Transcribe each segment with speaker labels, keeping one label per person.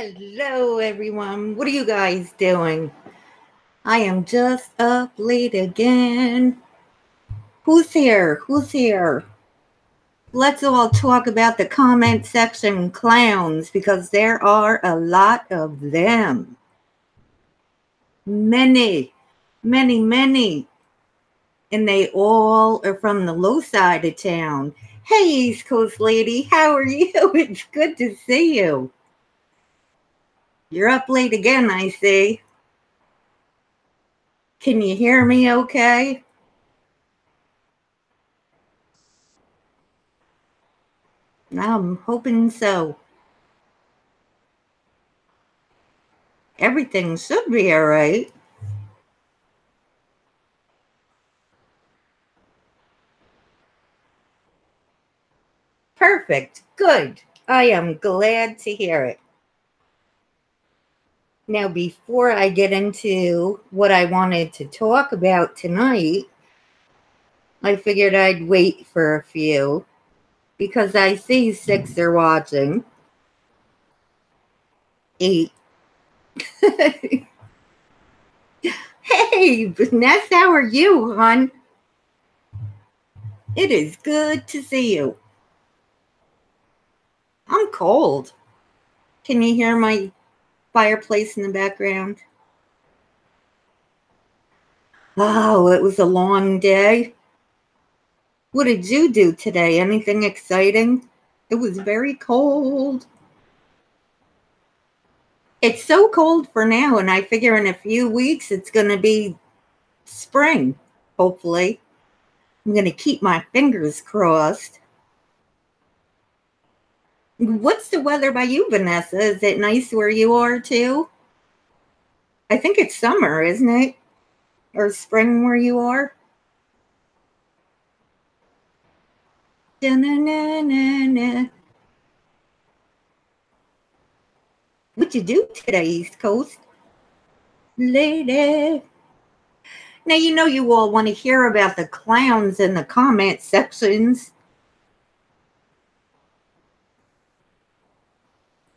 Speaker 1: Hello, everyone. What are you guys doing? I am just up late again. Who's here? Who's here? Let's all talk about the comment section clowns because there are a lot of them. Many, many, many. And they all are from the low side of town. Hey, East Coast lady, how are you? It's good to see you. You're up late again, I see. Can you hear me okay? I'm hoping so. Everything should be all right. Perfect. Good. I am glad to hear it. Now, before I get into what I wanted to talk about tonight, I figured I'd wait for a few because I see 6 are watching. 8. Hey, Vanessa, how are you, hon? It is good to see you. I'm cold. Can you hear my fireplace in the background? Oh, it was a long day. What did you do today? Anything exciting? It was very cold. It's so cold for now, and I figure in a few weeks it's going to be spring, hopefully. I'm going to keep my fingers crossed. What's the weather by you, Vanessa? Is it nice where you are, too? I think it's summer, isn't it? Or spring where you are? Da-na-na-na-na. What'd you do today, East Coast? Lady. Now, you know you all want to hear about the clowns in the comment sections.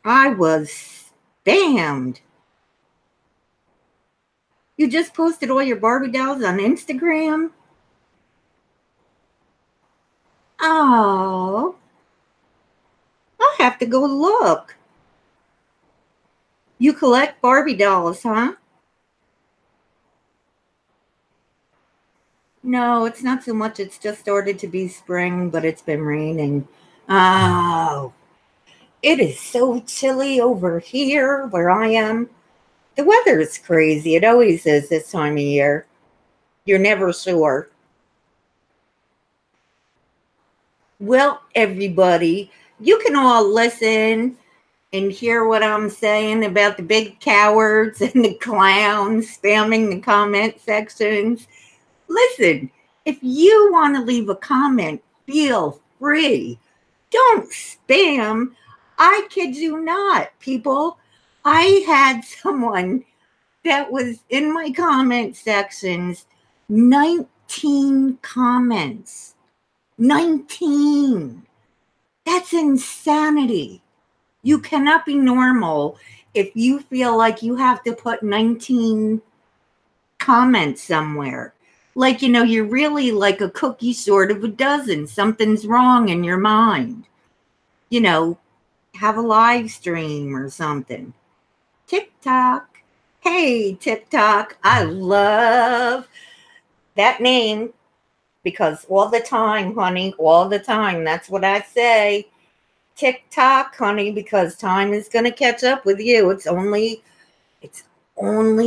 Speaker 1: I was spammed. You just posted all your Barbie dolls on Instagram? Oh, I'll have to go look. You collect Barbie dolls, huh? No, it's not so much. It's just started to be spring, but it's been raining. Oh, it is so chilly over here where I am. The weather is crazy. It always is this time of year. You're never sure. Well, everybody, you can all listen and hear what I'm saying about the big cowards and the clowns spamming the comment sections. Listen, if you want to leave a comment, feel free. Don't spam. I kid you not, people. I had someone that was in my comment sections, 19 comments. 19. That's insanity. You cannot be normal if you feel like you have to put 19 comments somewhere. Like, you're really like a cookie short of a dozen. Something's wrong in your mind. Have a live stream or something. TikTok. Hey, TikTok. I love that name because all the time, honey, all the time. That's what I say. TikTok, honey, because time is going to catch up with you. It's only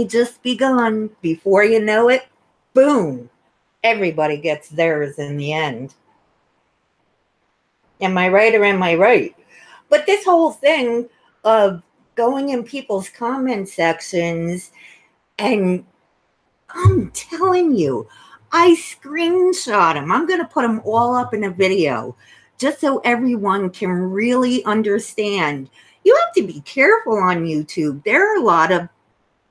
Speaker 1: just begun. Before you know it, boom, everybody gets theirs in the end. Am I right or am I right? But this whole thing of going in people's comment sections, and I'm telling you, I screenshot them. I'm going to put them all up in a video just so everyone can really understand. You have to be careful on YouTube. There are a lot of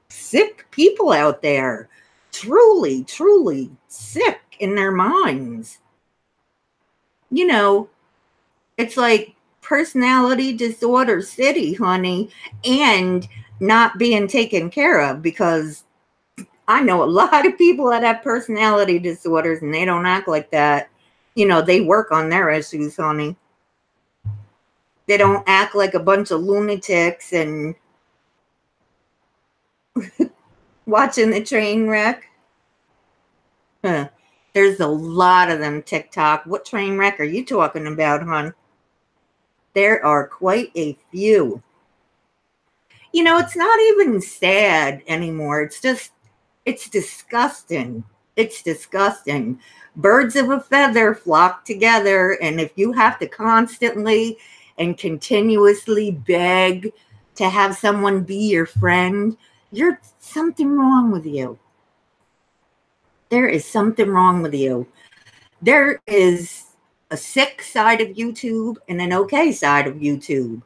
Speaker 1: sick people out there, truly, truly sick in their minds. It's like personality disorder city, honey, and not being taken care of, because I know a lot of people that have personality disorders and they don't act like that. You know, they work on their issues, honey. They don't act like a bunch of lunatics and watching the train wreck. Huh. There's a lot of them TikTok. What train wreck are you talking about, hon? There are quite a few. You know, it's not even sad anymore. It's disgusting. It's disgusting. Birds of a feather flock together. And if you have to constantly and continuously beg to have someone be your friend, you're something wrong with you. There is something wrong with you. There is a sick side of YouTube and an okay side of YouTube.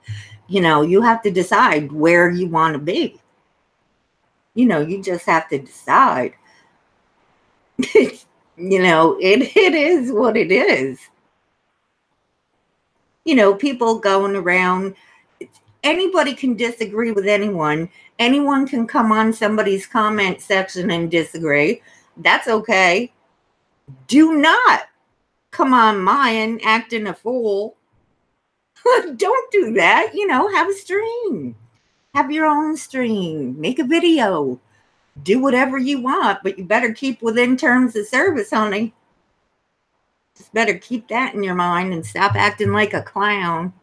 Speaker 1: You know, you have to decide where you want to be. You know, you just have to decide. You know, it is what it is. You know, people going around, anybody can disagree with anyone. Anyone can come on somebody's comment section and disagree. That's okay. Do not come on mine acting a fool. Don't do that. You know, have a stream. Have your own stream. Make a video. Do whatever you want, but you better keep within terms of service, honey. Just better keep that in your mind and stop acting like a clown.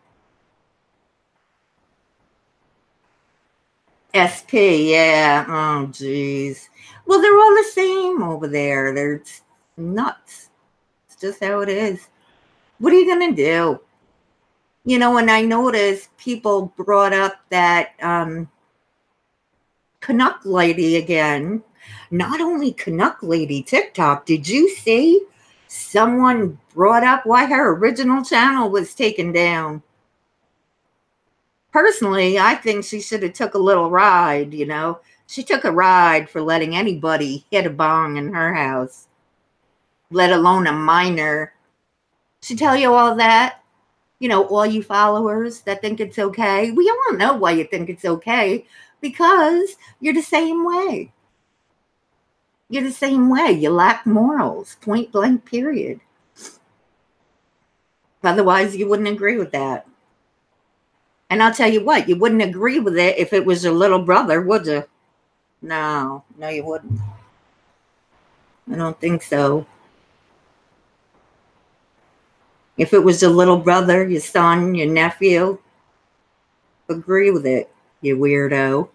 Speaker 1: SP, yeah. Oh, geez. Well, they're all the same over there. They're nuts. It's just how it is. What are you going to do? You know, and I noticed people brought up that Canuck lady again. Not only Canuck lady TikTok, did you see someone brought up why her original channel was taken down? Personally, I think she should have took a little ride, you know. She took a ride for letting anybody hit a bong in her house, let alone a minor. She tell you all that? You know, all you followers that think it's okay. We all know why you think it's okay, because you're the same way. You're the same way. You lack morals, point blank, period. Otherwise, you wouldn't agree with that. And I'll tell you what, you wouldn't agree with it if it was your little brother, would you? No, you wouldn't. I don't think so. If it was your little brother, your son, your nephew, agree with it, you weirdo.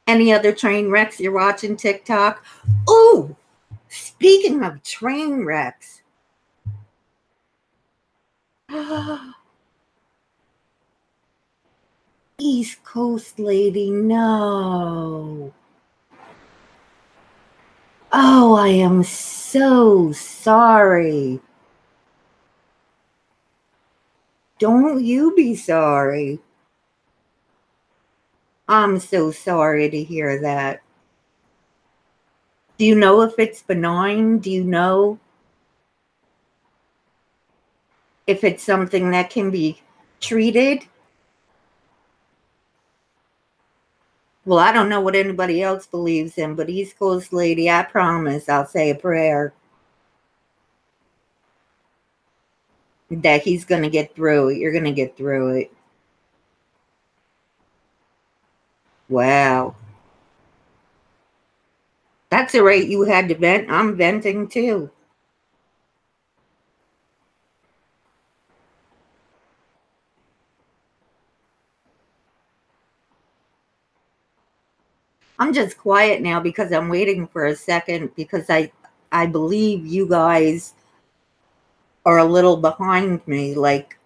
Speaker 1: Any other train wrecks you're watching TikTok? Oh, speaking of train wrecks. East Coast lady, no. Oh, I am so sorry. Don't you be sorry. I'm so sorry to hear that. Do you know if it's benign? Do you know if it's something that can be treated? Well, I don't know what anybody else believes in, but East Coast lady, I promise I'll say a prayer that he's going to get through it. You're going to get through it. Wow. That's the rate you had to vent. I'm venting too. I'm just quiet now because I'm waiting for a second, because I believe you guys are a little behind me. Like,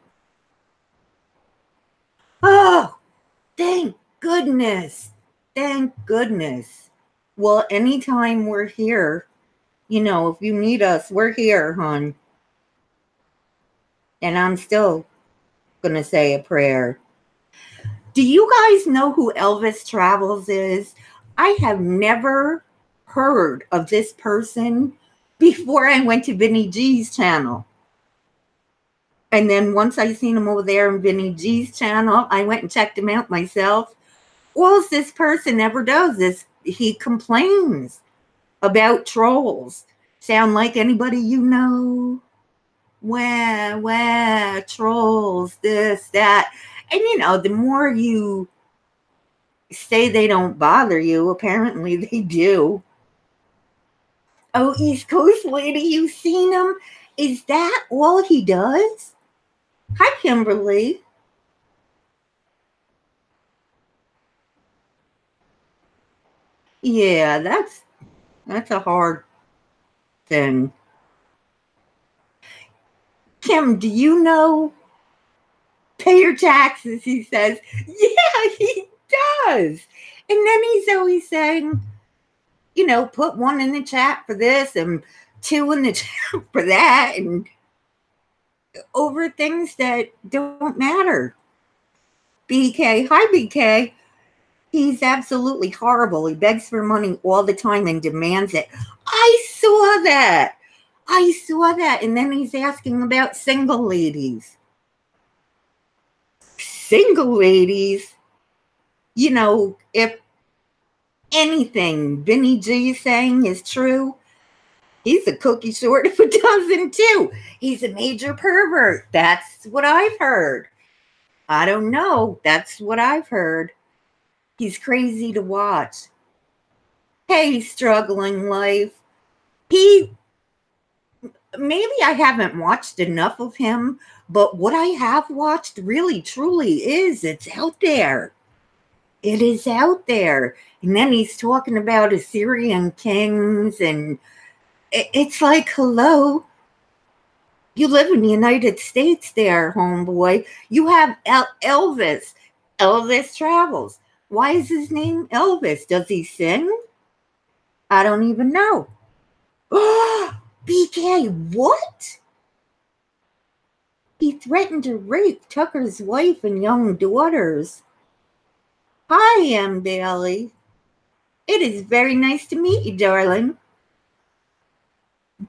Speaker 1: oh, thank goodness. Thank goodness. Well, anytime we're here, you know, if you need us, we're here, hon. And I'm still going to say a prayer. Do you guys know who Elvis Travels is? I have never heard of this person before I went to Vinny G's channel. And then once I seen him over there in Vinny G's channel, I went and checked him out myself. All this person ever does is he complains about trolls. Sound like anybody you know? Wah, trolls, this, that. And you know, the more you say they don't bother you, apparently they do. Oh, East Coast lady, you seen him? Is that all he does? Hi, Kimberly. Yeah, that's a hard thing. Kim, do you know? Pay your taxes, he says. Yeah, he does. And then he's always saying, you know, put one in the chat for this and two in the chat for that, and over things that don't matter. BK, hi BK. He's absolutely horrible. He begs for money all the time and demands it. I saw that. And then he's asking about single ladies. Single ladies, you know, if anything Vinny G is saying is true, he's a cookie short of a dozen too. He's a major pervert. That's what I've heard. I don't know. That's what I've heard. He's crazy to watch. Hey, struggling life. He, maybe I haven't watched enough of him, but what I have watched really, truly is, it's out there. It is out there. And then he's talking about Assyrian kings, and it's like, hello, you live in the United States there, homeboy. You have Elvis. Elvis travels. Why is his name Elvis? Does he sing? I don't even know. BK, what? He threatened to rape Tucker's wife and young daughters. Hi, M. Bailey. It is very nice to meet you, darling.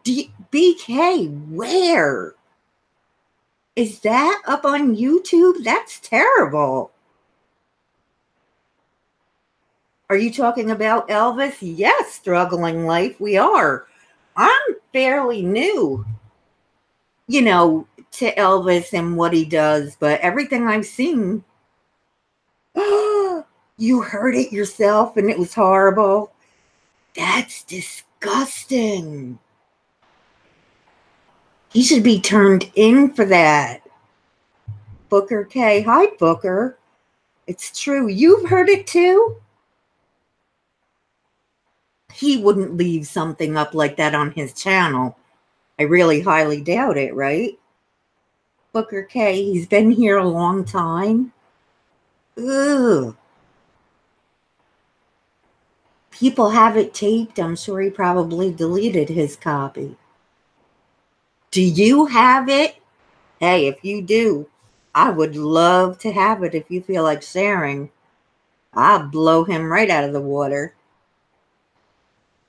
Speaker 1: BK, where? Is that up on YouTube? That's terrible. Are you talking about Elvis? Yes, struggling life, we are. I'm fairly new, you know, to Elvis and what he does, but everything I've seen, you heard it yourself and it was horrible. That's disgusting. He should be turned in for that. Booker K. Hi, Booker. It's true. You've heard it too? He wouldn't leave something up like that on his channel. I really highly doubt it, right? Booker K. He's been here a long time. Ugh. People have it taped. I'm sure he probably deleted his copy. Do you have it? Hey, if you do, I would love to have it if you feel like sharing. I'll blow him right out of the water.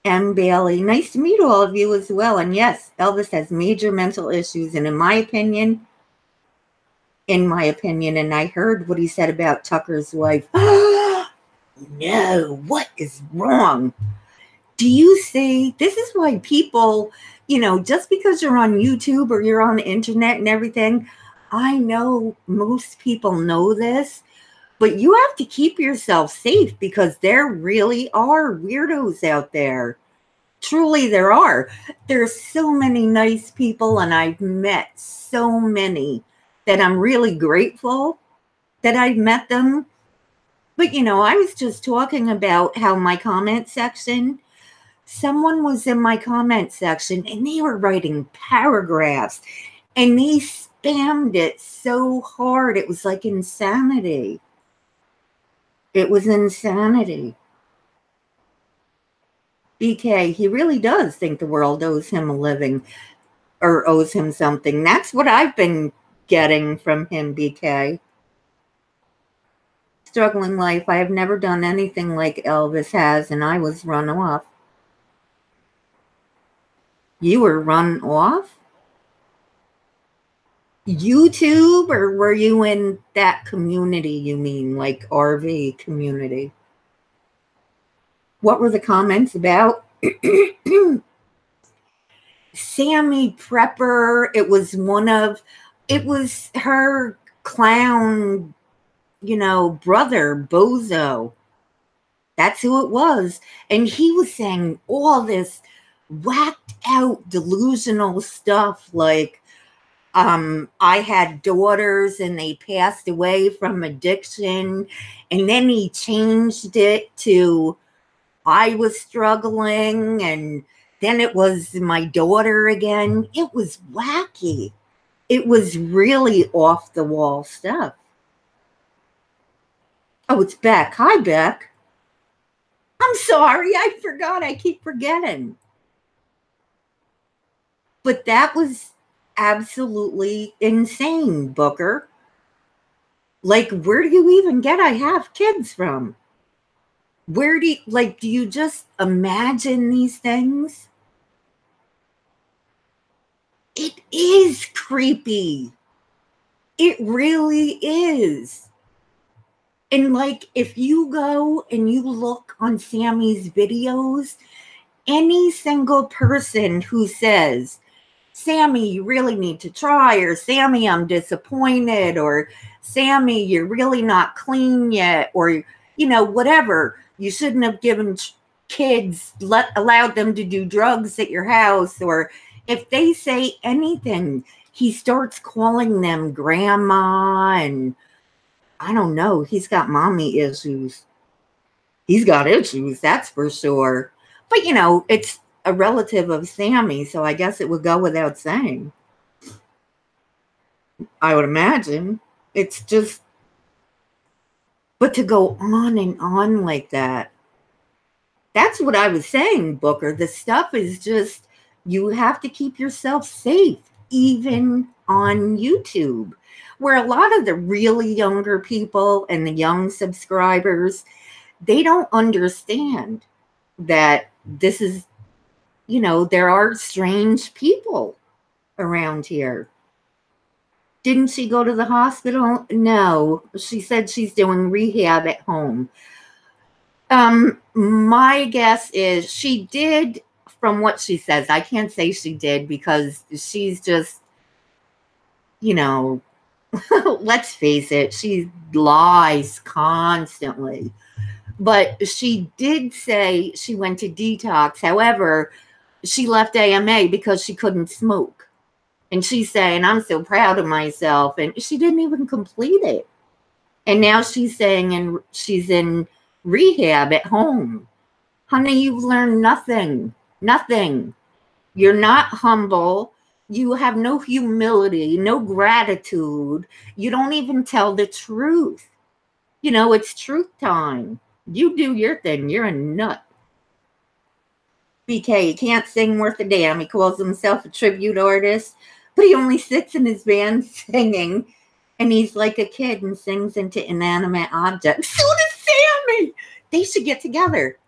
Speaker 1: M. Bailey, nice to meet all of you as well. And yes, Elvis has major mental issues. And in my opinion, and I heard what he said about Tucker's wife. No, what is wrong? Do you see? This is why people, you know, just because you're on YouTube or you're on the internet and everything, I know most people know this, but you have to keep yourself safe because there really are weirdos out there. Truly, there are. There's so many nice people, and I've met so many that I'm really grateful that I've met them. But, you know, I was just talking about how my comment section, someone was in my comment section and they were writing paragraphs and they spammed it so hard. It was like insanity. It was insanity. BK, he really does think the world owes him a living or owes him something. That's what I've been getting from him, BK. Struggling life. I have never done anything like Elvis has, and I was run off. You were run off? YouTube, or were you in that community, you mean, like RV community? What were the comments about? Sammy Prepper, it was her clown, brother, Bozo. That's who it was. And he was saying all this whacked out delusional stuff like, I had daughters and they passed away from addiction. And then he changed it to I was struggling, and then it was my daughter again. It was wacky. It was really off the wall stuff. Oh, it's Beck. Hi, Beck. I'm sorry. I forgot. I keep forgetting. But that was absolutely insane, Booker. Like, where do you even get I have kids from? Where do you just imagine these things? It is creepy. It really is. And like, if you go and you look on Sammy's videos, any single person who says, Sammy, you really need to try, or Sammy, I'm disappointed, or Sammy, you're really not clean yet, or, whatever, you shouldn't have given kids, allowed them to do drugs at your house, or if they say anything, he starts calling them grandma, and I don't know, he's got mommy issues. He's got issues, that's for sure. But, it's a relative of Sammy, so I guess it would go without saying. I would imagine. It's just, but to go on and on like that, that's what I was saying, Booker. The stuff is just, you have to keep yourself safe, even on YouTube, where a lot of the really younger people and the young subscribers, they don't understand that this is, there are strange people around here. Didn't she go to the hospital? No, she said she's doing rehab at home. My guess is she did, from what she says. I can't say she did because she's just, let's face it, she lies constantly. But she did say she went to detox. However, she left AMA because she couldn't smoke. And she's saying, I'm so proud of myself. And she didn't even complete it. And now she's saying, and she's in rehab at home. Honey, you've learned nothing. Nothing. You're not humble. You have no humility, no gratitude. You don't even tell the truth. It's truth time. You do your thing. You're a nut. BK, he can't sing worth a damn. He calls himself a tribute artist, but he only sits in his van singing, and he's like a kid and sings into inanimate objects. So does Sammy. They should get together.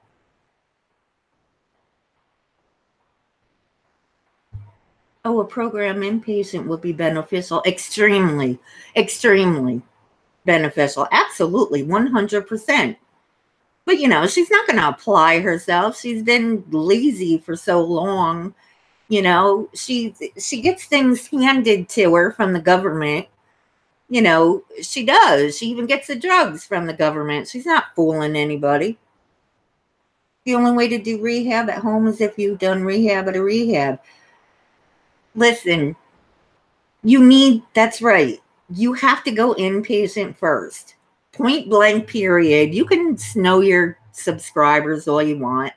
Speaker 1: Oh, a program inpatient would be beneficial. Extremely, extremely beneficial. Absolutely, 100%. But, she's not going to apply herself. She's been lazy for so long. She gets things handed to her from the government. She does. She even gets the drugs from the government. She's not fooling anybody. The only way to do rehab at home is if you've done rehab at a rehab. Listen, that's right. You have to go inpatient first. Point blank, period. You can snow your subscribers all you want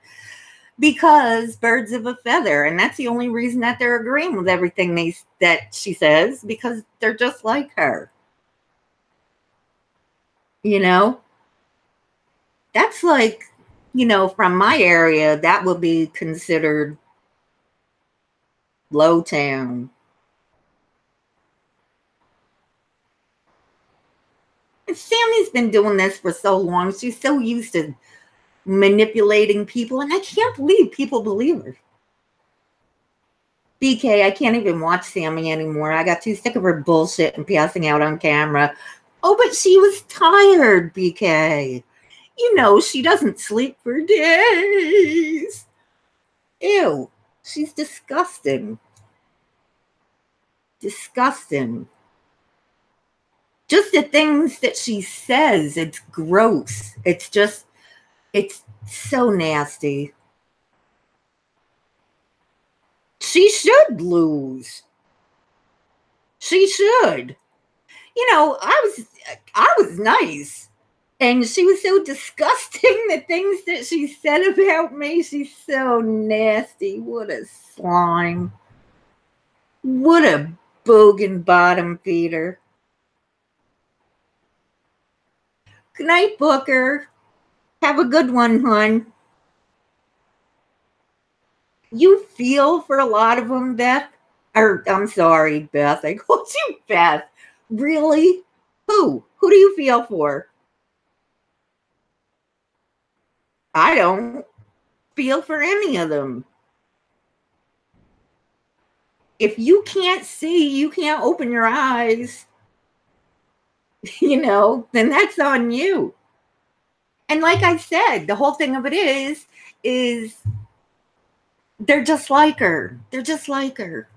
Speaker 1: because birds of a feather. And that's the only reason that they're agreeing with everything that she says, because they're just like her. That's like, from my area, that would be considered low town. Sammy's been doing this for so long. She's so used to manipulating people, and I can't believe people believe her. BK, I can't even watch Sammy anymore. I got too sick of her bullshit and passing out on camera. Oh, but she was tired, BK. You know, she doesn't sleep for days. Ew, she's disgusting. Disgusting. Just the things that she says, it's gross. It's so nasty. She should lose. She should. You know, I was nice. And she was so disgusting, the things that she said about me. She's so nasty. What a slime. What a bogan bottom feeder. Good night, Booker. Have a good one, hon. You feel for a lot of them, Beth. Or, I'm sorry, Beth. I called you Beth. Really? Who? Who do you feel for? I don't feel for any of them. If you can't see, you can't open your eyes, you know, then that's on you. And like I said, the whole thing of it is they're just like her. They're just like her.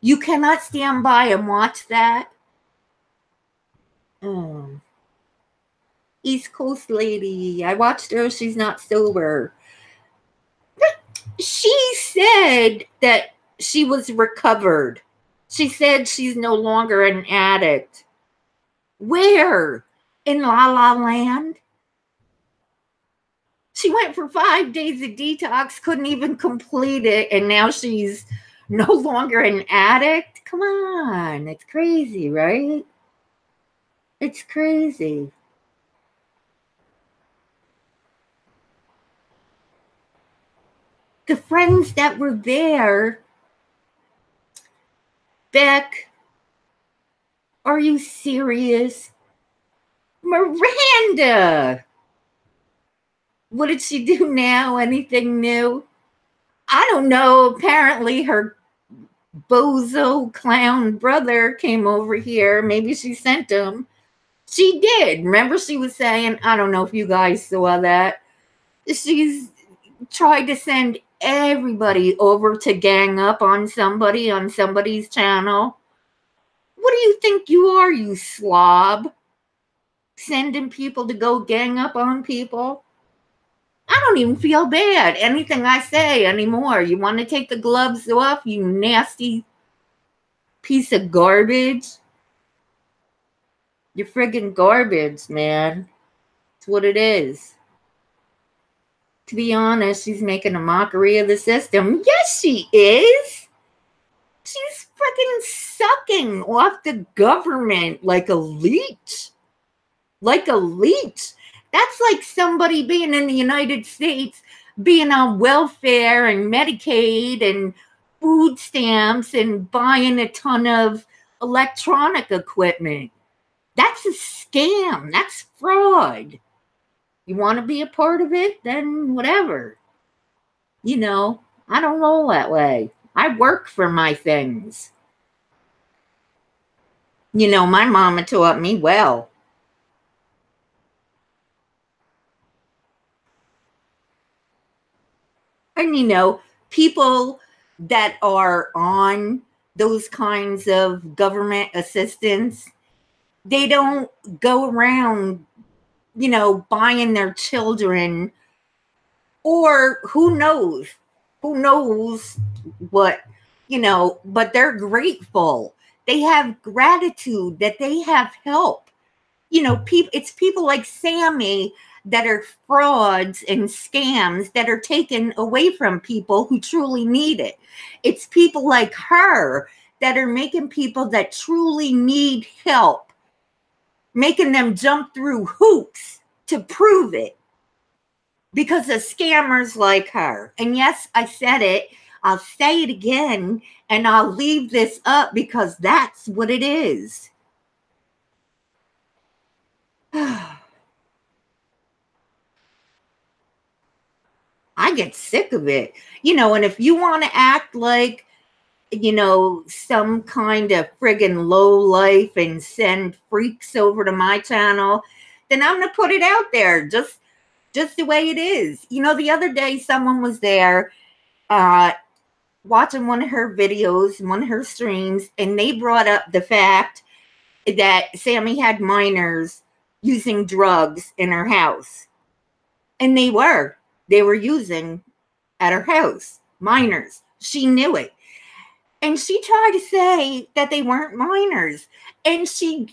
Speaker 1: You cannot stand by and watch that. Oh. East Coast lady. I watched her. She's not sober. She said that she was recovered. She said she's no longer an addict. Where? In La La Land? She went for 5 days of detox, couldn't even complete it, and now she's no longer an addict? Come on. It's crazy, right? It's crazy. The friends that were there, Beck, are you serious? Miranda! What did she do now? Anything new? I don't know. Apparently her bozo clown brother came over here. Maybe she sent him. She did. Remember she was saying, I don't know if you guys saw that. She's tried to send everybody over to gang up on somebody's channel. What do you think you are, you slob? Sending people to go gang up on people? I don't even feel bad. Anything I say anymore. You want to take the gloves off, you nasty piece of garbage? You're friggin' garbage, man. It's what it is. To be honest, she's making a mockery of the system. Yes, she is. She's freaking sucking off the government like a leech. Like a leech. That's like somebody being in the United States, being on welfare and Medicaid and food stamps and buying a ton of electronic equipment. That's a scam. That's fraud. You want to be a part of it? Then whatever. You know, I don't roll that way. I work for my things. You know, my mama taught me well. And, you know, people that are on those kinds of government assistance, they don't go around, you know, buying their children, or who knows what, you know, but they're grateful. They have gratitude that they have help. You know, it's people like Sammy that are frauds and scams that are taken away from people who truly need it. It's people like her that are making people that truly need help, making them jump through hoops to prove it because of scammers like her. And yes, I said it. I'll say it again, and I'll leave this up because that's what it is. I get sick of it. You know, and if you want to act like some kind of friggin' low life and send freaks over to my channel, then I'm gonna put it out there just the way it is. The other day someone was there watching one of her videos, one of her streams, and they brought up the fact that Sammy had minors using drugs in her house. And they were using at her house, minors. She knew it. And she tried to say that they weren't minors. And she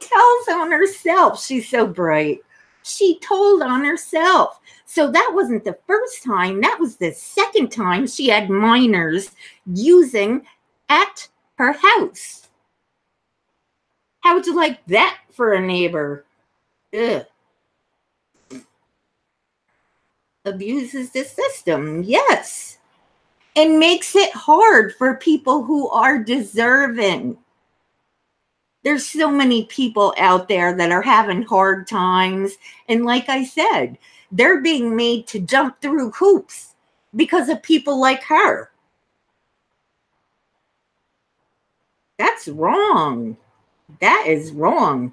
Speaker 1: tells on herself. She's so bright. She told on herself. So that wasn't the first time. That was the second time she had minors using at her house. How would you like that for a neighbor? Ugh. Abuses the system, yes. And makes it hard for people who are deserving. There's so many people out there that are having hard times. And like I said, they're being made to jump through hoops because of people like her. That's wrong. That is wrong.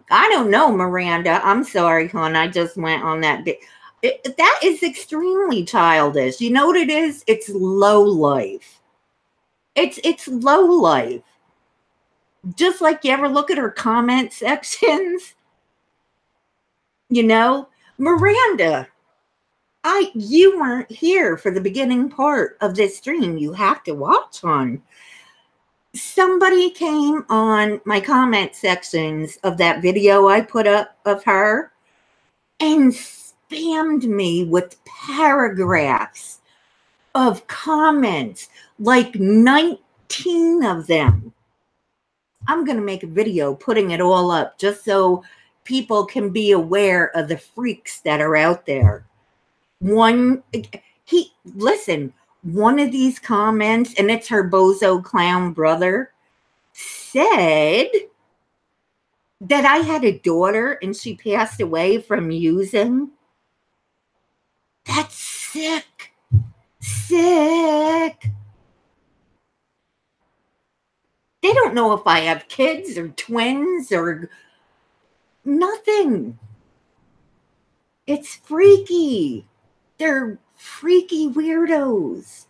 Speaker 1: I don't know, Miranda. I'm sorry, hon. I just went on that bit. That is extremely childish. You know what it is? It's low life. It's low life. Just like you ever look at her comment sections, Miranda, you weren't here for the beginning part of this stream. You have to watch on. Somebody came on my comment sections of that video I put up of her and spammed me with paragraphs of comments, like 19 of them. I'm going to make a video putting it all up just so people can be aware of the freaks that are out there. One of these comments, and it's her bozo clown brother, said that I had a daughter and she passed away from using. That's sick. Sick. They don't know if I have kids or twins or nothing. It's freaky. They're freaky weirdos.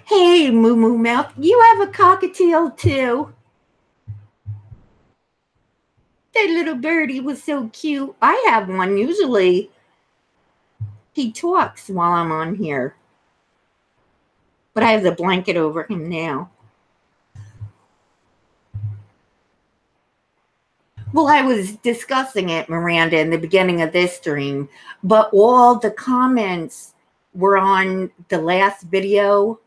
Speaker 1: Hey, Moo Moo Mouth, you have a cockatiel too. That little birdie was so cute. I have one. Usually he talks while I'm on here. But I have the blanket over him now. Well, I was discussing it, Miranda, in the beginning of this stream, but all the comments were on the last video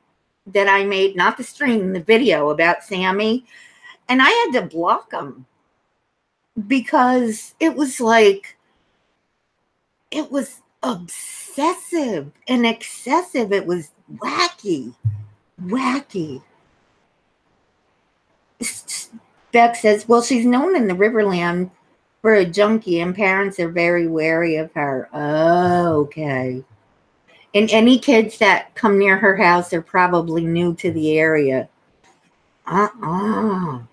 Speaker 1: that I made, not the stream, the video about Sammy, and I had to block them because it was like, it was obsessive and excessive. It was wacky. Beck says, well, she's known in the Riverland for a junkie and parents are very wary of her. Oh, okay. And any kids that come near her house are probably new to the area. Well,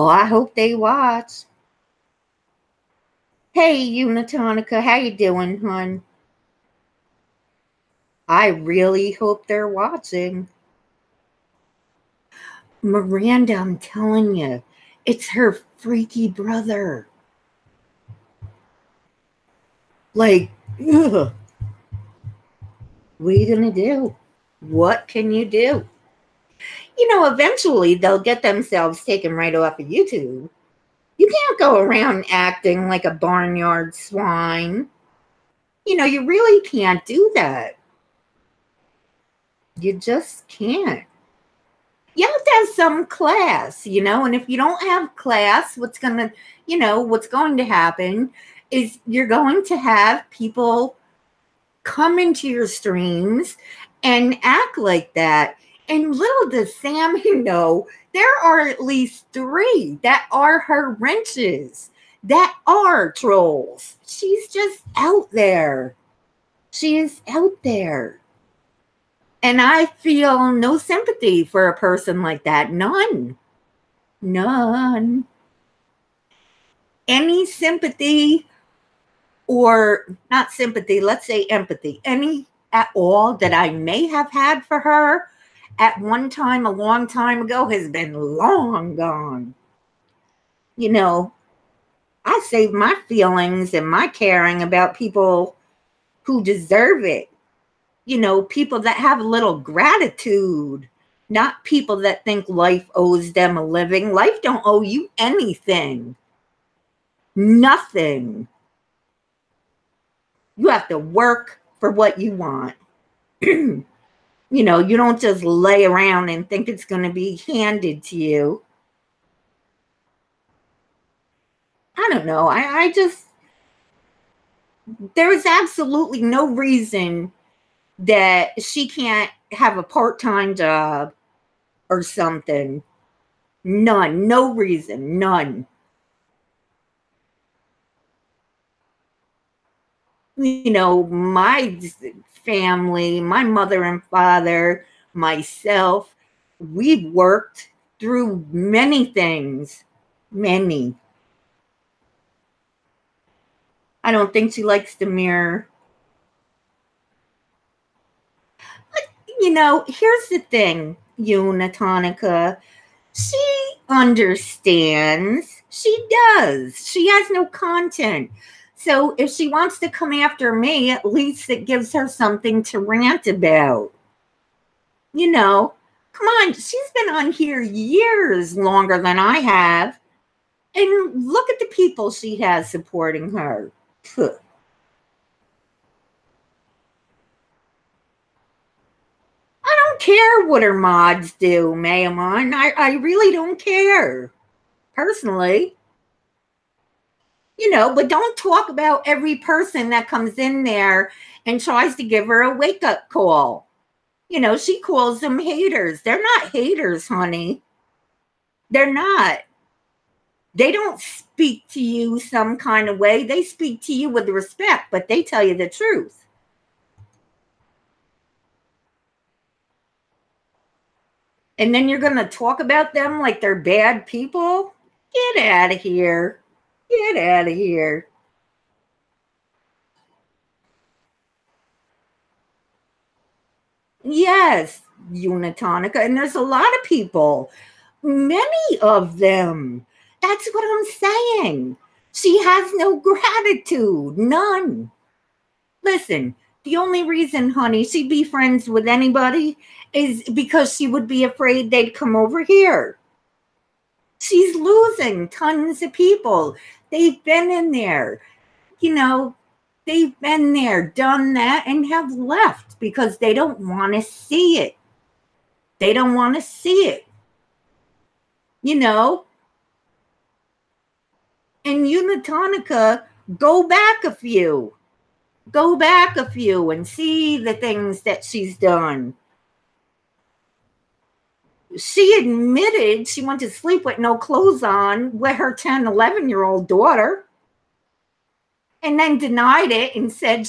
Speaker 1: I hope they watch. Hey, Unitonica, how you doing, hon? I really hope they're watching. Miranda, I'm telling you, it's her freaky brother. Like, ugh. What are you going to do? What can you do? Eventually they'll get themselves taken right off of YouTube. You can't go around acting like a barnyard swine. You really can't do that. You just can't. You have to have some class, and if you don't have class, what's going to happen is you're going to have people come into your streams and act like that. And little does Sammy know, there are at least 3 that are her wrenches, that are trolls. She's just out there. She is out there. And I feel no sympathy for a person like that. None. None. Any sympathy, or not sympathy, let's say empathy, any at all that I may have had for her at one time a long time ago has been long gone. You know, I save my feelings and my caring about people who deserve it. You know, people that have a little gratitude, not people that think life owes them a living. Life don't owe you anything. Nothing. You have to work for what you want. You know, you don't just lay around and think it's going to be handed to you. I don't know. I just, there is absolutely no reason that she can't have a part-time job or something. None. No reason. None. You know, my family, my mother and father, myself, we've worked through many things. Many. I don't think she likes the mirror. But, you know, here's the thing, Unatonica. She understands. She does. She has no content. So if she wants to come after me, at least it gives her something to rant about. You know, come on. She's been on here years longer than I have. And look at the people she has supporting her. I don't care what her mods do, Mayamon. I really don't care. Personally. You know, but don't talk about every person that comes in there and tries to give her a wake-up call. You know, she calls them haters. They're not haters, honey. They're not. They don't speak to you some kind of way. They speak to you with respect, but they tell you the truth. And then you're going to talk about them like they're bad people? Get out of here. Get out of here. Yes, Unatonica. And there's a lot of people, many of them. That's what I'm saying. She has no gratitude, none. Listen, the only reason, honey, she'd be friends with anybody is because she would be afraid they'd come over here. She's losing tons of people. They've been in there, you know, they've been there, done that, and have left because they don't want to see it. They don't want to see it. You know? And Unatonica, go back a few. Go back a few and see the things that she's done. She admitted she went to sleep with no clothes on with her 10, 11-year-old daughter, and then denied it and said,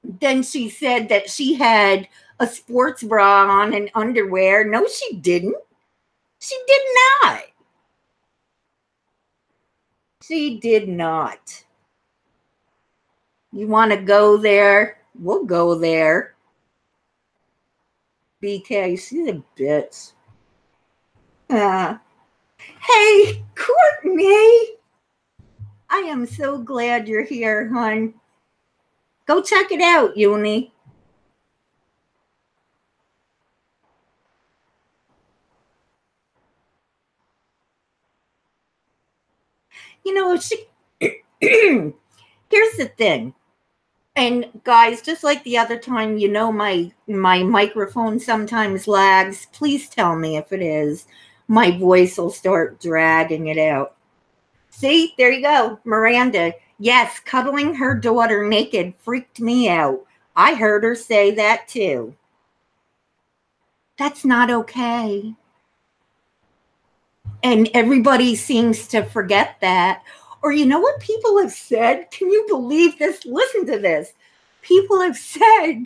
Speaker 1: then she said that she had a sports bra on and underwear. No, she didn't. She did not. She did not. You want to go there? We'll go there. BK, she's a bitch. Hey, Courtney. I am so glad you're here, hon. Go check it out, Uni. You know, here's the thing. And guys, just like the other time, you know, my microphone sometimes lags. Please tell me if it is. My voice will start dragging it out. See, there you go. Miranda. Yes, cuddling her daughter naked freaked me out. I heard her say that too. That's not okay. And everybody seems to forget that, Or you know what people have said? Can you believe this? Listen to this. People have said,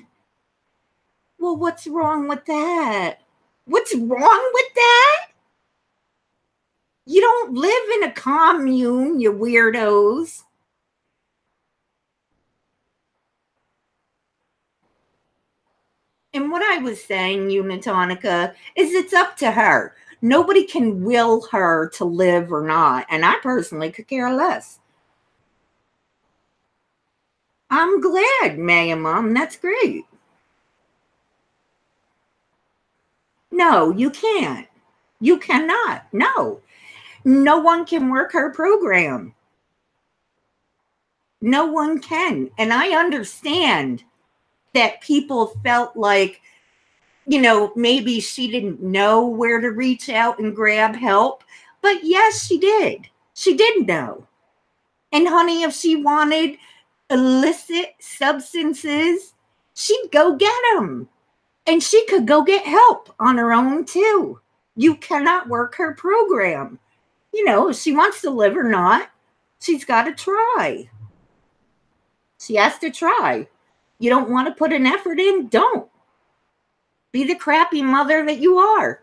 Speaker 1: well, what's wrong with that? What's wrong with that? You don't live in a commune, you weirdos. And what I was saying, Unitonica, is it's up to her. Nobody can will her to live or not. And I personally could care less. I'm glad, Maya Mom. That's great. No, you can't. You cannot. No. No one can work her program. No one can. And I understand that people felt like, maybe she didn't know where to reach out and grab help. But yes, she did. She did know. And honey, if she wanted illicit substances, she'd go get them. And she could go get help on her own too. You cannot work her program. If she wants to live or not, she's got to try. She has to try. You don't want to put an effort in? Don't. Be the crappy mother that you are.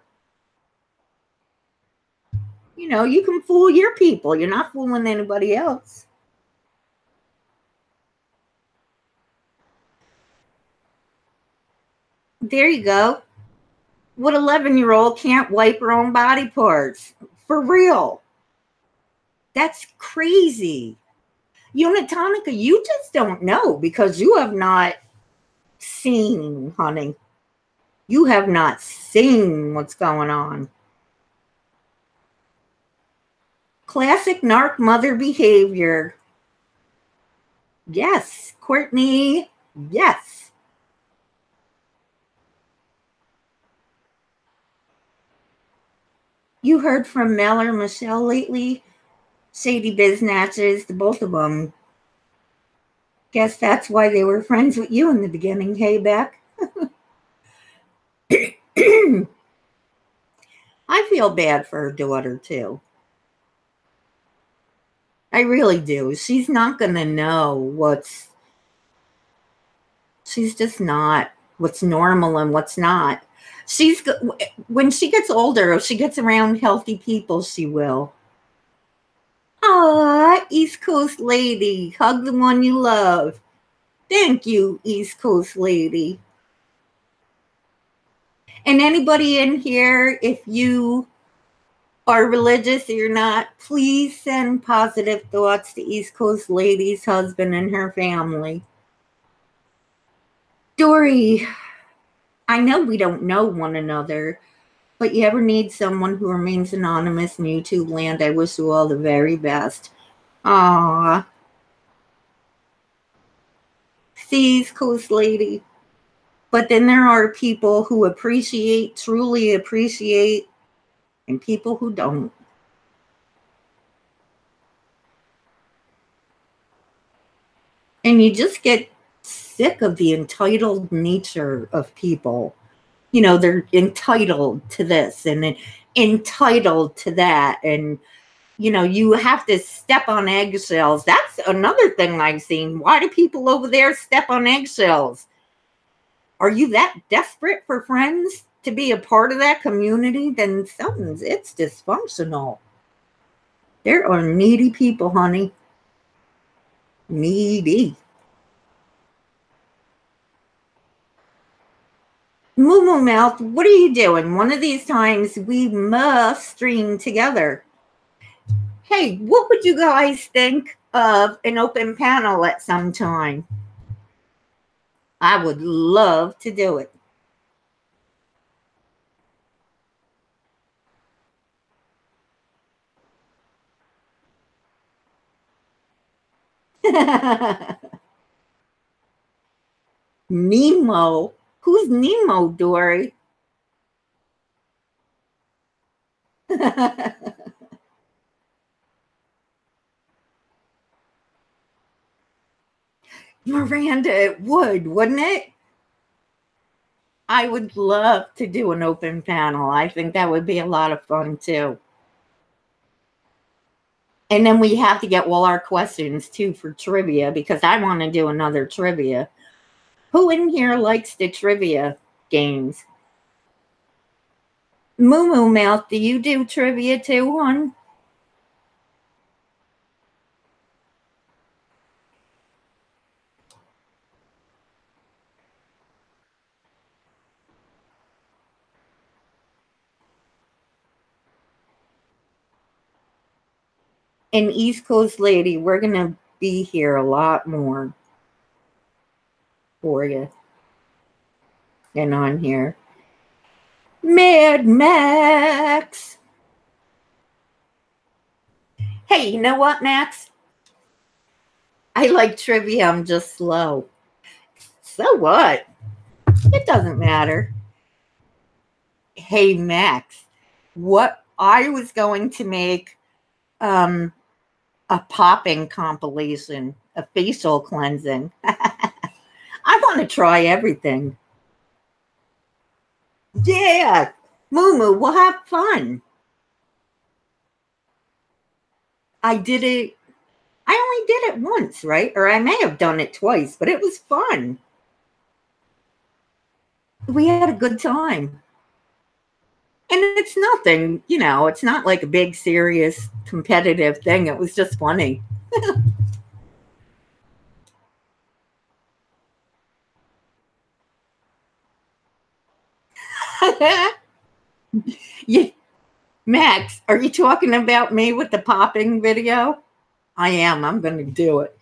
Speaker 1: You can fool your people. You're not fooling anybody else. There you go. What 11-year-old can't wipe her own body parts? For real. That's crazy. Unitonica, you just don't know because you have not seen, honey. You have not seen what's going on. Classic narc mother behavior. Yes, Courtney. Yes. You heard from Mel or Michelle lately? Shady biznatches, the both of them. Guess that's why they were friends with you in the beginning, hey, Beck? I feel bad for her daughter, too. I really do. She's not going to know she's just not what's normal and what's not. When she gets older, if she gets around healthy people, she will. Ah, East Coast lady, hug the one you love. Thank you, East Coast lady. And anybody in here, if you are religious or you're not, please send positive thoughts to East Coast lady's husband and her family. Dory, I know we don't know one another, but you ever need someone who remains anonymous in YouTube land, I wish you all the very best. Aww. See, East Coast lady. But then there are people who appreciate, truly appreciate, and people who don't. And you just get sick of the entitled nature of people. They're entitled to this and entitled to that. And, you have to step on eggshells. That's another thing I've seen. Why do people over there step on eggshells? Are you that desperate for friends to be a part of that community? Then it's dysfunctional. There are needy people, honey. Needy. Moo Moo Mouth, what are you doing? One of these times we must stream together. Hey, what would you guys think of an open panel at some time? I would love to do it. Nemo? Who's Nemo, Dory? Miranda, it would, wouldn't it? I would love to do an open panel. I think that would be a lot of fun too. And then we have to get all our questions too for trivia, because I want to do another trivia. Who in here likes the trivia games? Moo Moo Mouth, do you do trivia too, hon? And East Coast Lady, we're going to be here a lot more for you and on here. Mad Max. Hey, you know what, Max? I like trivia. I'm just slow. So what? It doesn't matter. Hey, Max, what I was going to make a popping compilation, a facial cleansing. I want to try everything. Yeah, Moo Moo, we'll have fun. I did it. I only did it once, right? Or I may have done it twice, but it was fun. We had a good time. And it's nothing, you know, it's not like a big, serious, competitive thing. It was just funny. Yeah. Max, are you talking about me with the popping video? I am. I'm going to do it.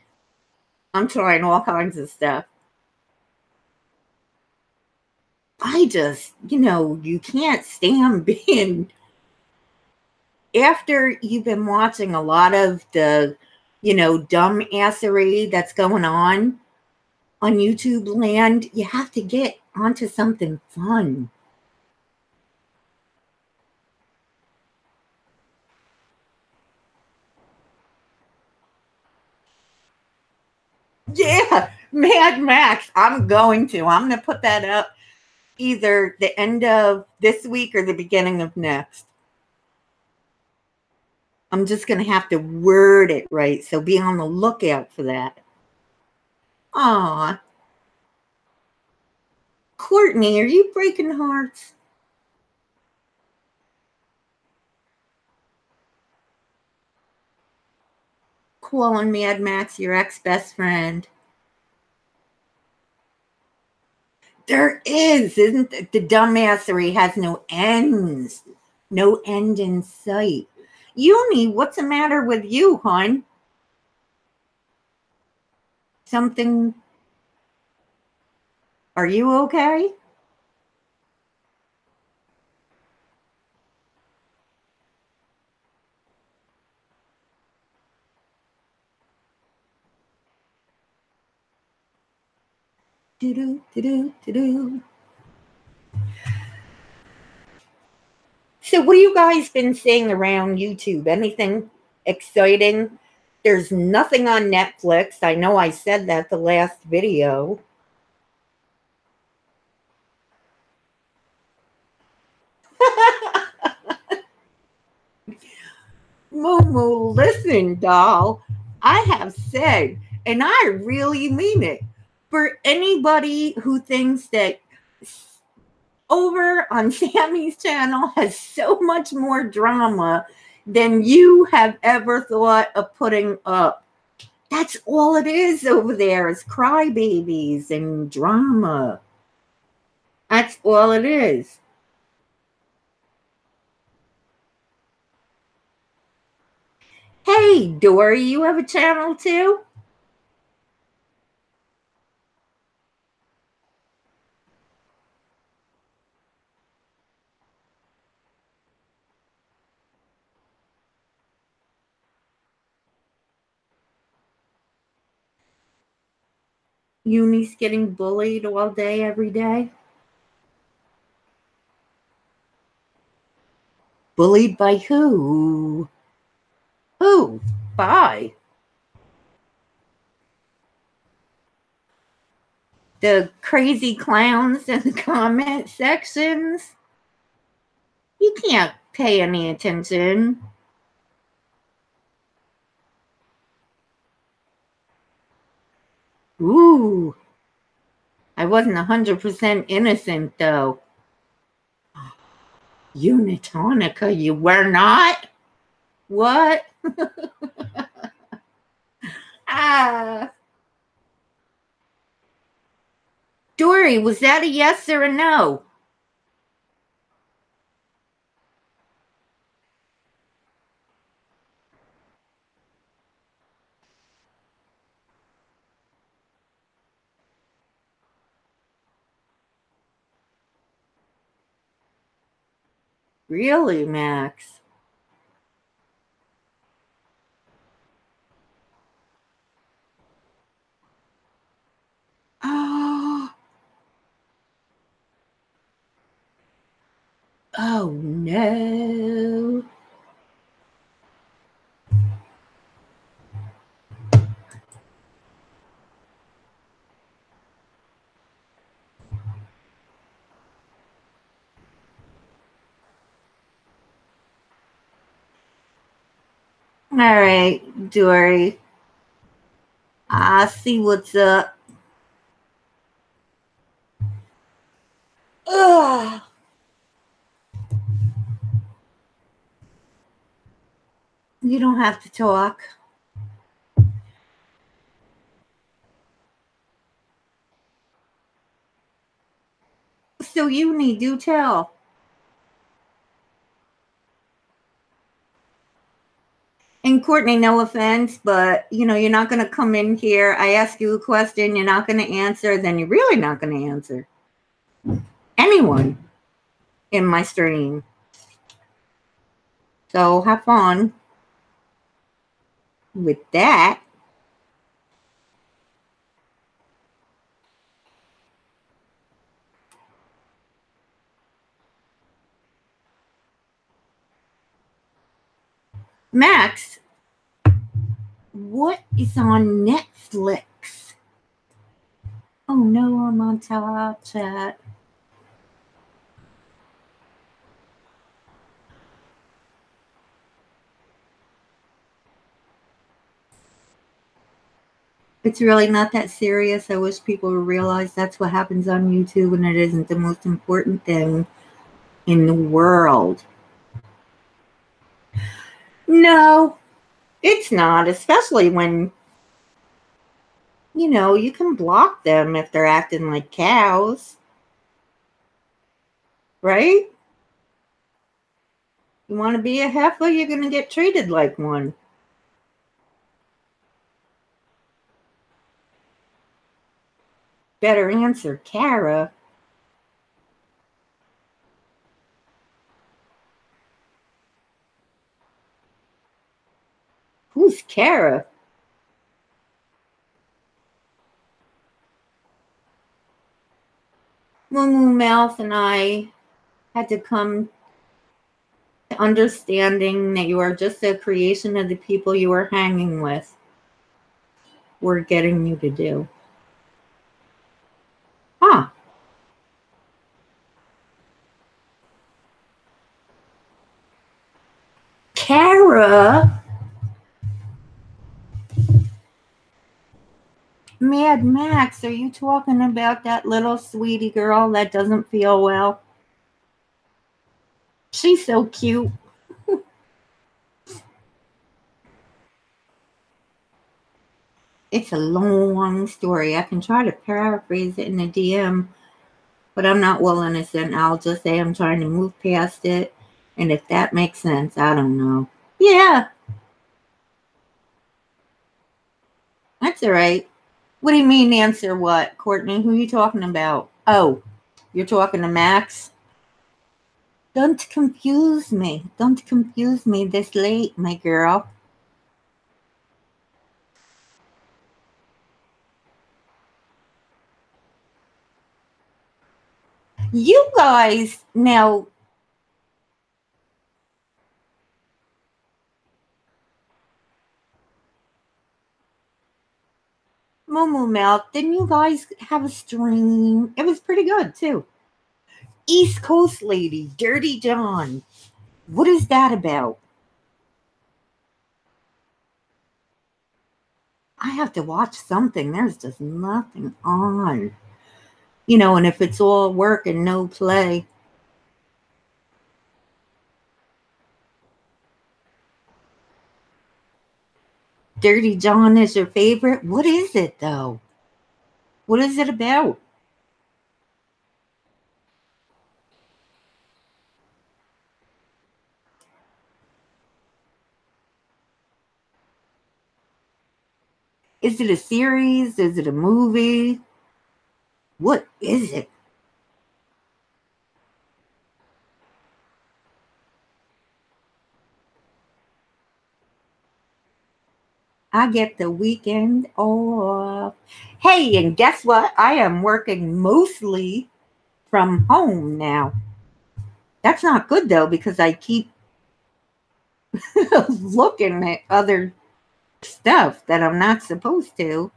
Speaker 1: I'm trying all kinds of stuff. I just, you know, you can't stand being, after you've been watching a lot of the, you know, dumb assery that's going on YouTube land, you have to get onto something fun. Yeah, Mad Max. I'm going to put that up either the end of this week or the beginning of next. I'm just going to have to word it right, so be on the lookout for that. Aw. Courtney, are you breaking hearts? Calling Mad Max your ex-best friend. There is, isn't it? The dumbassery has no ends. No end in sight. Uni, what's the matter with you, hon? Something. Are you okay? Do-do, do-do, do-do. So what have you guys been seeing around YouTube? Anything exciting? There's nothing on Netflix. I know I said that the last video. Moo, listen, doll. I have said, and I really mean it, for anybody who thinks that over on Sammy's channel has so much more drama than you have ever thought of putting up. That's all it is over there, is crybabies and drama. That's all it is. Hey, Dory, you have a channel too? Uni's getting bullied all day, every day. Bullied by who? Who? By? The crazy clowns in the comment sections? You can't pay any attention. Ooh, I wasn't 100% innocent, though. Unitonica, you were not? What? Ah. Dory, was that a yes or a no? Really, Max? Oh, oh no. All right, Dory. I see what's up. Ugh. You don't have to talk. So you need to tell. And Courtney, no offense, but you're not going to come in here. I ask you a question, you're not going to answer, then you're really not going to answer anyone in my stream. So have fun with that. Max, what is on Netflix? Oh no, I'm on Top Chat. It's really not that serious. I wish people would realize that's what happens on YouTube and it isn't the most important thing in the world. No, it's not, especially when, you can block them if they're acting like cows, right? You want to be a heifer, you're going to get treated like one. Better answer, Kara. Who's Kara? Moo Mouth and I had to come to understanding that you are just a creation of the people you are hanging with. We're getting you to do. Huh. Kara? Mad Max, are you talking about that little sweetie girl that doesn't feel well? She's so cute. It's a long story. I can try to paraphrase it in a DM, but I'm not well innocent. I'll just say I'm trying to move past it. And if that makes sense, I don't know. Yeah, that's all right. What do you mean, answer what, Courtney? Who are you talking about? Oh, you're talking to Max? Don't confuse me. Don't confuse me this late, my girl. You guys, now, Momo Mouth, didn't you guys have a stream? It was pretty good, too. East Coast Lady, Dirty Dawn. What is that about? I have to watch something. There's just nothing on. And if it's all work and no play. Dirty John is your favorite? What is it, though? What is it about? Is it a series? Is it a movie? What is it? I get the weekend off. Hey, and guess what? I am working mostly from home now. That's not good though, because I keep looking at other stuff that I'm not supposed to.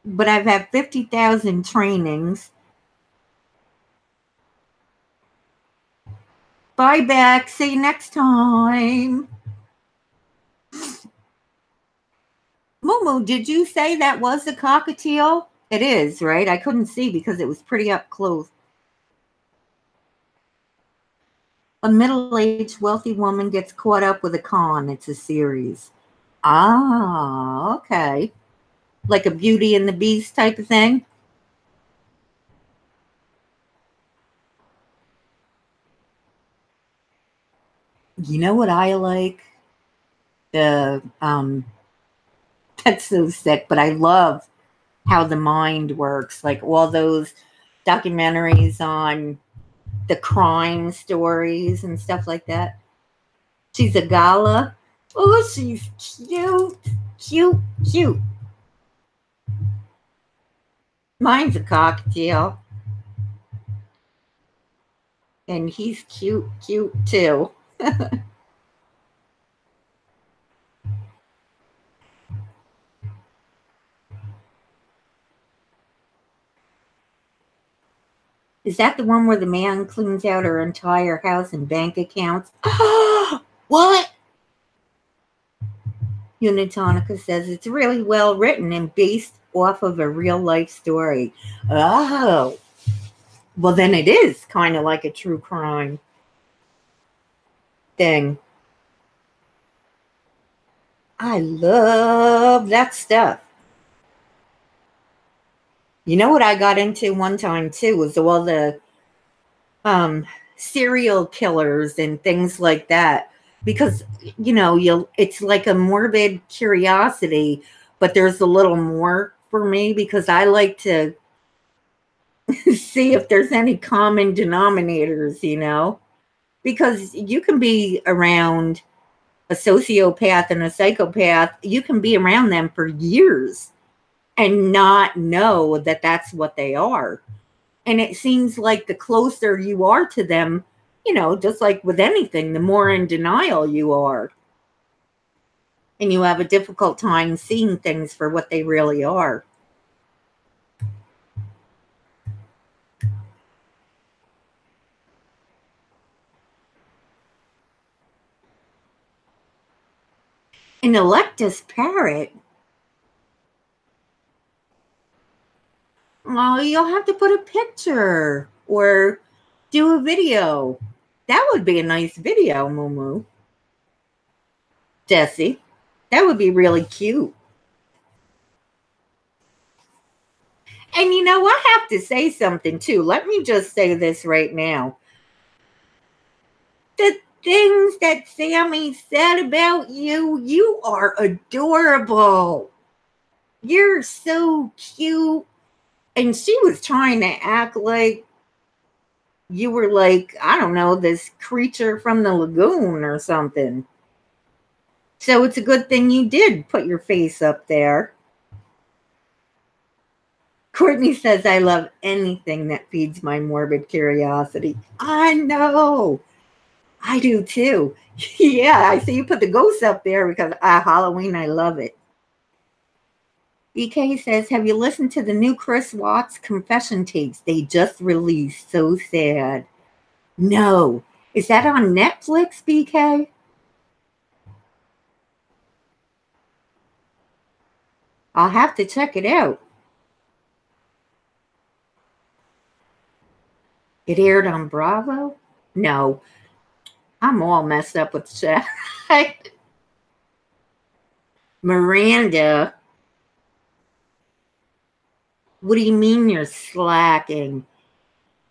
Speaker 1: But I've had 50,000 trainings. Bye back. See you next time. Momo, did you say that was a cockatiel? It is, right? I couldn't see because it was pretty up close. A middle-aged wealthy woman gets caught up with a con. It's a series. Ah, okay. Like a Beauty and the Beast type of thing? You know what I like? The that's so sick, but I love how the mind works. Like all those documentaries on the crime stories and stuff like that. She's a gala. Oh, she's cute, cute, cute. Mine's a cockatiel. And he's cute, cute too. Is that the one where the man cleans out her entire house and bank accounts? What? Unitonica says it's really well written and based off of a real life story. Oh, well, then it is kind of like a true crime thing. I love that stuff. You know what I got into one time too was all the serial killers and things like that, because you'll it's like a morbid curiosity, but there's a little more for me because I like to see if there's any common denominators, because you can be around a sociopath and a psychopath, you can be around them for years and not know that that's what they are. And it seems like the closer you are to them, just like with anything, the more in denial you are. And you have a difficult time seeing things for what they really are. An Electus parrot? Well, you'll have to put a picture or do a video. That would be a nice video, Mumu. Jessie, that would be really cute. And I have to say something too. Let me just say this right now. The things that Sammy said about you, you are adorable. You're so cute. And she was trying to act like you were like, I don't know, this creature from the lagoon or something. So it's a good thing you did put your face up there. Courtney says, I love anything that feeds my morbid curiosity. I know. I do too. Yeah, I see you put the ghosts up there because Halloween, I love it. BK says, have you listened to the new Chris Watts confession tapes they just released? So sad. No. Is that on Netflix, BK? I'll have to check it out. It aired on Bravo? No. I'm all messed up with chat. Miranda, what do you mean you're slacking?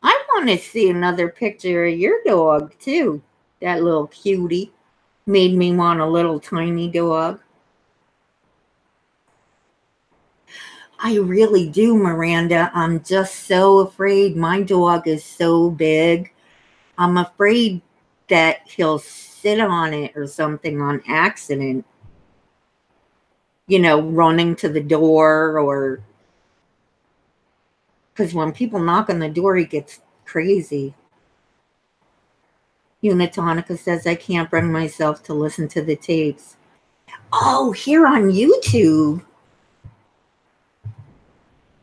Speaker 1: I want to see another picture of your dog, too. That little cutie made me want a little tiny dog. I really do, Miranda. I'm just so afraid. My dog is so big. I'm afraid that he'll sit on it or something on accident. You know, running to the door, or because when people knock on the door, he gets crazy. Unitonica says, I can't bring myself to listen to the tapes. Oh, here on YouTube.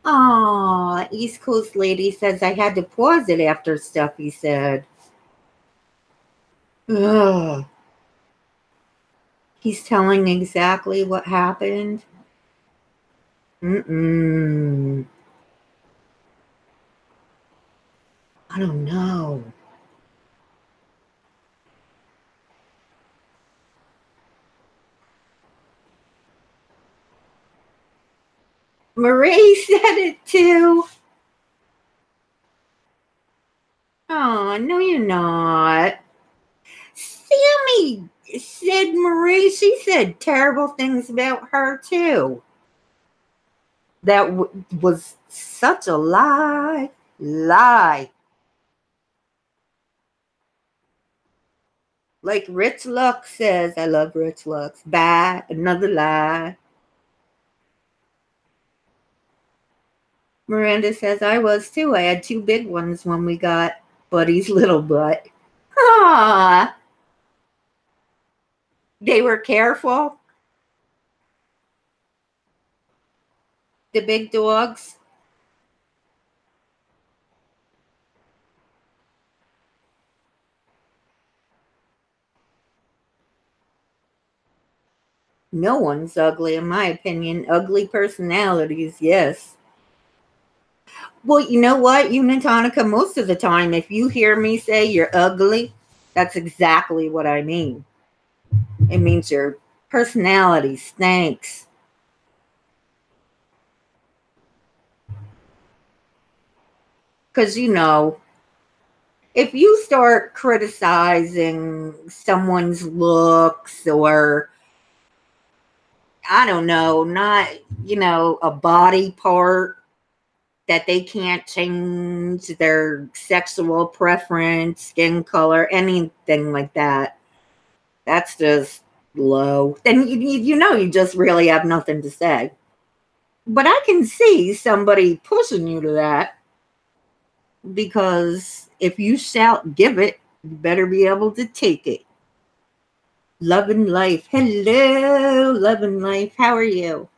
Speaker 1: Oh, East Coast lady says I had to pause it after stuff he said. Ugh. He's telling exactly what happened. I don't know. Marie said it too. Oh, no, you're not. Sammy said Marie. She said terrible things about her too. That was such a lie. Lie. Like Rich Luck says, I love Rich Lux. Bye. Another lie. Miranda says, I was too. I had two big ones when we got Buddy's little butt. Ah, they were careful. The big dogs. No one's ugly, in my opinion. Ugly personalities, yes. Well, you know what, Unitonica, most of the time, if you hear me say you're ugly, that's exactly what I mean. It means your personality stinks. Because, you know, if you start criticizing someone's looks, or, I don't know, not, you know, a body part that they can't change, their sexual preference, skin color, anything like that, that's just low. Then you know you just really have nothing to say. But I can see somebody pushing you to that, because if you shout, give it, you better be able to take it. Loving life. Hello, loving life. How are you?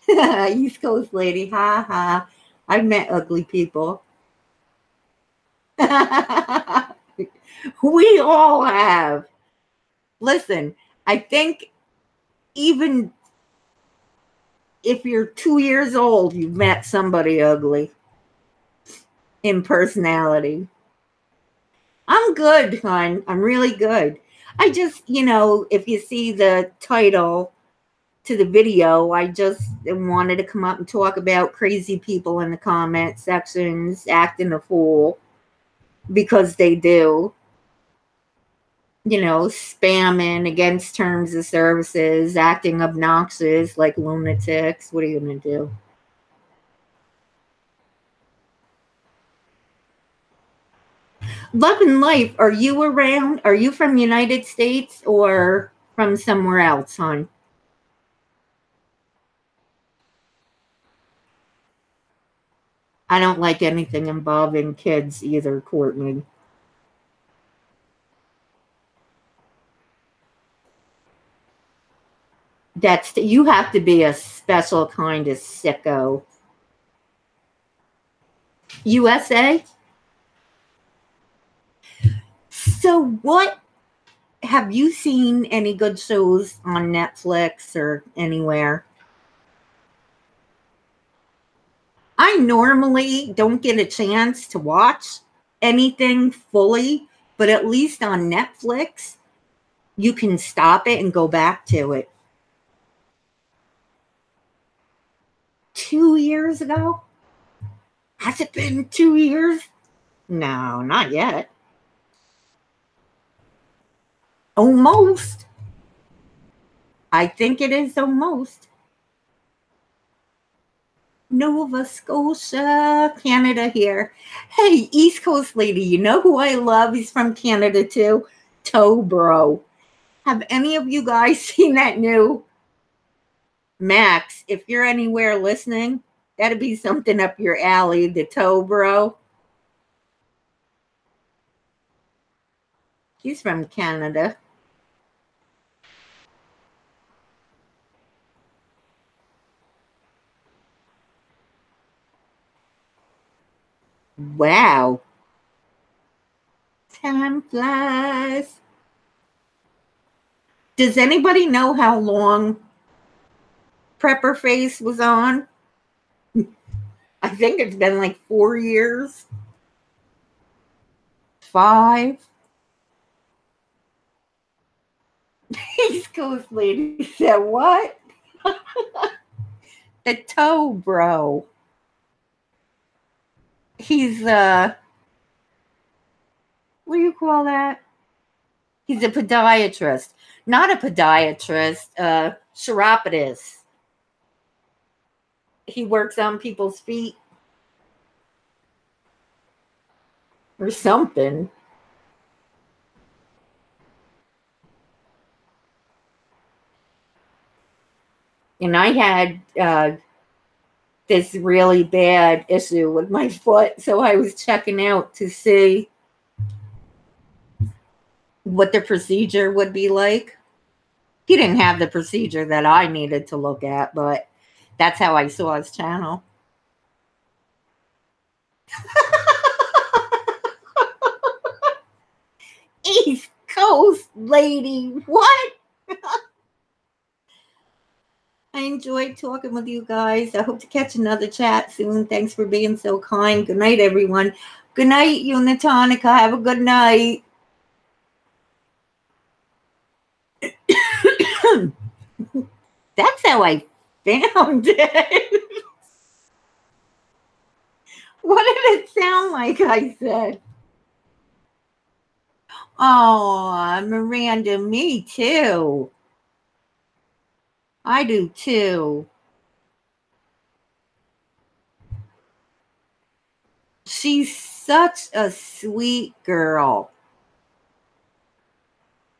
Speaker 1: East Coast lady. Ha ha. I've met ugly people. We all have. Listen, I think even if you're 2 years old, you've met somebody ugly in personality. I'm good, hon. I'm really good. I just, you know, if you see the title to the video, I just wanted to come up and talk about crazy people in the comment sections acting a fool, because they do. You know, spamming against terms of services, acting obnoxious like lunatics. What are you going to do? Love and Life, are you around? Are you from the United States or from somewhere else, hon? I don't like anything involving kids either, Courtney. You have to be a special kind of sicko. USA? So what have you seen any good shows on Netflix or anywhere? I normally don't get a chance to watch anything fully, but at least on Netflix, you can stop it and go back to it. 2 years ago? Has it been 2 years? No, not yet. Almost. I think it is almost. Nova Scotia, Canada here. Hey, East Coast lady, you know who I love? He's from Canada too. Toe Bro. Have any of you guys seen that new Max? If you're anywhere listening, that'd be something up your alley, the Toe Bro. He's from Canada. Wow. Time flies. Does anybody know how long Prepper Face was on? I think it's been like 4 years. 5. East Coast lady said, what? The Toe Bro. He's, what do you call that? He's a podiatrist. Not a podiatrist, chiropodist. He works on people's feet or something. And I had this really bad issue with my foot, so I was checking out to see what the procedure would be like. He didn't have the procedure that I needed to look at, but that's how I saw his channel. East Coast lady, what? I enjoyed talking with you guys. I hope to catch another chat soon. Thanks for being so kind. Good night, everyone. Good night, Unitonica. Have a good night. That's how I found it. What did it sound like? I said. Oh, Miranda, me too. I do too. She's such a sweet girl.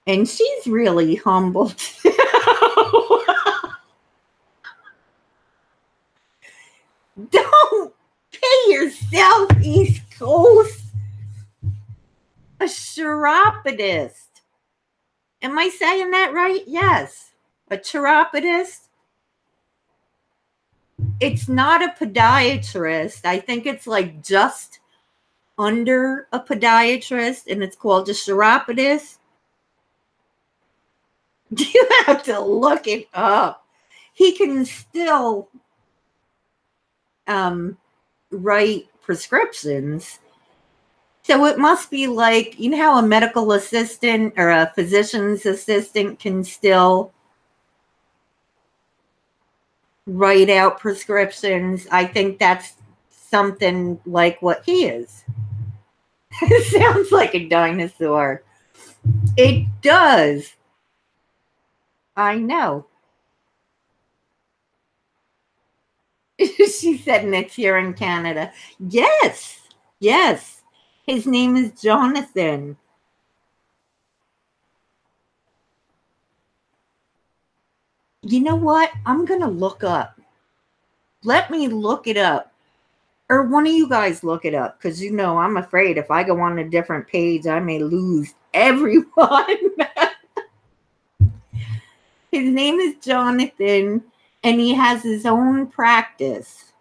Speaker 1: And she's really humble too. Don't pay yourself, East Coast. A chiropodist. Am I saying that right? Yes. A chiropodist. It's not a podiatrist. I think it's like just under a podiatrist, and it's called a chiropodist. You have to look it up. He can still write prescriptions. So it must be like, you know how a medical assistant or a physician's assistant can still write out prescriptions. I think that's something like what he is. It sounds like a dinosaur. It does. I know. She said, and it's here in Canada. Yes. Yes. His name is Jonathan. You know what? I'm going to look up. Let me look it up. Or one of you guys look it up. Because, you know, I'm afraid if I go on a different page, I may lose everyone. His name is Jonathan. And he has his own practice.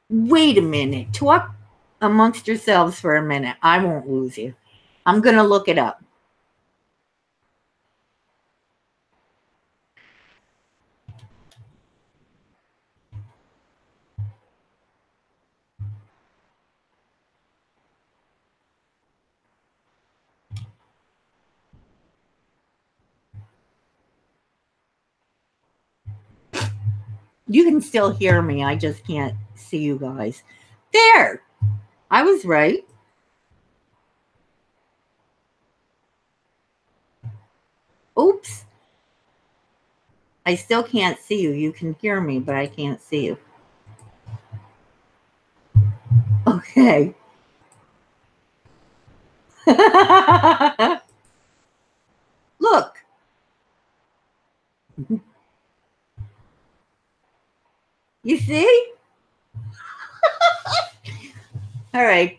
Speaker 1: Wait a minute. amongst yourselves for a minute. I won't lose you. I'm going to look it up. You can still hear me. I just can't see you guys. There. I was right. Oops. I still can't see you. You can hear me, but I can't see you. Okay. Look. You see? All right.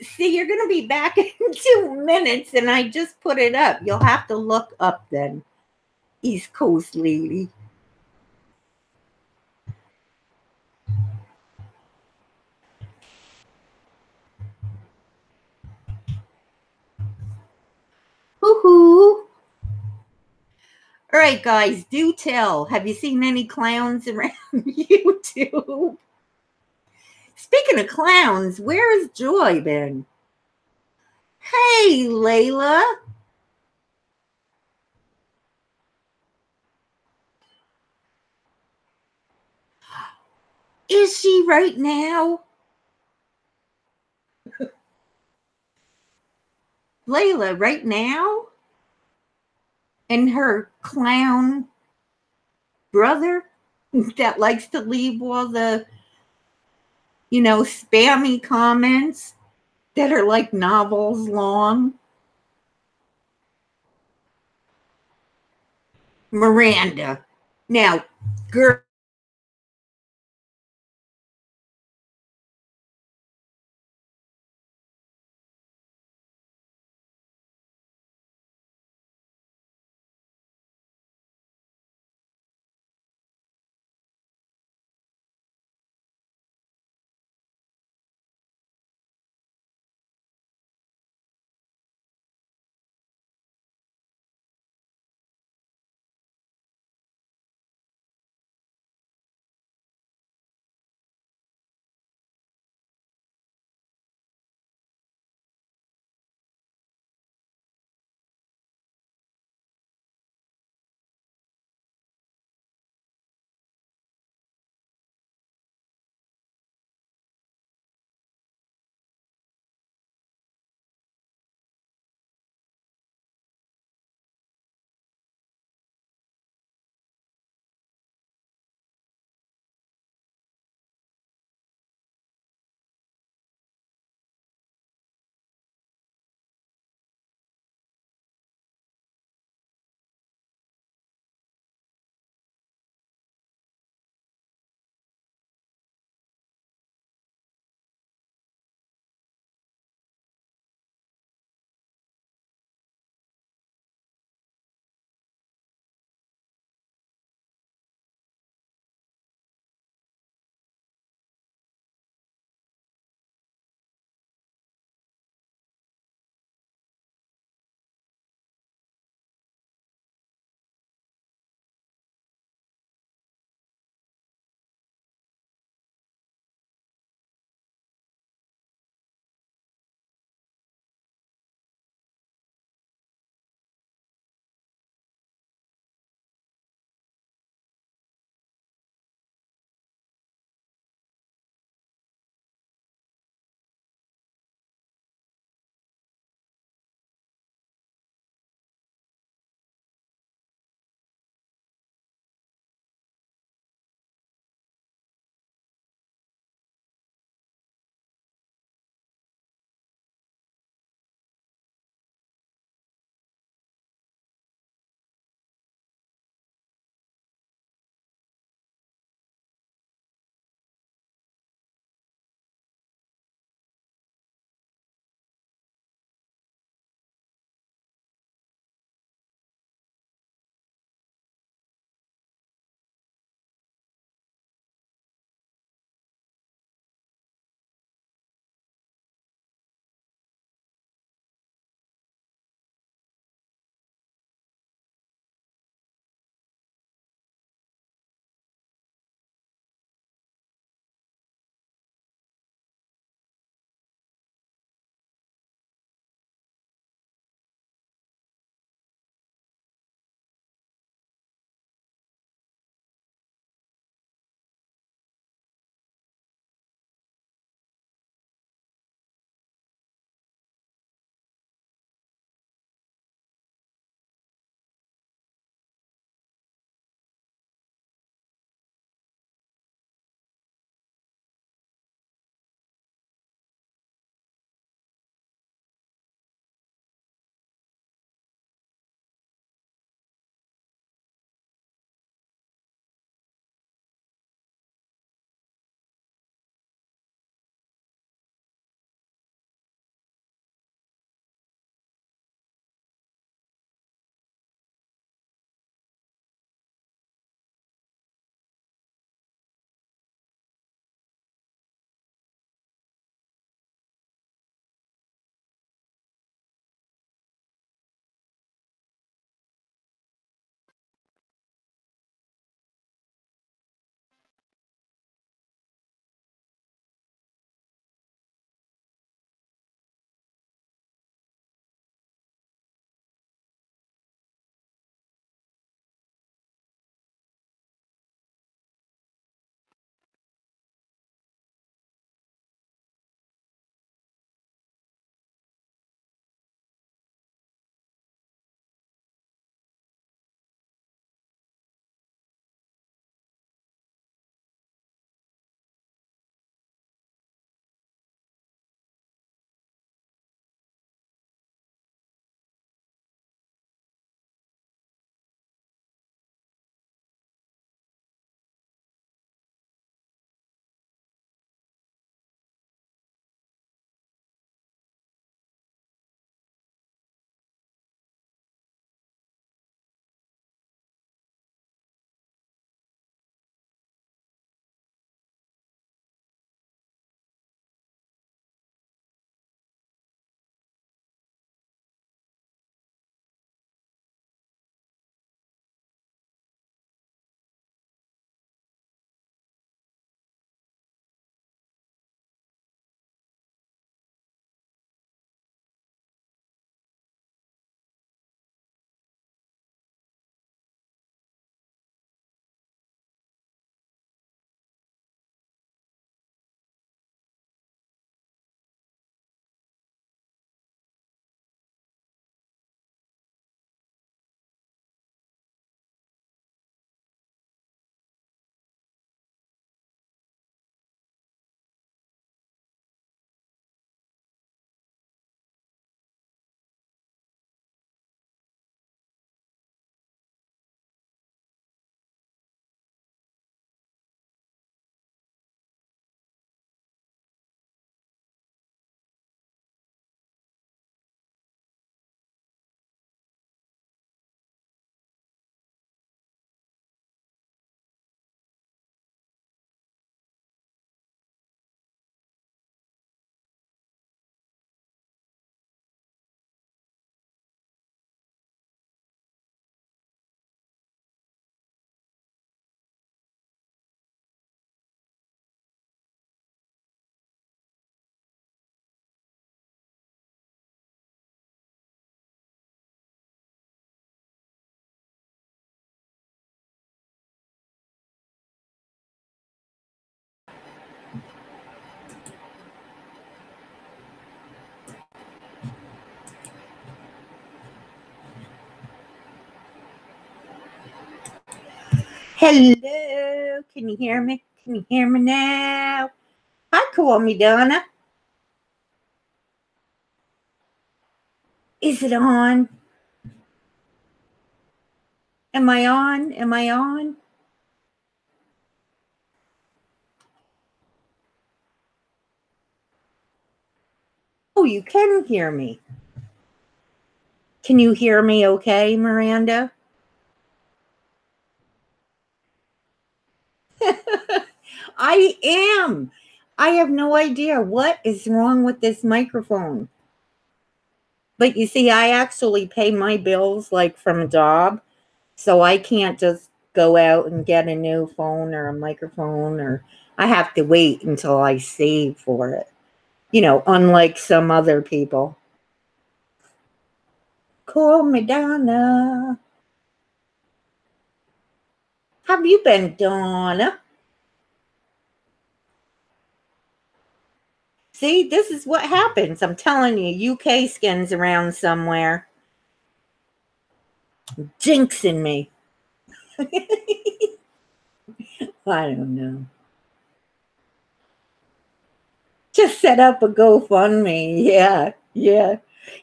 Speaker 1: See, you're going to be back in 2 minutes, and I just put it up. You'll have to look up then. East Coast lady. Hoo-hoo. All right, guys, do tell. Have you seen any clowns around YouTube? Speaking of clowns, where has Joy been? Hey, Layla. Is she right now? Layla, right now? And her clown brother that likes to leave all the, spammy comments that are like novels long. Miranda. Now, girl. Hello, can you hear me? Can you hear me now? Hi, call me Donna. Is it on? Am I on? Am I on? Oh, you can hear me. Can you hear me okay, Miranda? I am. I have no idea what is wrong with this microphone. But you see, I actually pay my bills like from a job, so I can't just go out and get a new phone or a microphone, or I have to wait until I save for it. Unlike some other people. Call me Donna. Have you been, Donna? See, this is what happens. I'm telling you, UK skin's around somewhere. Jinxing me. I don't know. Just set up a GoFundMe. Yeah, yeah.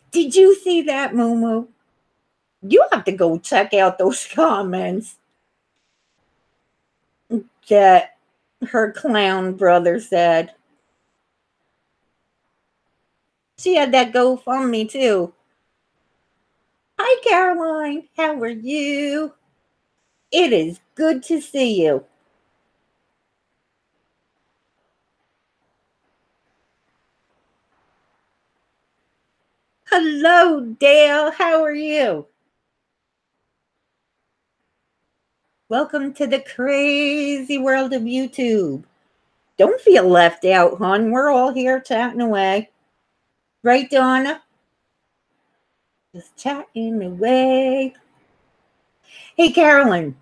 Speaker 1: Did you see that, Moo? You have to go check out those comments that her clown brother said. She had that GoFundMe too. Hi, Caroline. How are you? It is good to see you. Hello, Dale. How are you? Welcome to the crazy world of YouTube. Don't feel left out, hon. We're all here chatting away. Right, Donna? Just chatting away. Hey, Carolyn.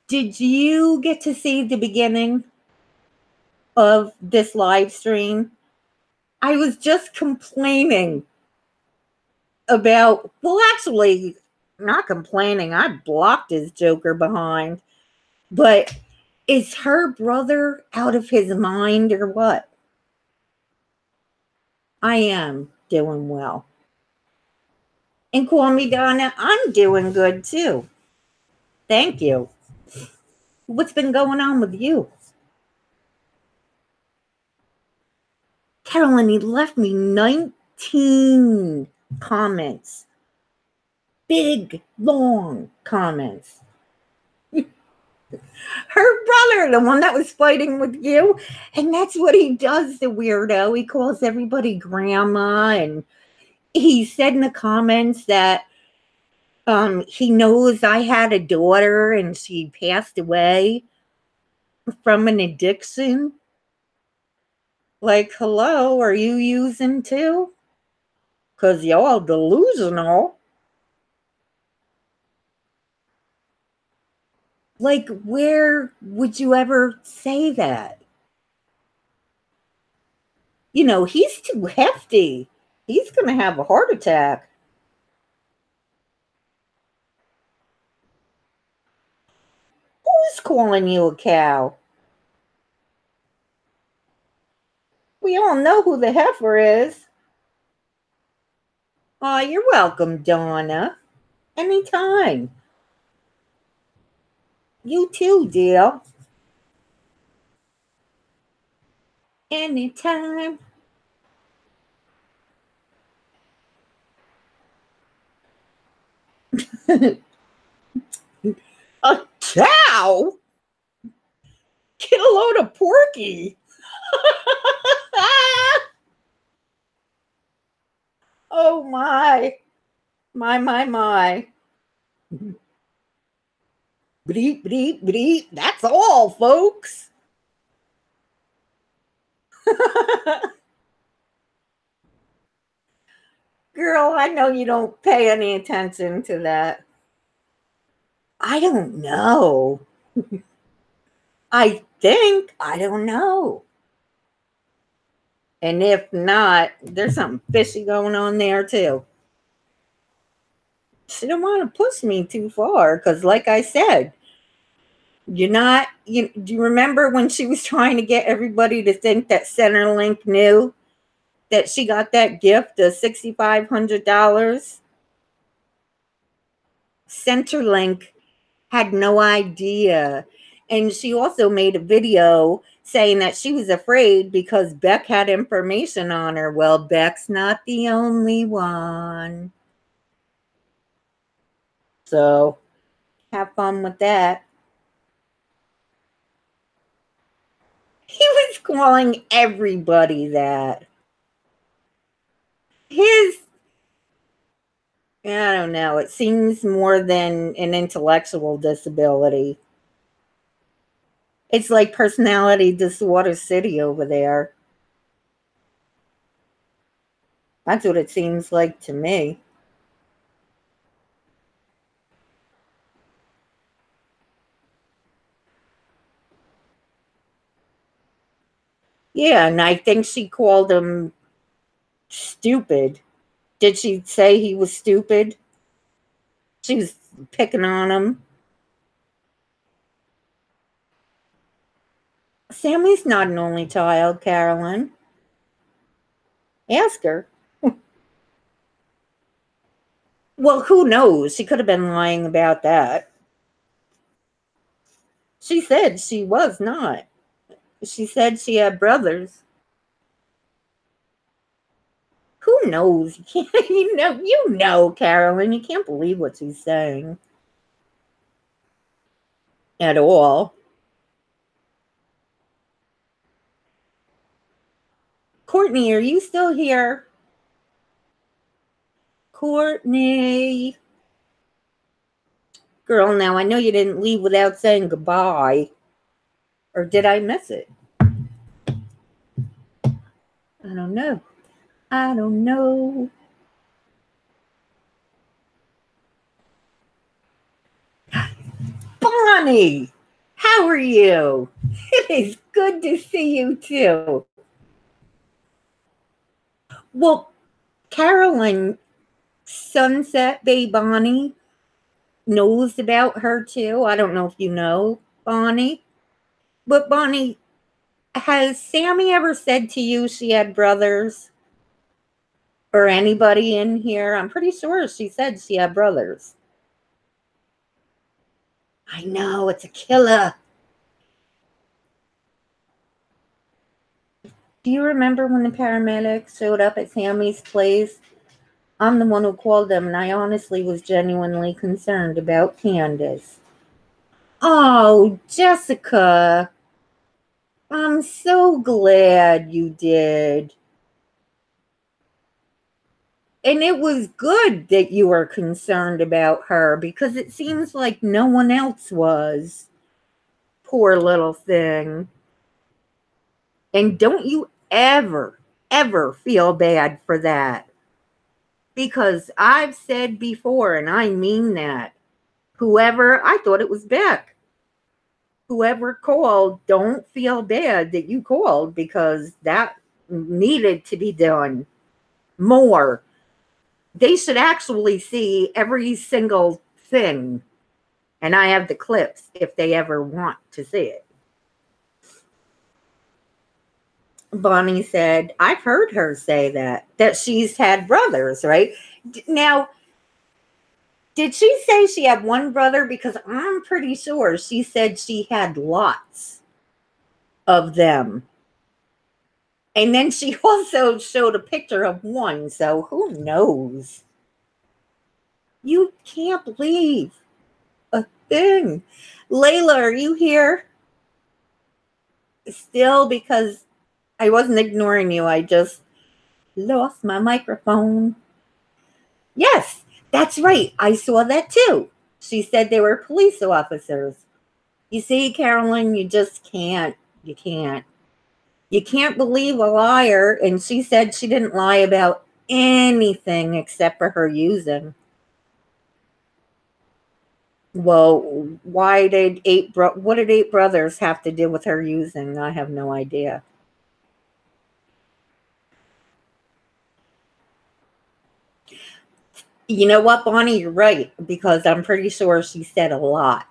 Speaker 1: Did you get to see the beginning of this live stream? I was just complaining about, well, actually, not complaining. I blocked his joker behind. But is her brother out of his mind or what? I am doing well. And call me Donna, I'm doing good too. Thank you. What's been going on with you? Carolyn, he left me 19 comments. Big, long comments. Her brother, the one that was fighting with you. And that's what he does, the weirdo. He calls everybody grandma. And he said in the comments that he knows I had a daughter and she passed away from an addiction. Like, hello, are you using too? Because y'all delusional. Like, where would you ever say that? He's too hefty. He's going to have a heart attack. Who's calling you a cow? We all know who the heifer is. Oh, you're welcome, Donna. Anytime. You too, dear. Anytime. A cow? Get a load of porky. Oh my. My. Bleep, bleep, bleep. That's all, folks. Girl, I know you don't pay any attention to that. I don't know. I think. I don't know. And if not, there's something fishy going on there too. She don't want to push me too far because, like I said, you're not. Do you remember when she was trying to get everybody to think that Centerlink knew that she got that gift of $6,500? Centerlink had no idea. And she also made a video saying that she was afraid because Beck had information on her. Well, Beck's not the only one. So have fun with that. He was calling everybody that. His, I don't know, it seems more than an intellectual disability. It's like personality disorder city over there. That's what it seems like to me. Yeah, and I think she called him stupid. Did she say he was stupid? She was picking on him. Sammy's not an only child, Carolyn. Ask her. Well, who knows? She could have been lying about that. She said she was not. She said she had brothers. Who knows? You know, Carolyn. You can't believe what she's saying at all. Courtney, are you still here? Courtney. Girl, now I know you didn't leave without saying goodbye. Or did I miss it? I don't know. I don't know. Bonnie, how are you? It is good to see you too. Well, Carolyn, Sunset Bay Bonnie, knows about her too. I don't know if you know Bonnie. But Bonnie, has Sammy ever said to you she had brothers? Or anybody in here? I'm pretty sure she said she had brothers. I know, it's a killer. Do you remember when the paramedics showed up at Sammy's place? I'm the one who called them, and I honestly was genuinely concerned about Candace. Oh, Jessica, I'm so glad you did. And it was good that you were concerned about her because it seems like no one else was. Poor little thing. And don't you ever feel bad for that. Because I've said before, and I mean that, I thought it was Beck. Whoever called, don't feel bad that you called because that needed to be done more. They should actually see every single thing. And I have the clips if they ever want to see it. Bonnie said, I've heard her say that she's had brothers, right? Now, did she say she had one brother? Because I'm pretty sure she said she had lots of them. And then she also showed a picture of one, so who knows? You can't believe a thing. Layla, are you here? Still, because I wasn't ignoring you. I just lost my microphone. Yes, that's right. I saw that too. She said they were police officers. You see, Carolyn, you just can't. You can't. You can't believe a liar. And she said she didn't lie about anything except for her using. Well, what did eight brothers have to do with her using? I have no idea. You know what, Bonnie? You're right, because I'm pretty sure she said a lot.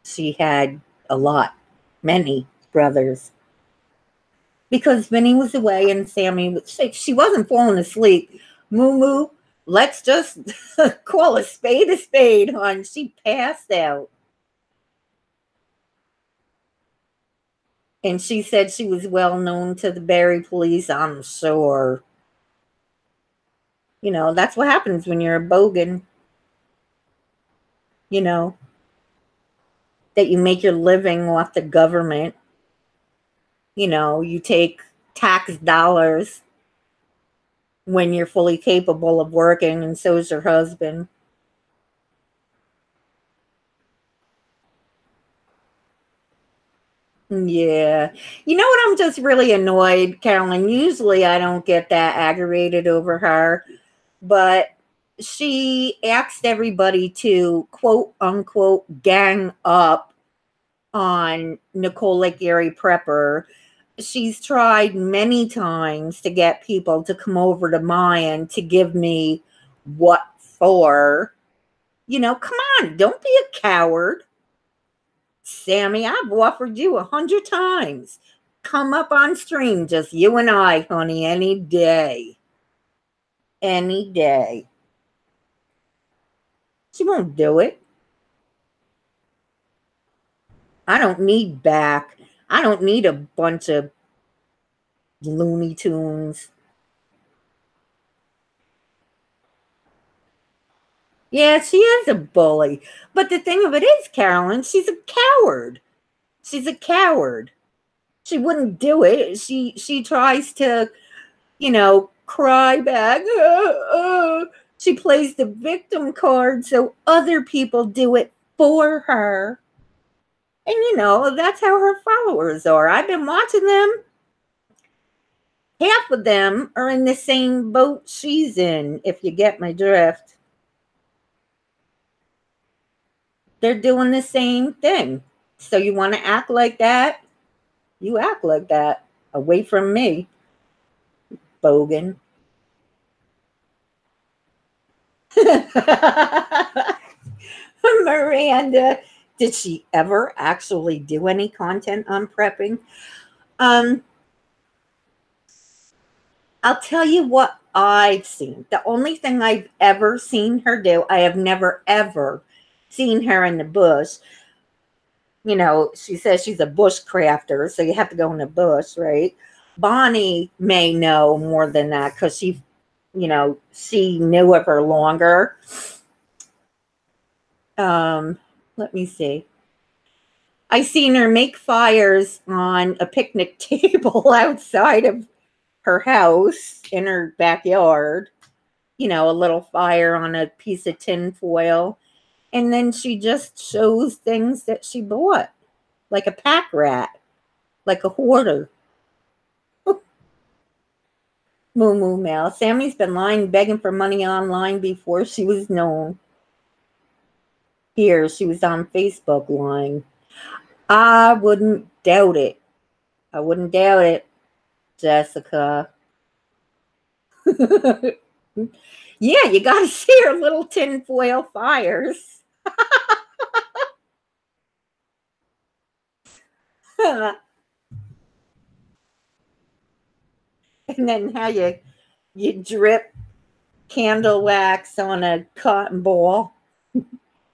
Speaker 1: She had a lot, many brothers. Because Vinny was away and Sammy, she wasn't falling asleep. Moo moo, let's just call a spade, hon. She passed out. And she said she was well known to the Barry police, I'm sure. You know, that's what happens when you're a bogan, you know, that you make your living off the government. You know, you take tax dollars when you're fully capable of working, and so is your husband. Yeah. You know what? I'm just really annoyed, Carolyn. Usually I don't get that aggravated over her, but she asked everybody to quote unquote gang up on Nicole Lake Erie Prepper. She's tried many times to get people to come over to Mayan to give me what for. You know, come on, don't be a coward. Sammy, I've offered you 100 times. Come up on stream, just you and I, honey, any day. Any day. She won't do it. I don't need back. I don't need a bunch of Looney Tunes. Yeah, she is a bully. But the thing of it is, Carolyn, she's a coward. She's a coward. She wouldn't do it. She tries to, you know, cry back. She plays the victim card so other people do it for her. And you know, that's how her followers are. I've been watching them. Half of them are in the same boat she's in, if you get my drift. They're doing the same thing. So you want to act like that? You act like that. Away from me, bogan. Miranda, did she ever actually do any content on prepping? Um, I'll tell you what I've seen. The only thing I've ever seen her do, I have never ever seen her in the bush. You know, she says she's a bush crafter, so you have to go in the bush, right? Bonnie may know more than that because she, you know, she knew of her longer. Let me see. I seen her make fires on a picnic table outside of her house in her backyard. You know, a little fire on a piece of tin foil. And then she just shows things that she bought, like a pack rat, like a hoarder. Moo moo Mal. Sammy's been lying, begging for money online before she was known. Here, she was on Facebook lying. I wouldn't doubt it. I wouldn't doubt it, Jessica. Yeah, you got to see her little tinfoil fires. And then how you drip candle wax on a cotton ball.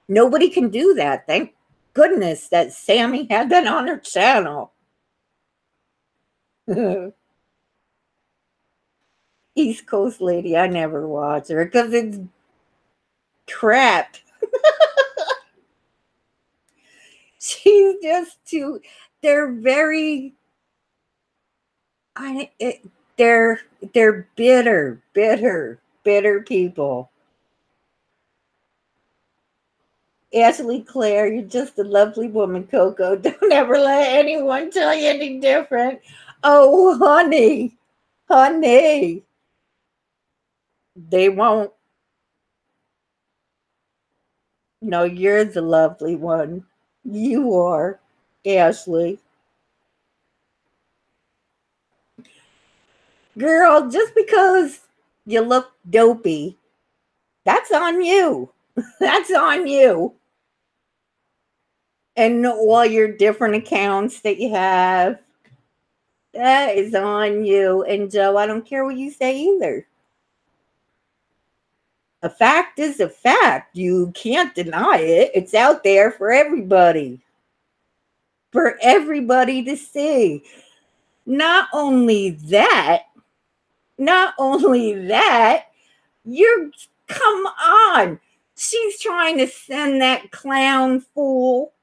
Speaker 1: Nobody can do that. Thank goodness that Sammy had that on her channel. East Coast lady, I never watch her because it's crap. She's just too. They're very. I. It, they're bitter people. Ashley Claire, you're just a lovely woman, Coco. Don't ever let anyone tell you any different. Oh, honey, they won't. No, you're the lovely one. You are, Ashley. Girl, just because you look dopey That's on you. That's on you. And all your different accounts that you have, that is on you. And Joe, I don't care what you say either. A fact is a fact. You can't deny it. It's out there for everybody. For everybody to see. Not only that, you're, come on. She's trying to send that clown fool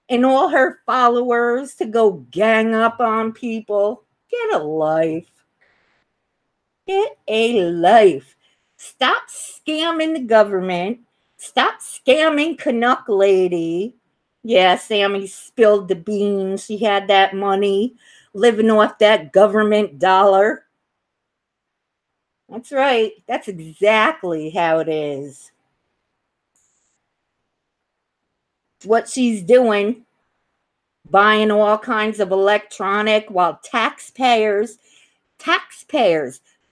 Speaker 1: and all her followers to go gang up on people. Get a life. Get a life. Stop scamming the government. Stop scamming Canuck Lady. Yeah, Sammy spilled the beans. She had that money living off that government dollar. That's right. That's exactly how it is. What she's doing, buying all kinds of electronic while taxpayers,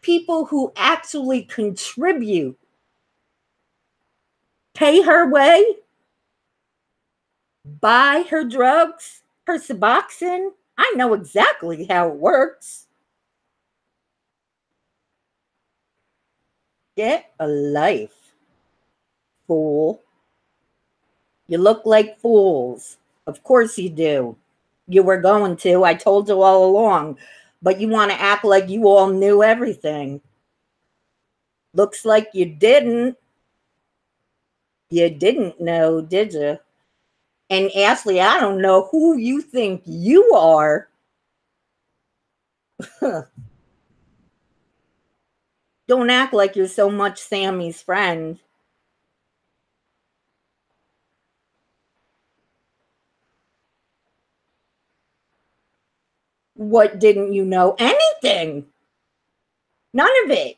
Speaker 1: people who actually contribute, pay her way, buy her drugs, her Suboxone. I know exactly how it works. Get a life, fool. You look like fools. Of course you do. You were going to. I told you all along. But you want to act like you all knew everything. Looks like you didn't. You didn't know, did you? And Ashley, I don't know who you think you are. Don't act like you're so much Sammy's friend. What didn't you know? Anything. None of it.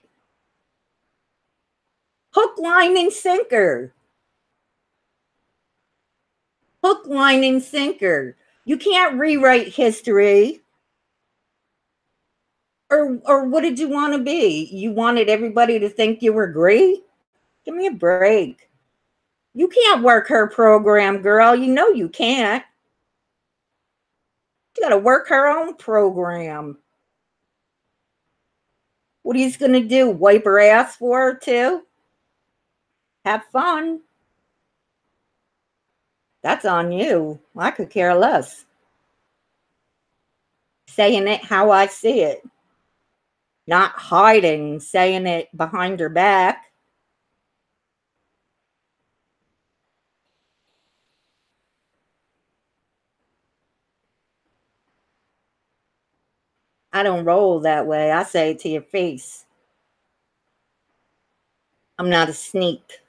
Speaker 1: Hook, line, and sinker. Hook, line, and sinker. You can't rewrite history. Or what did you want to be? You wanted everybody to think you were great? Give me a break. You can't work her program, girl. You know you can't. You got to work her own program. What are you going to do? Wipe her ass for her too? Have fun. That's on you. I could care less. Saying it how I see it. Not hiding, saying it behind her back. I don't roll that way. I say it to your face. I'm not a sneak.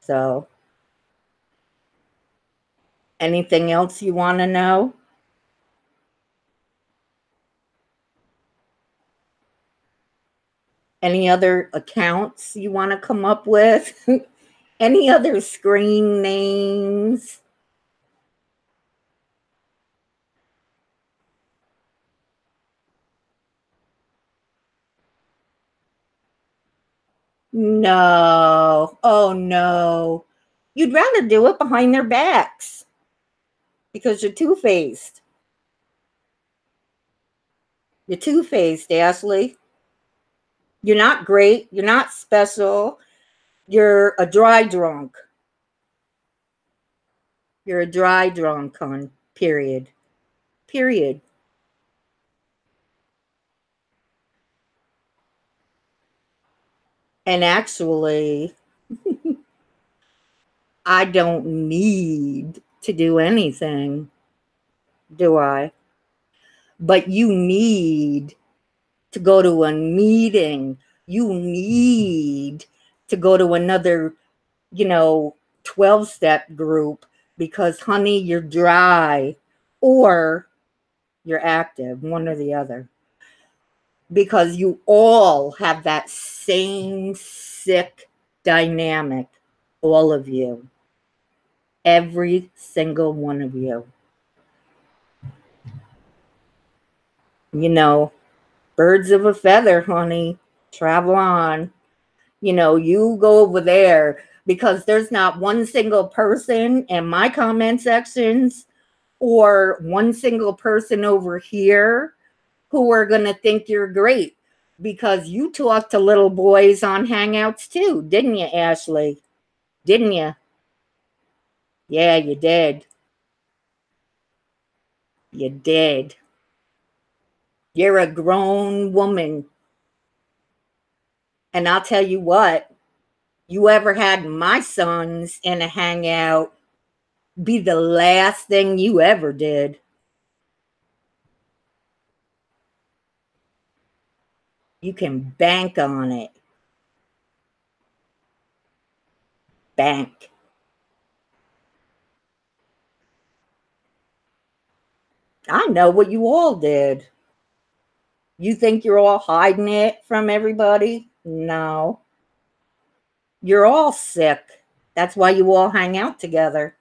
Speaker 1: So, anything else you want to know? Any other accounts you want to come up with? Any other screen names? No. Oh, no. You'd rather do it behind their backs because you're two-faced. You're two-faced, Ashley. You're not great. You're not special. You're a dry drunk. You're a dry drunk, hon. Period. Period. And actually, I don't need to do anything, do I? But you need to go to a meeting. You need to go to another, 12-step group because, honey, you're dry or you're active, one or the other. Because you all have that same sick dynamic, all of you. Every single one of you. Birds of a feather, honey. Travel on. You know, you go over there because there's not one single person in my comment sections or one single person over here who are going to think you're great, because you talk to little boys on Hangouts too, didn't you, Ashley? Didn't you? Yeah, you did. You did. You're a grown woman. And I'll tell you what, you ever had my sons in a Hangout, be the last thing you ever did. You can bank on it. Bank. I know what you all did. You think you're all hiding it from everybody? No. You're all sick. That's why you all hang out together.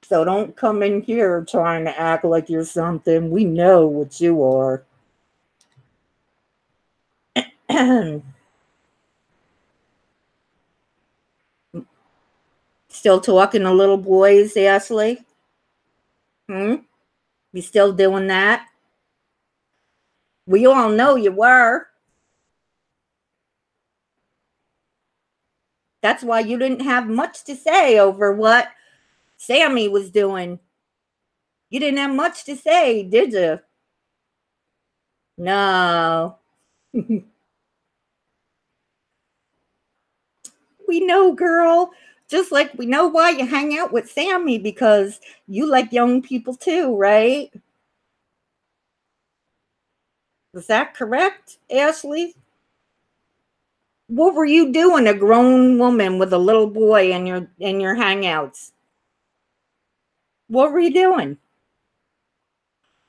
Speaker 1: So don't come in here trying to act like you're something. We know what you are. Still talking to little boys, Ashley? Hmm? You still doing that? We all know you were. That's why you didn't have much to say over what Sammy was doing. You didn't have much to say, did you? No. We know, girl. Just like we know why you hang out with Sammy, because you like young people too, right? Is that correct, Ashley? What were you doing, a grown woman with a little boy in your hangouts? What were you doing?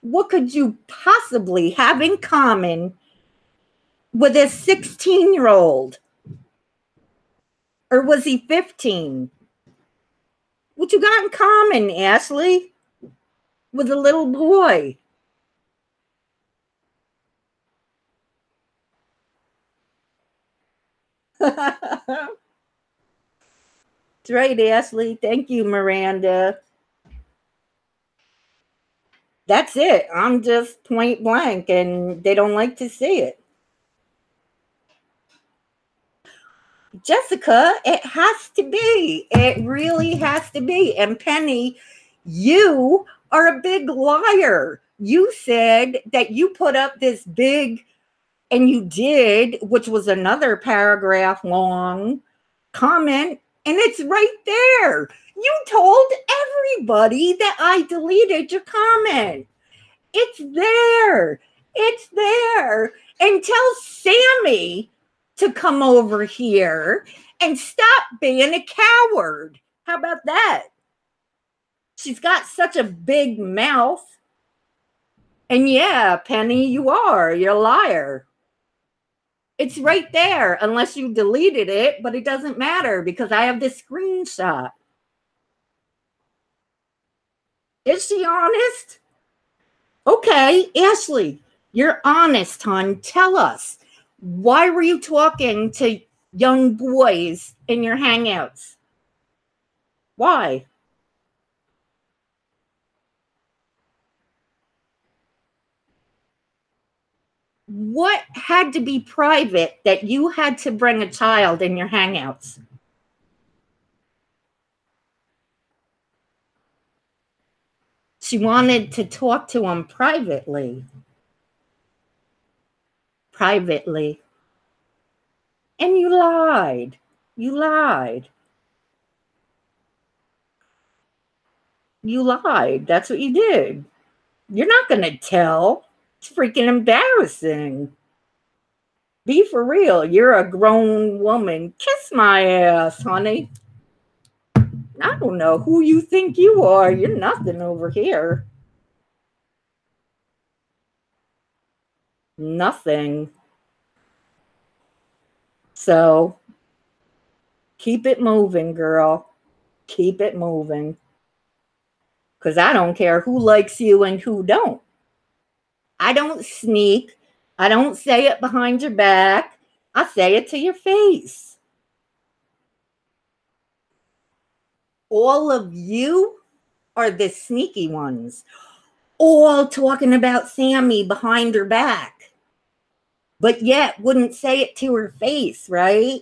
Speaker 1: What could you possibly have in common with a 16-year-old? Or was he 15? What you got in common, Ashley, with a little boy? That's right, Ashley. Thank you, Miranda. That's it. I'm just point blank, and they don't like to see it. Jessica, it has to be. It really has to be. And Penny, you are a big liar. You said that you put up this big, and you did, which was another paragraph long comment, and it's right there. You told everybody that I deleted your comment. It's there. It's there. And tell Sammy to come over here and stop being a coward. How about that? She's got such a big mouth. And yeah, Penny, you are. You're a liar. It's right there, unless you deleted it, but it doesn't matter because I have this screenshot. Is she honest? Okay, Ashley, you're honest, hon. Tell us, why were you talking to young boys in your hangouts? Why? What had to be private that you had to bring a child in your hangouts? She wanted to talk to him privately. Privately. And you lied. You lied. You lied. That's what you did. You're not going to tell. It's freaking embarrassing. Be for real. You're a grown woman. Kiss my ass, honey. I don't know who you think you are. You're nothing over here. Nothing. So keep it moving, girl. Keep it moving. because I don't care who likes you and who don't. I don't sneak. I don't say it behind your back. I say it to your face. All of you are the sneaky ones, all talking about Sammy behind her back, but yet wouldn't say it to her face, right?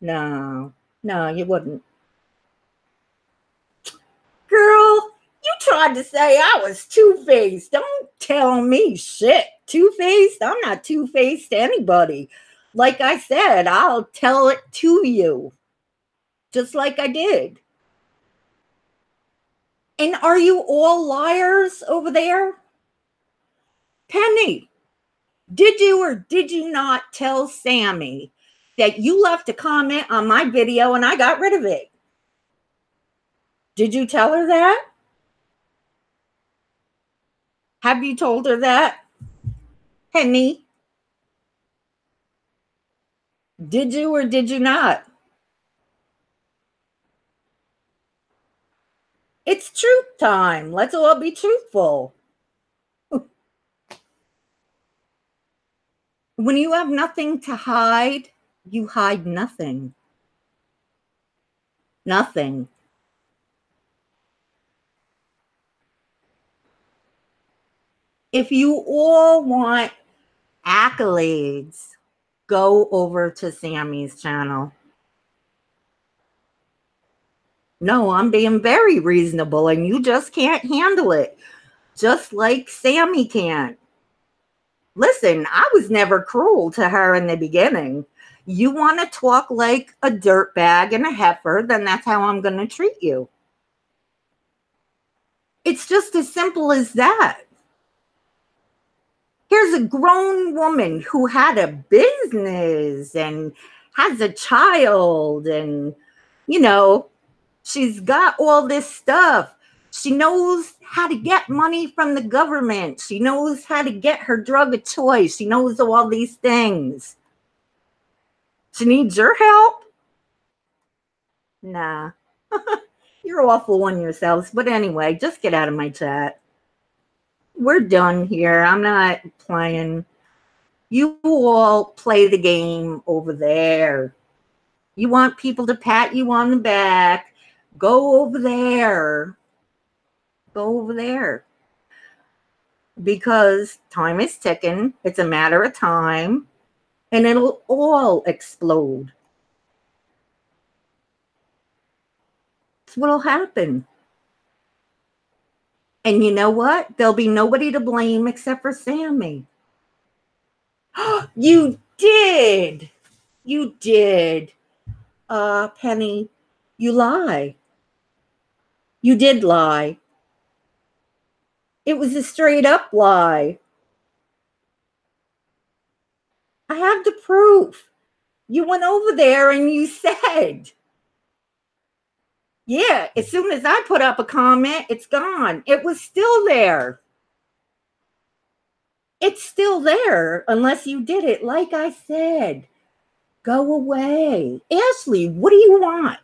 Speaker 1: No, no, you wouldn't. Girl, you tried to say I was two-faced. Don't tell me shit. Two-faced? I'm not two-faced to anybody. Like I said, I'll tell it to you, just like I did. And are you all liars over there? Penny, did you or did you not tell Sammy that you left a comment on my video and I got rid of it? Did you tell her that? Have you told her that? Penny, did you or did you not? It's truth time. Let's all be truthful. When you have nothing to hide, you hide nothing. Nothing. If you all want accolades, go over to Sammy's channel. No, I'm being very reasonable and you just can't handle it. Just like Sammy can't. Listen, I was never cruel to her in the beginning. You want to talk like a dirtbag and a heifer, then that's how I'm going to treat you. It's just as simple as that. Here's a grown woman who had a business and has a child and, you know, she's got all this stuff. She knows how to get money from the government. She knows how to get her drug of choice. She knows all these things. She needs your help? Nah. You're awful on yourselves. But anyway, just get out of my chat. We're done here. I'm not playing. You all play the game over there. You want people to pat you on the back. Go over there. Go over there. Because time is ticking. It's a matter of time. And it'll all explode. That's what'll happen. And you know what? There'll be nobody to blame except for Sammy. You did. You did. Penny, you lie. You did lie. It was a straight up lie. I have the proof. You went over there and you said, yeah, as soon as I put up a comment, it's gone. It was still there. It's still there unless you did it. Like I said, go away. Ashley, what do you want?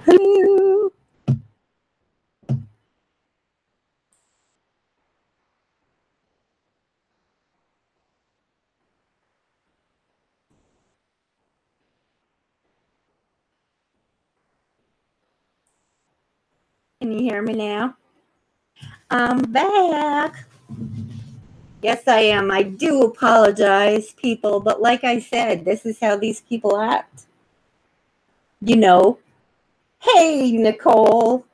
Speaker 1: Hello. Can you hear me now? I'm back. Yes, I am. I do apologize, people, but like I said, this is how these people act. You know, hey, Nicole,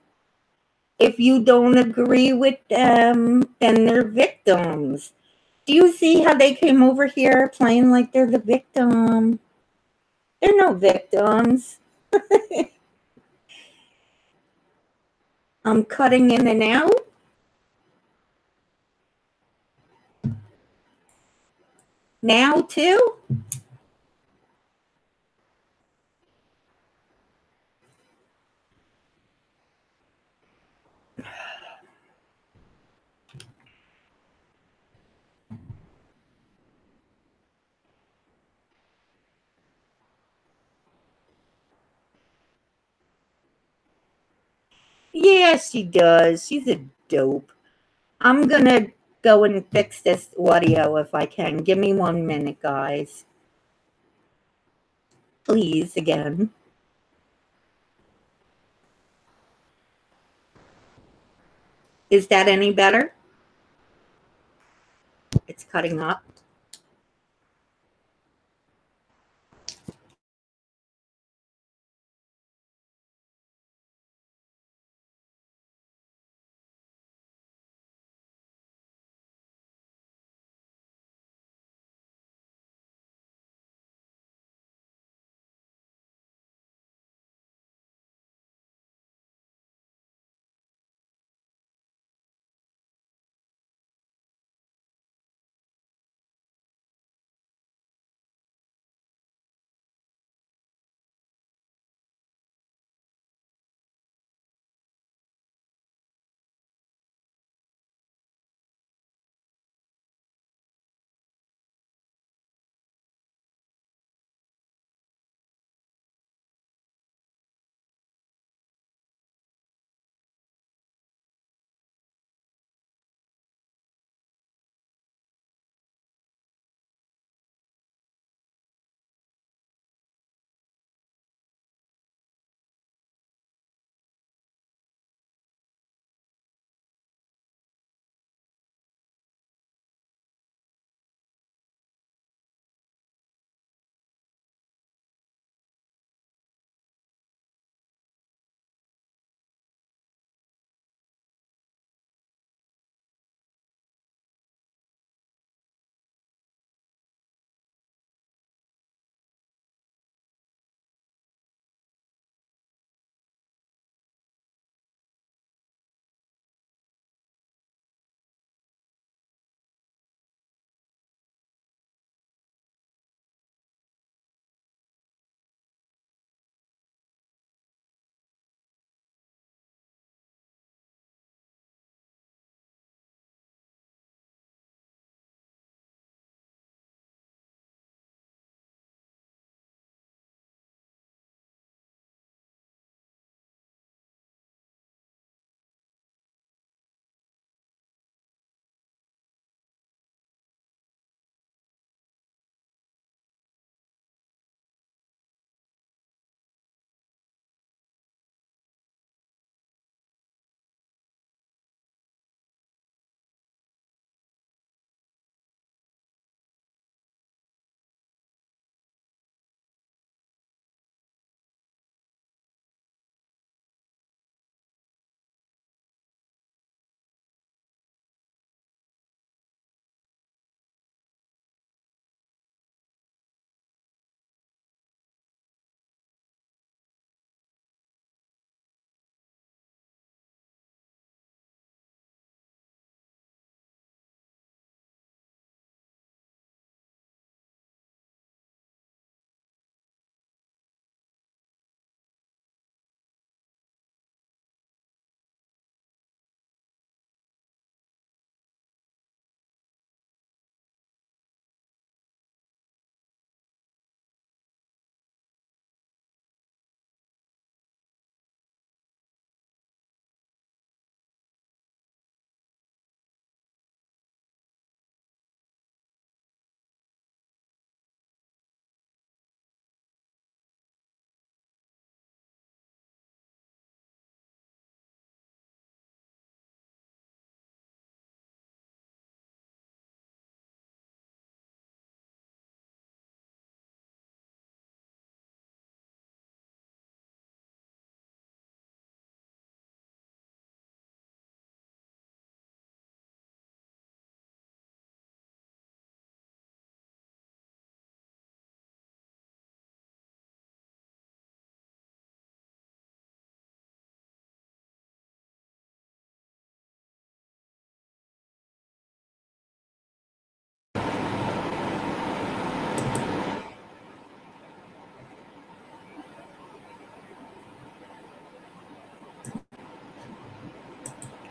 Speaker 1: if you don't agree with them, then they're victims. Do you see how they came over here playing like they're the victim? They're no victims. I'm cutting in and out. Now, too? Yeah, she does. She's a dope. I'm gonna go and fix this audio if I can. Give me 1 minute, guys. Please, again. Is that any better? It's cutting up.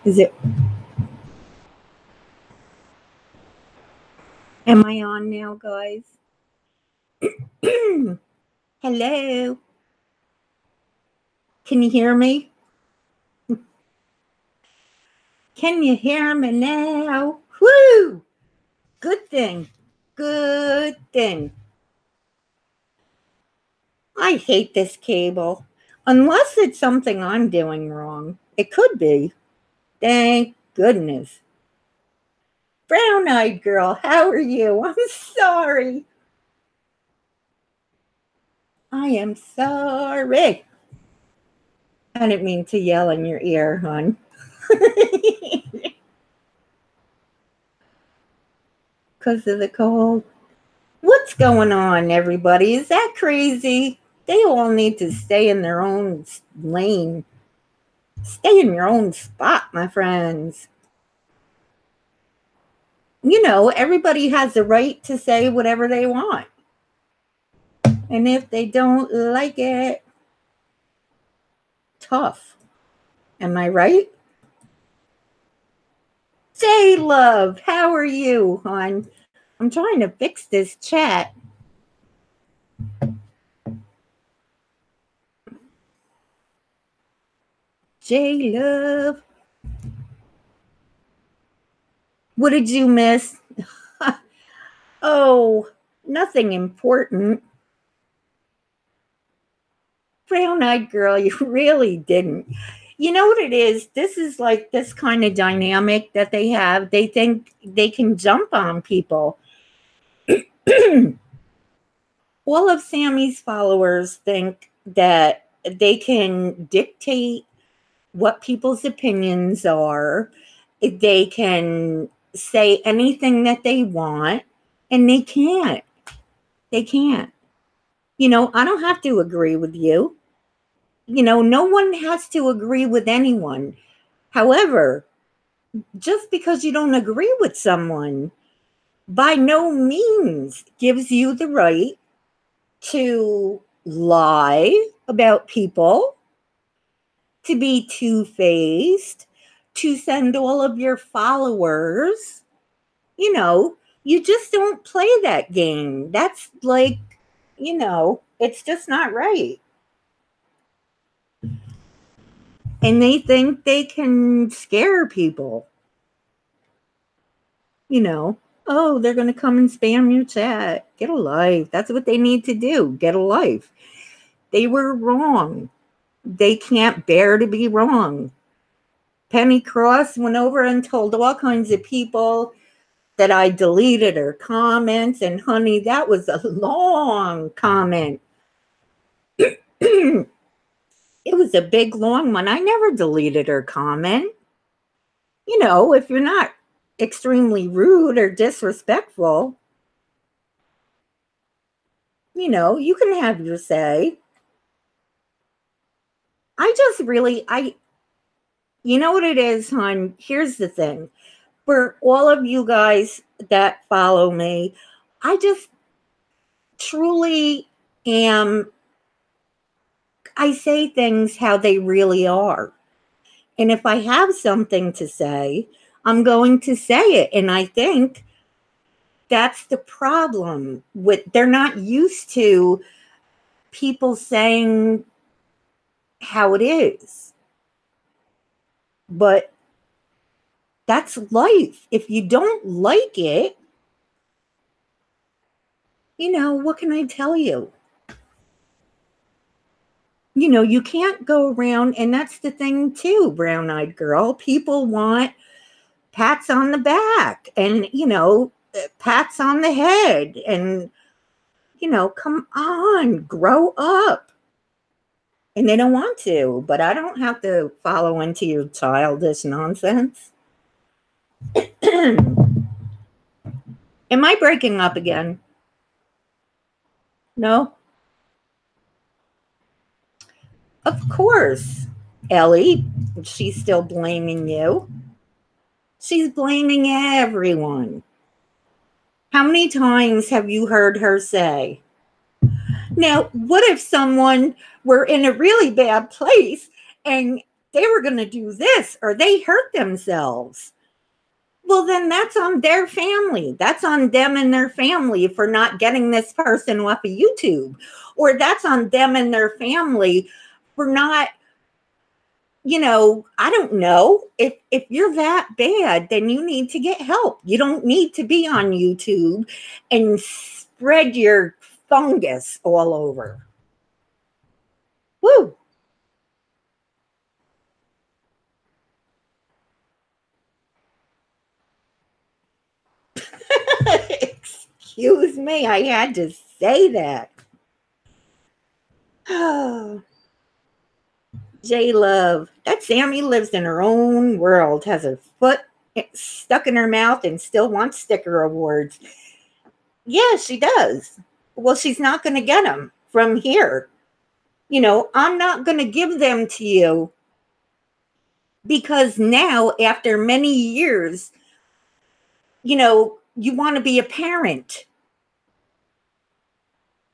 Speaker 1: Is it? Am I on now, guys? Hello? Can you hear me? Can you hear me now? Woo! Good thing. Good thing. I hate this cable. Unless it's something I'm doing wrong. It could be. Thank goodness. Brown-eyed girl, how are you? I'm sorry. I am sorry. I didn't mean to yell in your ear, hon. Because of the cold. What's going on, everybody? Is that crazy? They all need to stay in their own lane. Stay in your own spot, my friends. You know, everybody has the right to say whatever they want. And if they don't like it, tough. Am I right? Say, love, how are you, hon? I'm trying to fix this chat. J Love. What did you miss? Oh, nothing important. Brown-eyed girl, you really didn't. You know what it is? This is like this kind of dynamic that they have. They think they can jump on people. All of Sammy's followers think that they can dictate what people's opinions are. They can say anything that they want, and they can't. They can't. You know, I don't have to agree with you. You know, no one has to agree with anyone. However, just because you don't agree with someone by no means gives you the right to lie about people, to be two-faced, to send all of your followers. You know, you just don't play that game. That's like, you know, it's just not right. And they think they can scare people. You know, oh, they're going to come and spam your chat. Get a life. That's what they need to do. Get a life. They were wrong. They can't bear to be wrong. Penny Cross went over and told all kinds of people that I deleted her comments. And honey, that was a long comment. It was a big, long one. I never deleted her comment. You know, if you're not extremely rude or disrespectful, you know, you can have your say. You know what it is, hon? Here's the thing. For all of you guys that follow me, I just truly am, I say things how they really are. And if I have something to say, I'm going to say it. And I think that's the problem with, they're not used to people saying how it is. But that's life. If you don't like it, you know, what can I tell you? You know, you can't go around, and that's the thing too, brown-eyed girl. People want pats on the back and, you know, pats on the head and, you know, come on, grow up. And they don't want to, but I don't have to follow into your childish nonsense. Am I breaking up again? No? Of course, Ellie. She's still blaming you. She's blaming everyone. How many times have you heard her say, now, what if someone were in a really bad place and they were going to do this or they hurt themselves. Well, then that's on their family. That's on them and their family for not getting this person off of YouTube. Or that's on them and their family for not, I don't know. If you're that bad, then you need to get help. You don't need to be on YouTube and spread your fungus all over. Woo. Excuse me, I had to say that. J Love, that Sammy lives in her own world, has her foot stuck in her mouth and still wants sticker awards. Yeah, she does. Well, she's not going to get them from here. I'm not going to give them to you because now, after many years, you want to be a parent.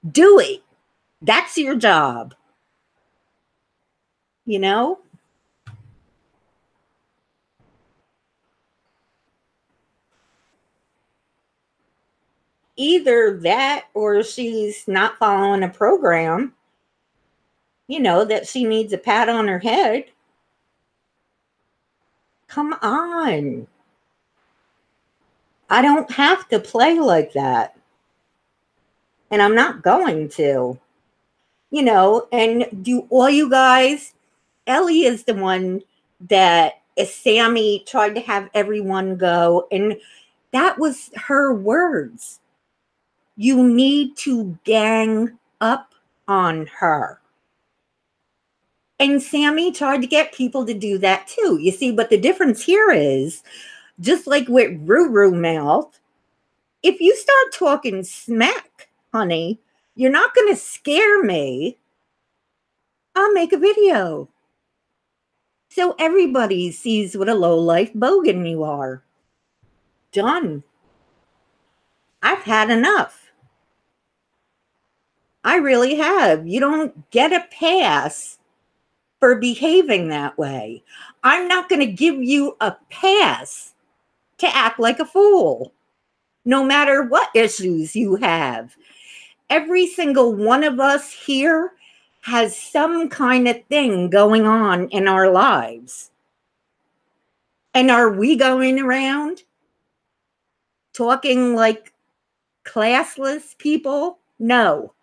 Speaker 1: Do it. That's your job. Either that or she's not following a program, that she needs a pat on her head. Come on. I don't have to play like that. And I'm not going to. And do all you guys, Ellie is the one that Sammy tried to have everyone go. And that was her words. You need to gang up on her. And Sammy tried to get people to do that too. You see, but the difference here is, just like with Ruru Mouth, if you start talking smack, honey, you're not going to scare me. I'll make a video. So everybody sees what a low-life bogan you are. Done. I've had enough. I really have. You don't get a pass for behaving that way. I'm not going to give you a pass to act like a fool, no matter what issues you have. Every single one of us here has some kind of thing going on in our lives. And are we going around talking like classless people? No.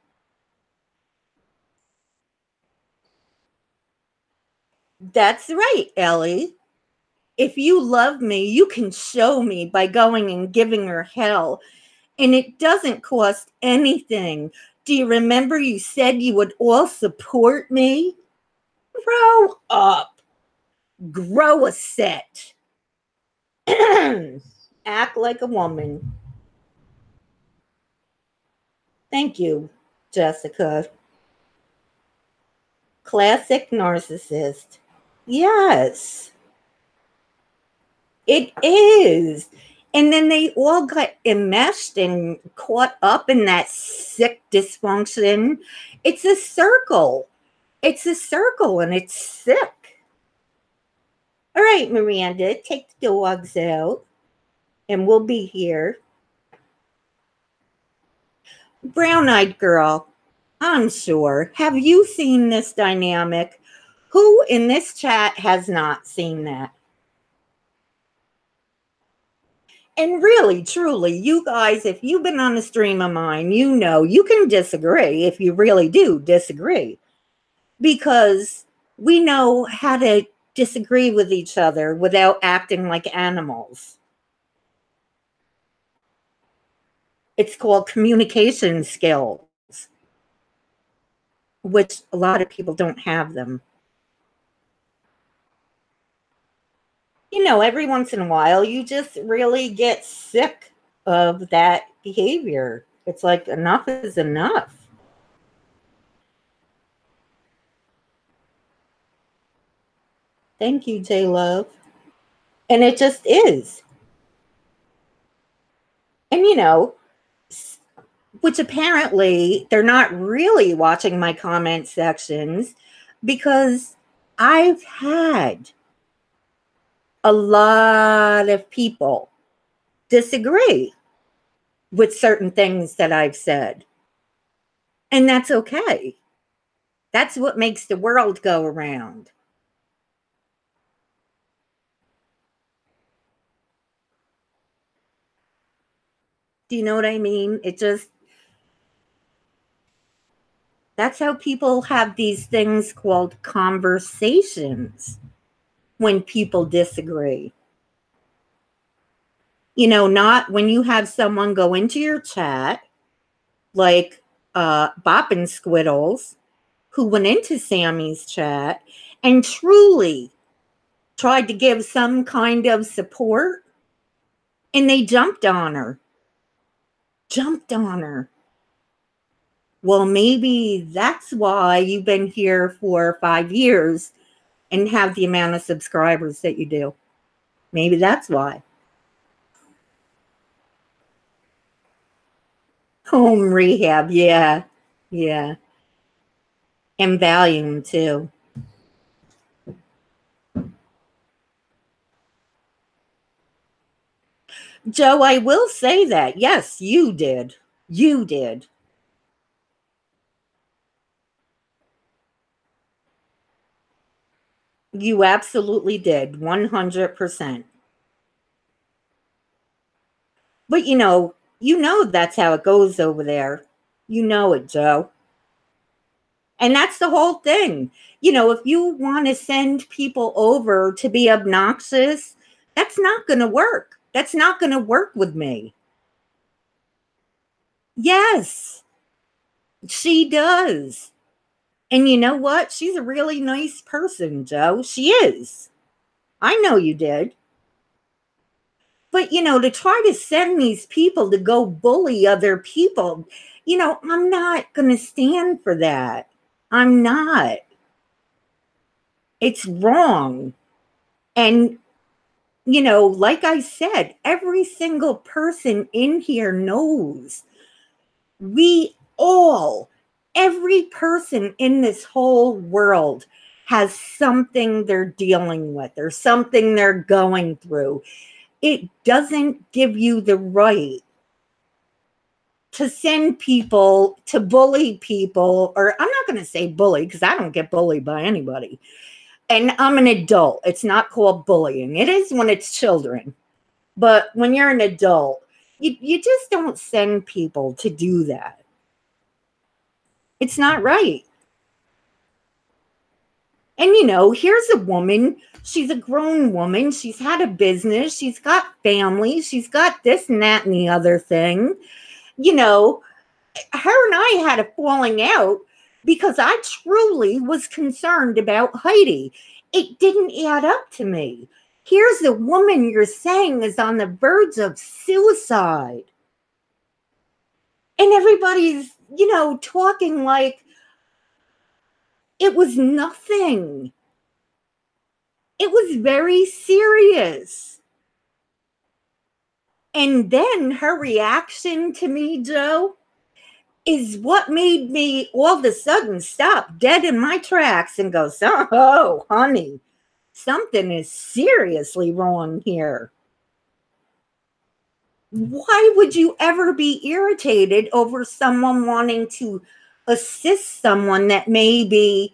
Speaker 1: That's right, Ellie. If you love me, you can show me by going and giving her hell. And it doesn't cost anything. Do you remember you said you would all support me? Grow up. Grow a set. Act like a woman. Thank you, Jessica. Classic narcissist. Yes. It is. And then they all got enmeshed and caught up in that sick dysfunction. It's a circle. It's a circle and it's sick. All right, Miranda, take the dogs out and we'll be here. Brown-eyed girl, I'm sure. Have you seen this dynamic? Who in this chat has not seen that? And really, truly, you guys, if you've been on a stream of mine, you can disagree if you really do disagree. Because we know how to disagree with each other without acting like animals. It's called communication skills, which a lot of people don't have them. Every once in a while, you just really get sick of that behavior. It's like enough is enough. Thank you, J Love. And it just is. And which apparently they're not really watching my comment sections because I've had a lot of people disagree with certain things that I've said. And that's okay. That's what makes the world go around. Do you know what I mean? That's how people have these things called conversations when people disagree. Not when you have someone go into your chat, like Boppin' Squiddles, who went into Sammy's chat and truly tried to give some kind of support, and they jumped on her. Well, maybe that's why you've been here for 5 years and have the amount of subscribers that you do. Maybe that's why. Home rehab, yeah. Yeah. And Valium too. Joe, I will say that. Yes, you did. You did. You absolutely did. 100%. But that's how it goes over there. You know it, Joe. And that's the whole thing. If you want to send people over to be obnoxious, that's not going to work. That's not going to work with me. Yes, she does. And you know what? She's a really nice person, Joe. She is. I know you did. But, to try to send these people to go bully other people, I'm not going to stand for that. I'm not. It's wrong. And, like I said, every single person in here knows every person in this whole world has something they're dealing with or something they're going through. It doesn't give you the right to send people to bully people, or I'm not going to say bully because I don't get bullied by anybody. And I'm an adult. It's not called bullying. It is when it's children. But when you're an adult, you just don't send people to do that. It's not right. And, here's a woman. She's a grown woman. She's had a business. She's got family. She's got this and that and the other thing. Her and I had a falling out because I truly was concerned about Heidi. It didn't add up to me. Here's a woman you're saying is on the verge of suicide. And everybody's, talking like it was nothing. It was very serious. And then her reaction to me, Joe, is what made me all of a sudden stop dead in my tracks and go, oh, honey, something is seriously wrong here. Why would you ever be irritated over someone wanting to assist someone that may be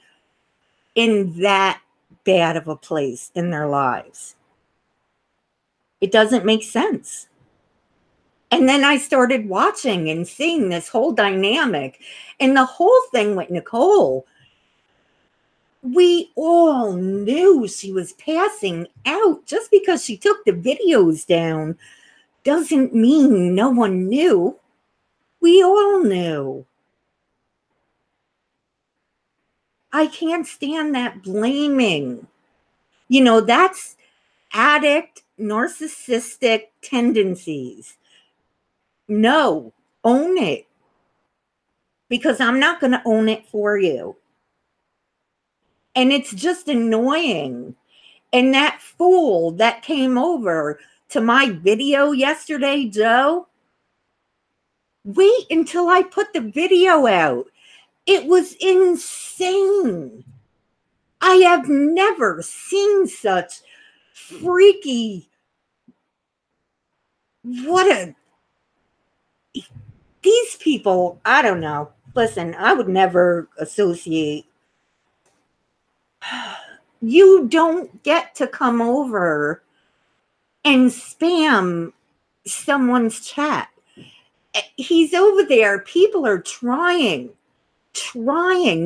Speaker 1: in that bad of a place in their lives? It doesn't make sense. And then I started watching and seeing this whole dynamic and the whole thing with Nicole. We all knew she was passing out. Just because she took the videos down doesn't mean no one knew. We all knew. I can't stand that blaming. That's addict, narcissistic tendencies. No, own it. Because I'm not going to own it for you. And it's just annoying. And that fool that came over to my video yesterday, Joe, wait until I put the video out. It was insane. I have never seen such freaky, what a, these people, I don't know. Listen, I would never associate. You don't get to come over and spam someone's chat. He's over there. People are trying,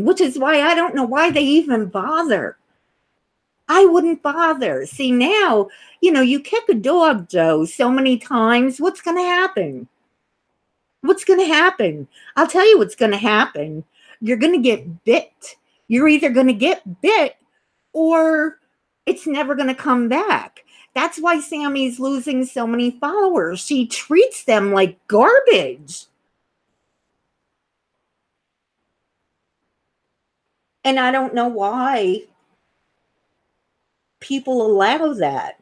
Speaker 1: which is why I don't know why they even bother. I wouldn't bother. See, now, you kick a dog, Joe, so many times. What's going to happen? What's going to happen? I'll tell you what's going to happen. You're going to get bit. You're either going to get bit or it's never going to come back. That's why Sammy's losing so many followers. She treats them like garbage. And I don't know why people allow that.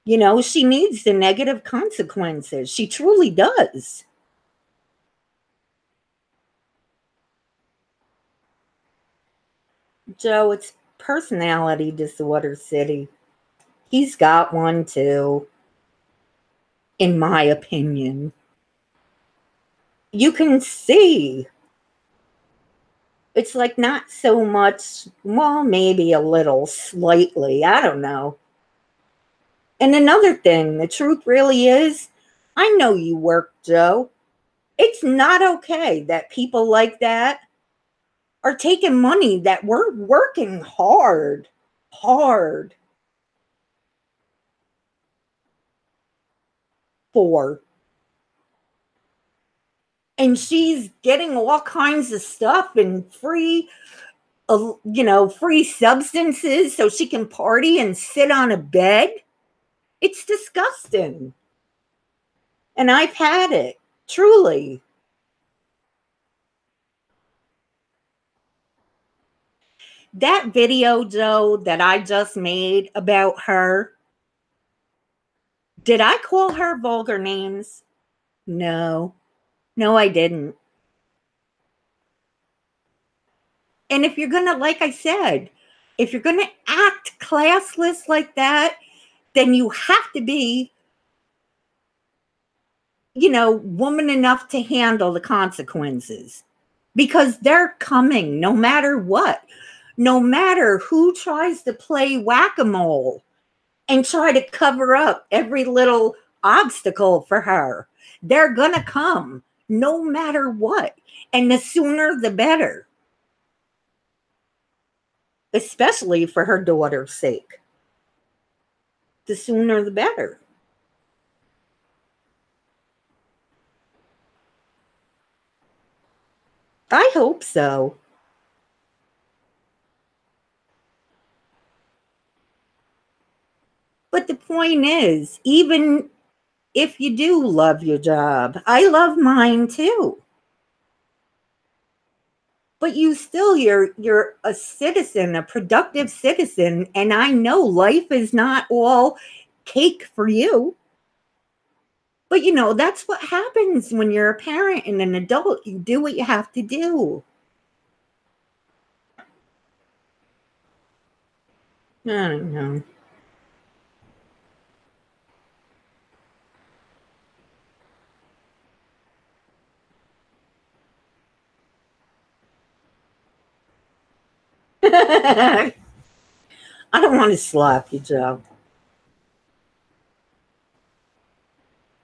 Speaker 1: She needs the negative consequences. She truly does. Joe, it's personality disorder city. He's got one too, in my opinion. You can see it's like not so much, well, maybe a little, slightly, I don't know. And another thing, the truth really is, I know you work, Joe. It's not okay that people like that are taking money that we're working hard for. And she's getting all kinds of stuff and free, free substances so she can party and sit on a bed. It's disgusting. And I've had it, truly. That video, Joe, that I just made about her, did I call her vulgar names? No. No, I didn't. And if you're going to, like I said, if you're going to act classless like that, then you have to be, woman enough to handle the consequences, because they're coming no matter what. No matter who tries to play whack-a-mole and try to cover up every little obstacle for her, they're going to come no matter what. And the sooner the better, especially for her daughter's sake. The sooner the better. I hope so. But the point is, even if you do love your job, I love mine too. But you're a citizen, a productive citizen, and I know life is not all cake for you. But that's what happens when you're a parent and an adult. You do what you have to do. I don't know. I don't want to slap you, Joe.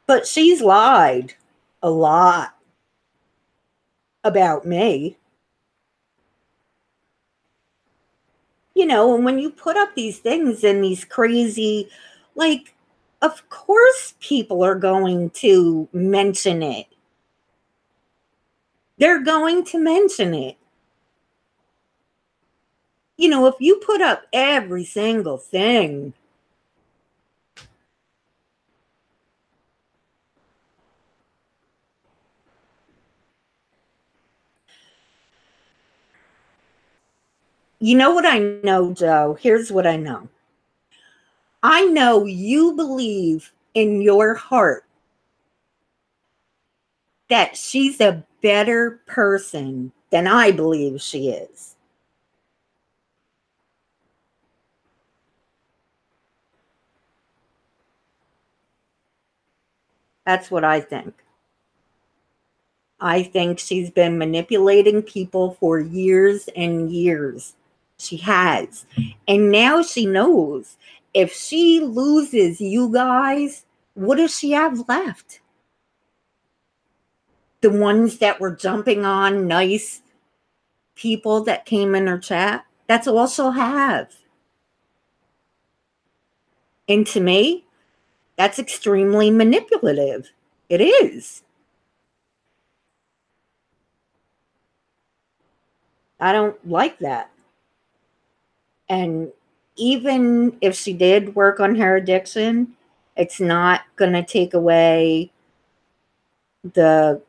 Speaker 1: But she's lied a lot about me. And when you put up these things and these crazy, like, of course people are going to mention it. They're going to mention it. If you put up every single thing, you know what I know, Joe? Here's what I know. I know you believe in your heart that she's a better person than I believe she is. That's what I think. I think she's been manipulating people for years and years. She has. And now she knows if she loses you guys, what does she have left? The ones that were jumping on nice people that came in her chat, that's all she'll have. And to me, that's extremely manipulative. It is. I don't like that. And even if she did work on her addiction, it's not going to take away the,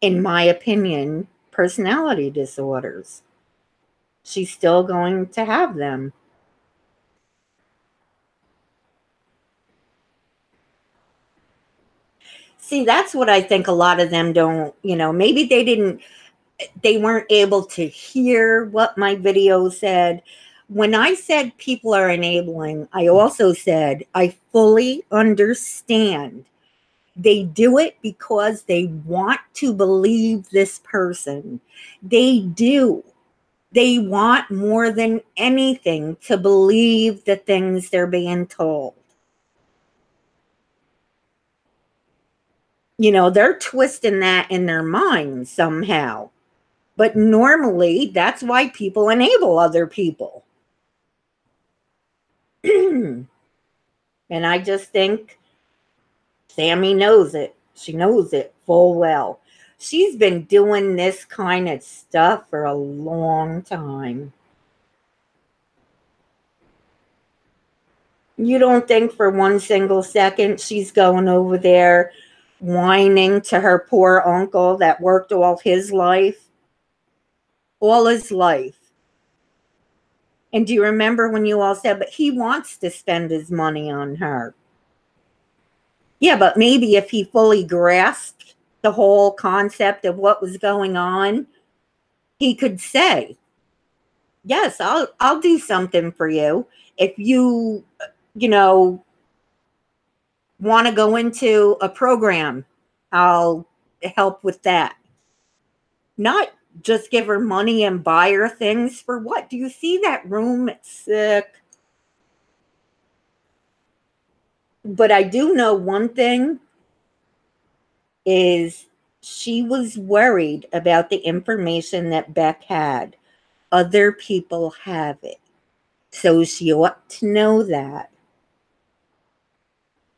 Speaker 1: in my opinion, personality disorders. She's still going to have them. See, that's what I think a lot of them don't, maybe they weren't able to hear what my video said. When I said people are enabling, I also said I fully understand. They do it because they want to believe this person. They do. They want more than anything to believe the things they're being told. They're twisting that in their minds somehow. But normally, that's why people enable other people. And I just think Sammy knows it. She knows it full well. She's been doing this kind of stuff for a long time. You don't think for one single second she's going over there whining to her poor uncle that worked all his life? All his life. And do you remember when you all said, but he wants to spend his money on her? Yeah, but maybe if he fully grasped the whole concept of what was going on, he could say, yes, I'll do something for you. If you want to go into a program, I'll help with that. Not just give her money and buy her things for what? Do you see that room? It's sick. But I do know one thing is she was worried about the information that Beck had. Other people have it. So she ought to know that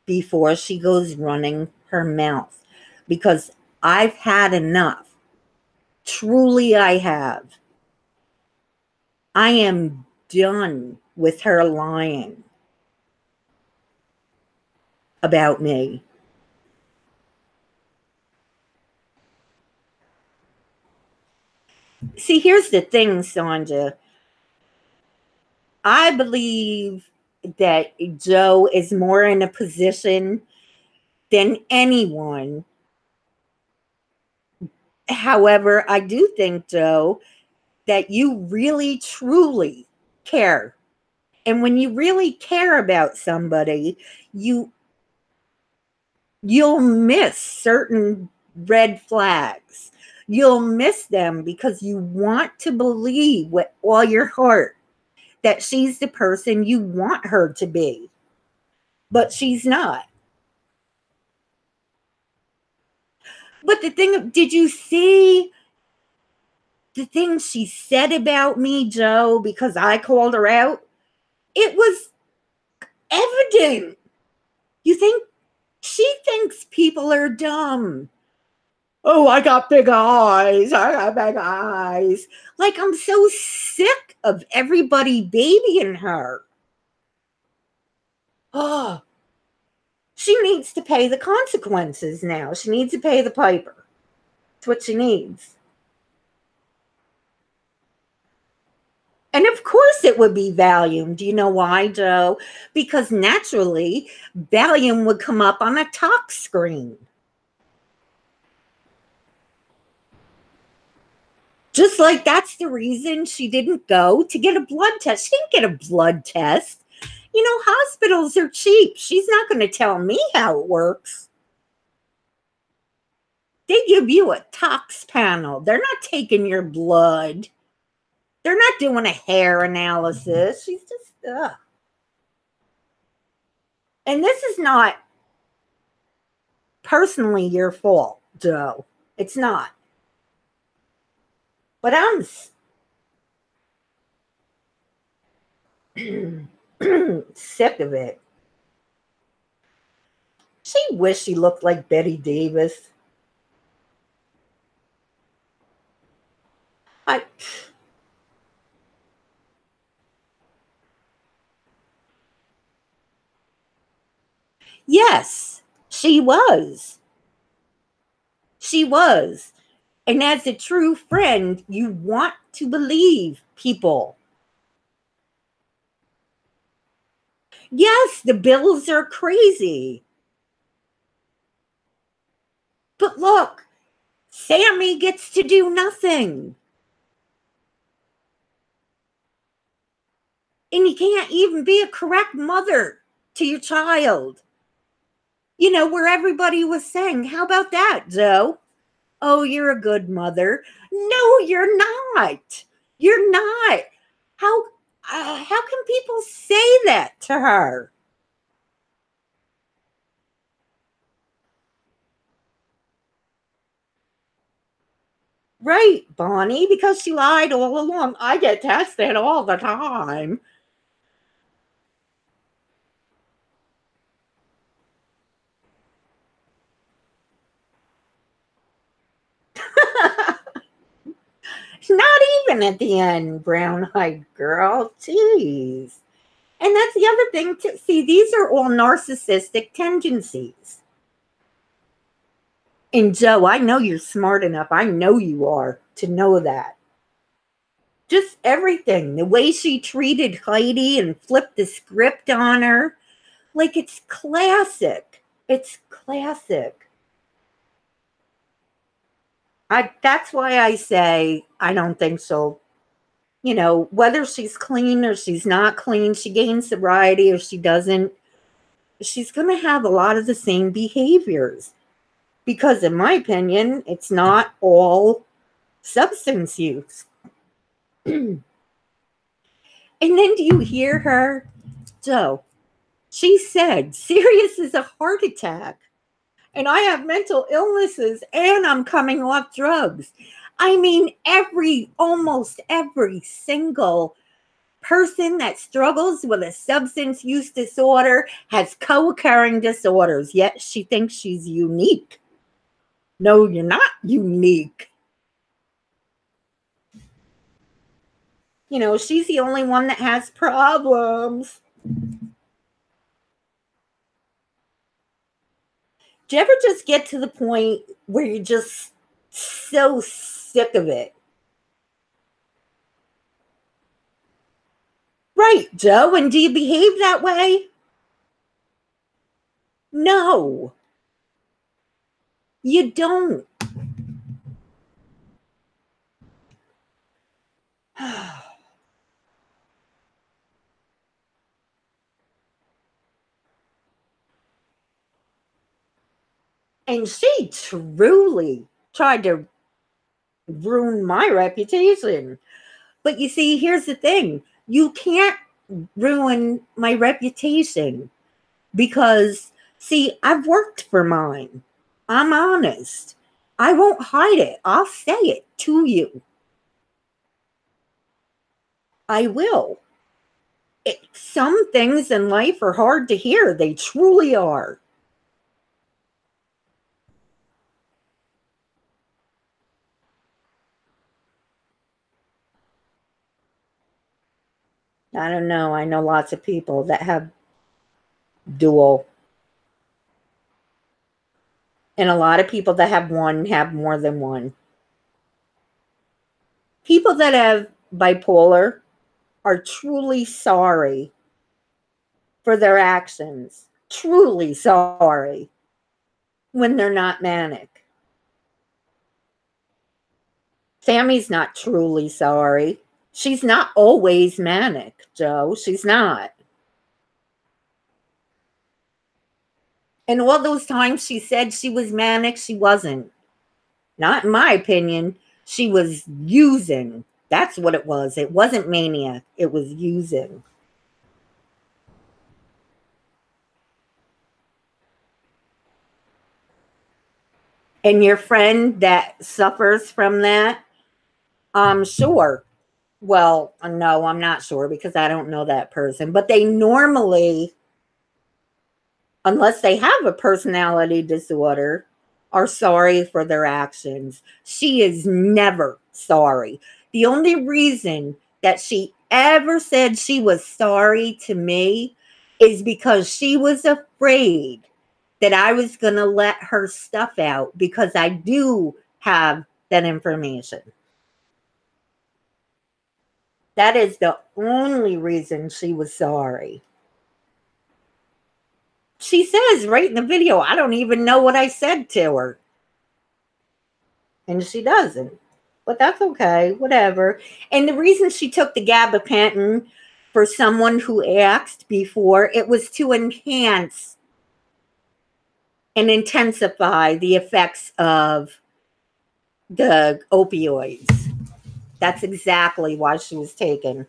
Speaker 1: before she goes running her mouth. Because I've had enough. Truly, I have. I am done with her lying about me. See, here's the thing, Sonja. I believe that Joe is more in a position than anyone. However, I do think, Joe, that you really, truly care. And when you really care about somebody, you'll miss certain red flags. You'll miss them because you want to believe with all your heart that she's the person you want her to be. But she's not. But the thing, did you see the things she said about me, Joe, because I called her out? It was evident. You think she thinks people are dumb. Oh, I got big eyes. I got big eyes. Like, I'm so sick of everybody babying her. Oh, she needs to pay the consequences now. She needs to pay the piper. That's what she needs. And of course it would be Valium. Do you know why, Joe? Because naturally, Valium would come up on a talk screen. Just like that's the reason she didn't go to get a blood test. She didn't get a blood test. Hospitals are cheap. She's not going to tell me how it works. They give you a tox panel. They're not taking your blood. They're not doing a hair analysis. She's just, ugh. And this is not personally your fault, Joe. It's not. But I'm sick of it. She wished she looked like Betty Davis. I Yes, she was. She was. And as a true friend, you want to believe people. Yes, the bills are crazy. But look, Sammy gets to do nothing. And you can't even be a correct mother to your child. You know, where everybody was saying, how about that, Joe? Oh, you're a good mother. No, you're not. You're not. How can people say that to her? Right, Bonnie, because she lied all along. I get tested all the time. Not even at the end, brown-eyed girl. Jeez. And that's the other thing, too. See, these are all narcissistic tendencies. And Joe, I know you're smart enough. I know you are to know that. Just everything. The way she treated Heidi and flipped the script on her. Like, it's classic. It's classic. That's why I say I don't think so. You know, whether she's clean or she's not clean, she gains sobriety or she doesn't, she's going to have a lot of the same behaviors. Because, in my opinion, it's not all substance use. And then do you hear her? Joe, she said, serious as a heart attack. And I have mental illnesses and I'm coming off drugs. I mean, almost every single person that struggles with a substance use disorder has co-occurring disorders, yet she thinks she's unique. No, you're not unique. You know, she's the only one that has problems. Do you ever just get to the point where you're just so sick of it? Right, Joe. And do you behave that way? No, you don't. And she truly tried to ruin my reputation. But you see, here's the thing. You can't ruin my reputation because, see, I've worked for mine. I'm honest. I won't hide it. I'll say it to you. I will. Some things in life are hard to hear. They truly are. I don't know. I know lots of people that have dual, and a lot of people that have one have more than one. People that have bipolar are truly sorry for their actions, truly sorry when they're not manic. Sammy's not truly sorry. She's not always manic, Joe. She's not. And all those times she said she was manic, she wasn't. Not in my opinion. She was using. That's what it was. It wasn't mania. It was using. And your friend that suffers from that, sure. Well, no, I'm not sure because I don't know that person. But they normally, unless they have a personality disorder, are sorry for their actions. She is never sorry. The only reason that she ever said she was sorry to me is because she was afraid that I was going to let her stuff out because I do have that information. That is the only reason she was sorry. She says right in the video, I don't even know what I said to her. And she doesn't. But that's okay, whatever. And the reason she took the gabapentin for someone who asked before, it was to enhance and intensify the effects of the opioids. That's exactly why she was taken.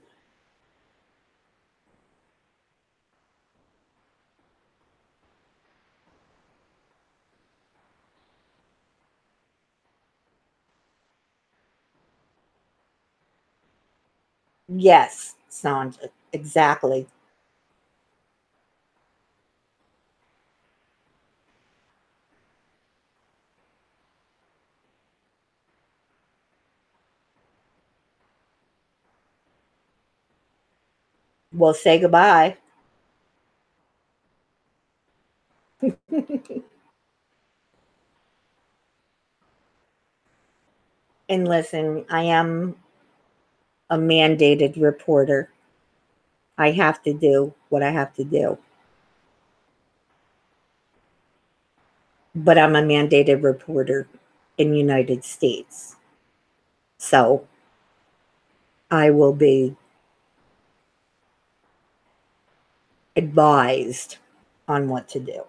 Speaker 1: Yes, Sandra, exactly. Well, say goodbye. And listen, I am a mandated reporter. I have to do what I have to do. But I'm a mandated reporter in the United States. So I will be advised on what to do.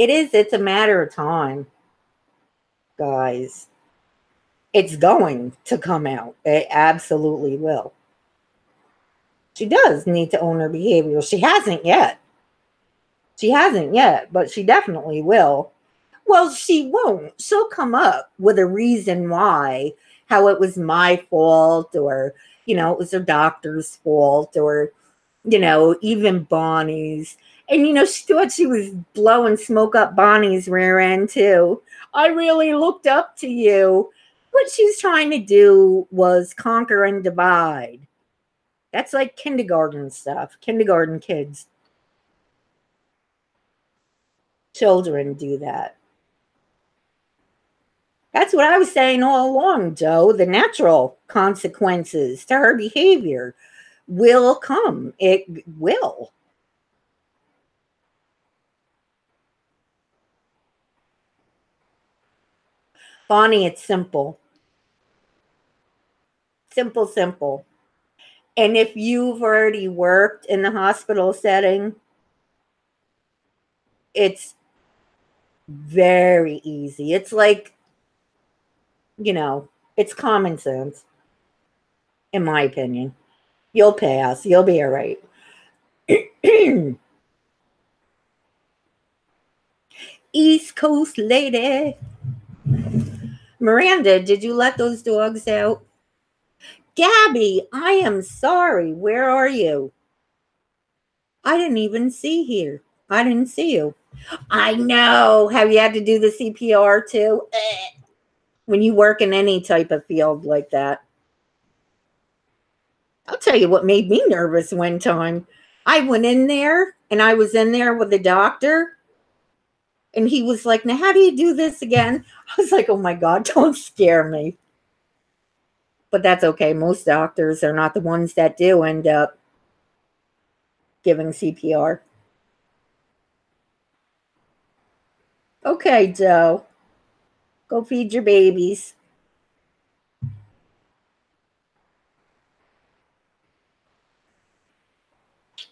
Speaker 1: It's a matter of time, guys. It's going to come out. It absolutely will. She does need to own her behavior. She hasn't yet. She hasn't yet, but she definitely will. Well, she won't. She'll come up with a reason why, how it was my fault, or, it was her doctor's fault, or, even Bonnie's. And, she thought she was blowing smoke up Bonnie's rear end, too. I really looked up to you. What she's trying to do was conquer and divide. That's like kindergarten stuff, kindergarten kids. Children do that. That's what I was saying all along, Joe. The natural consequences to her behavior will come. It will. Bonnie, it's simple. Simple, simple. And if you've already worked in the hospital setting, it's very easy. It's like, you know, it's common sense, in my opinion. You'll pass. You'll be all right. East Coast lady. Miranda, did you let those dogs out? Gabby, I am sorry. Where are you? I didn't even see here. I didn't see you. I know. Have you had to do the CPR too? When you work in any type of field like that. I'll tell you what made me nervous one time. I went in there and I was in there with the doctor, and he was like, "Now, how do you do this again?" I was like, "Oh my God, don't scare me." But that's okay. Most doctors are not the ones that do end up giving CPR. Okay, Joe, go feed your babies.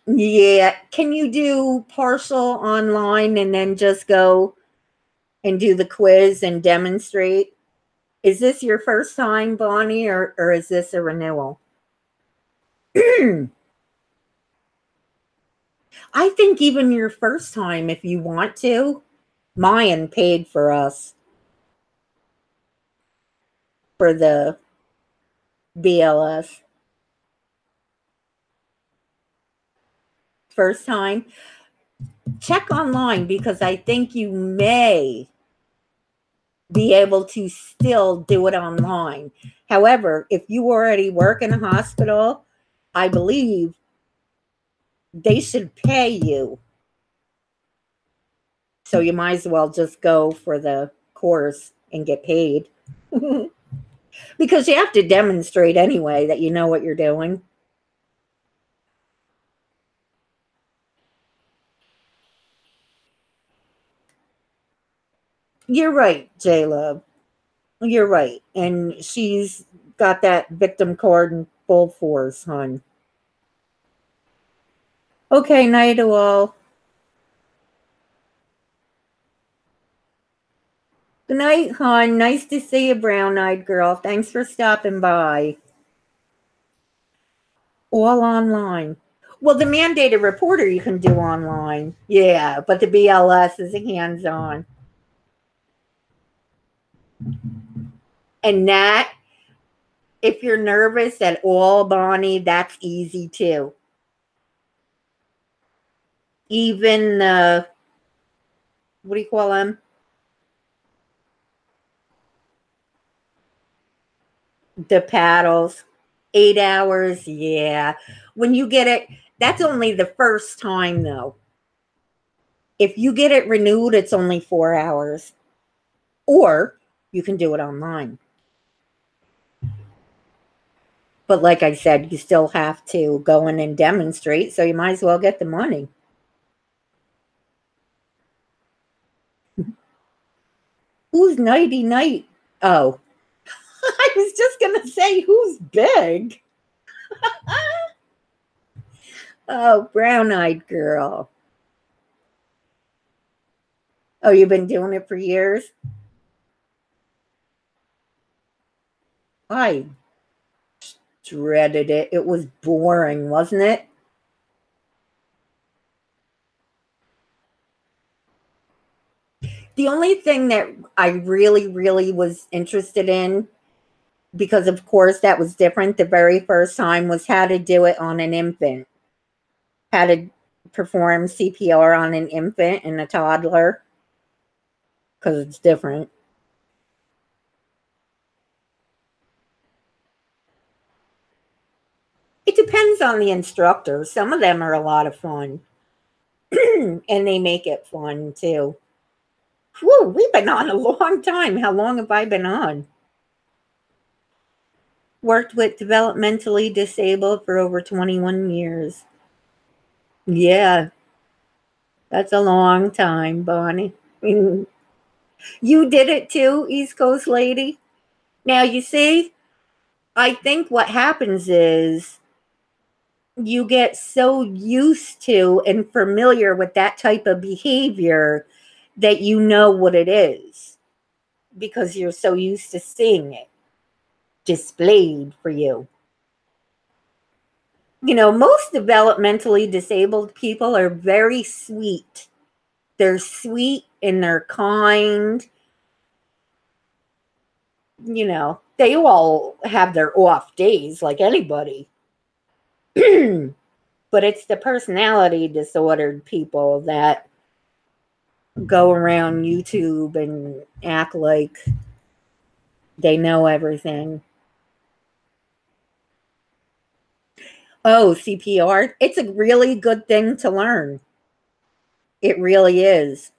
Speaker 1: Yeah. Can you do partial online and then just go and do the quiz and demonstrate? Is this your first time, Bonnie, or is this a renewal? I think even your first time, if you want to, Mayan paid for us for the BLS. First time, check online because I think you may be able to still do it online. However, if you already work in a hospital, I believe they should pay you. So you might as well just go for the course and get paid. Because you have to demonstrate anyway that you know what you're doing. You're right, J-Love. You're right. And she's got that victim card in full force, hon. Okay, night all. Good night, hon. Nice to see you, brown-eyed girl. Thanks for stopping by. All online. Well, the mandated reporter you can do online. Yeah, but the BLS is hands-on. And that, if you're nervous at all, Bonnie, that's easy too. Even what do you call them? The paddles. 8 hours, yeah. When you get it, that's only the first time though. If you get it renewed, it's only 4 hours. Or you can do it online. But like I said, you still have to go in and demonstrate, so you might as well get the money. Who's nighty night? Oh, I was just going to say, who's big? Oh, brown-eyed girl. Oh, you've been doing it for years? I dreaded it. It was boring, wasn't it? The only thing that I really, really was interested in, because of course that was different the very first time, was how to do it on an infant. How to perform CPR on an infant and a toddler, because it's different. It depends on the instructor. Some of them are a lot of fun. And they make it fun too. Whew, we've been on a long time. How long have I been on? Worked with developmentally disabled for over 21 years. Yeah, that's a long time, Bonnie. You did it too, East Coast lady. Now, you see, I think what happens is you get so used to and familiar with that type of behavior that you know what it is because you're so used to seeing it displayed for you. You know, most developmentally disabled people are very sweet. They're sweet and they're kind. You know, they all have their off days like anybody. But it's the personality disordered people that go around YouTube and act like they know everything. Oh, CPR. It's a really good thing to learn. It really is.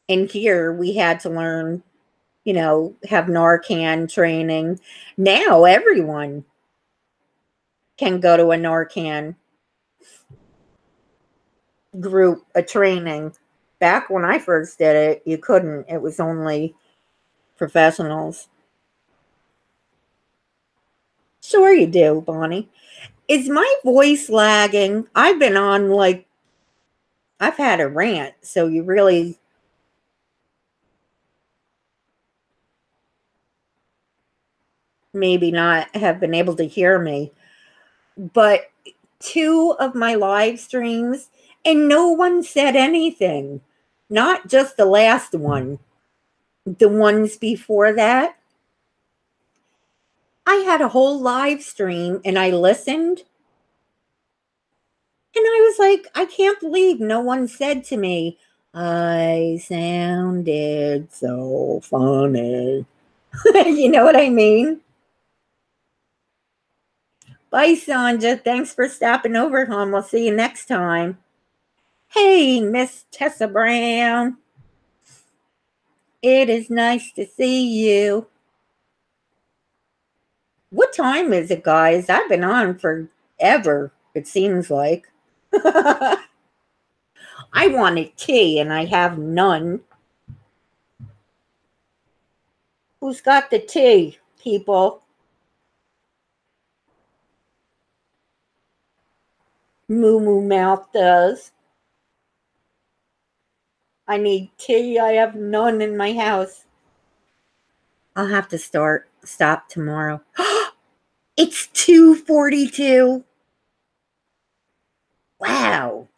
Speaker 1: And here we had to learn, you know, have Narcan training. Now everyone can go to a Narcan group, a training. Back when I first did it, you couldn't. It was only professionals. Sure you do, Bonnie. Is my voice lagging? I've been on like, I've had a rant, so you really maybe not have been able to hear me. But 2 of my live streams, and no one said anything. Not just the last one, the ones before that. I had a whole live stream and I listened. And I was like, I can't believe no one said to me, I sounded so funny. You know what I mean? Bye, Sonja. Thanks for stopping over, hon. We'll see you next time. Hey, Miss Tessa Brown. It is nice to see you. What time is it, guys? I've been on forever, it seems like. I wanted tea and I have none. Who's got the tea, people? Moo Moo Mouth does. I need tea. I have none in my house. I'll have to stop tomorrow. It's 2:42. Wow.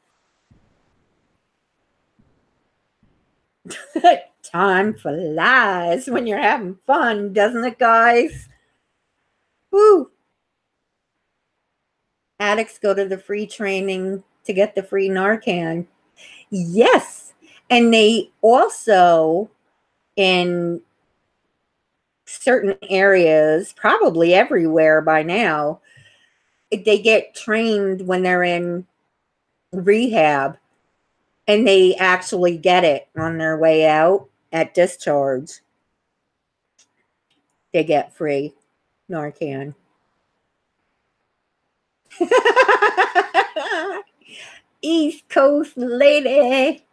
Speaker 1: Time flies when you're having fun, doesn't it, guys? Woo. Addicts go to the free training to get the free Narcan. Yes. And they also, in certain areas, probably everywhere by now, they get trained when they're in rehab and they actually get it on their way out at discharge. They get free Narcan. East Coast lady.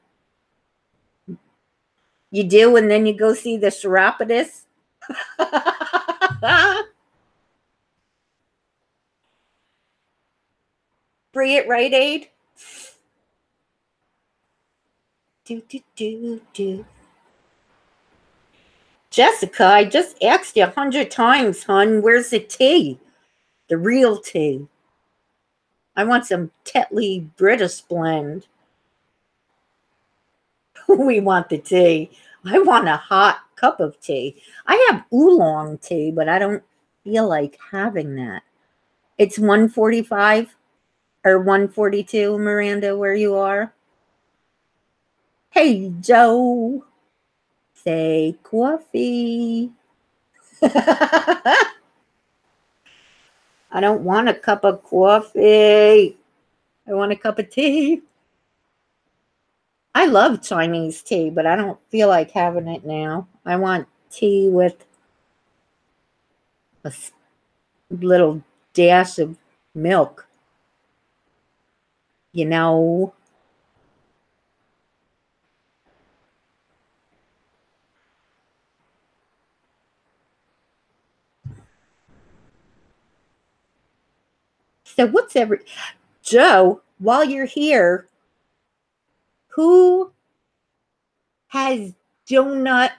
Speaker 1: You do, and then you go see the chiropodist. Free at Rite Aid. Do. Jessica, I just asked you 100 times, hon. Where's the tea? The real tea. I want some Tetley British blend. We want the tea. I want a hot cup of tea. I have oolong tea, but I don't feel like having that. It's 1:45 or 1:42, Miranda, where you are. Hey, Joe. Say coffee. I don't want a cup of coffee. I want a cup of tea. I love Chinese tea, but I don't feel like having it now. I want tea with a little dash of milk. You know. So what's Joe, while you're here, who has donut?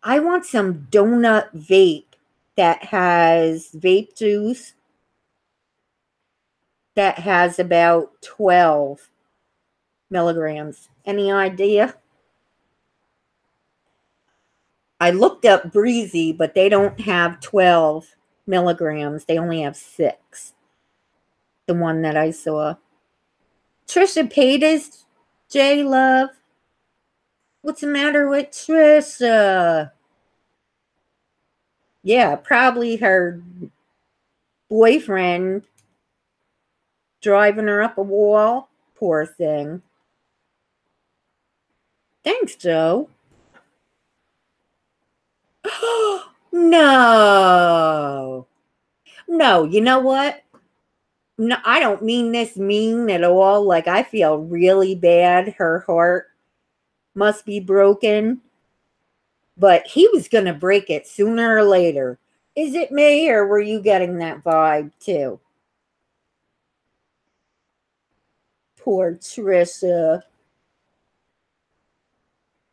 Speaker 1: I want some donut vape that has vape juice that has about 12 milligrams. Any idea? I looked up Breezy, but they don't have 12 milligrams. They only have 6. The one that I saw. Trisha Paytas, J Love. What's the matter with Trisha? Yeah, probably her boyfriend driving her up a wall. Poor thing. Thanks, Joe. No. No, you know what? No, I don't mean this mean at all. Like, I feel really bad. Her heart must be broken. But he was going to break it sooner or later. Is it me, or were you getting that vibe too? Poor Trisha.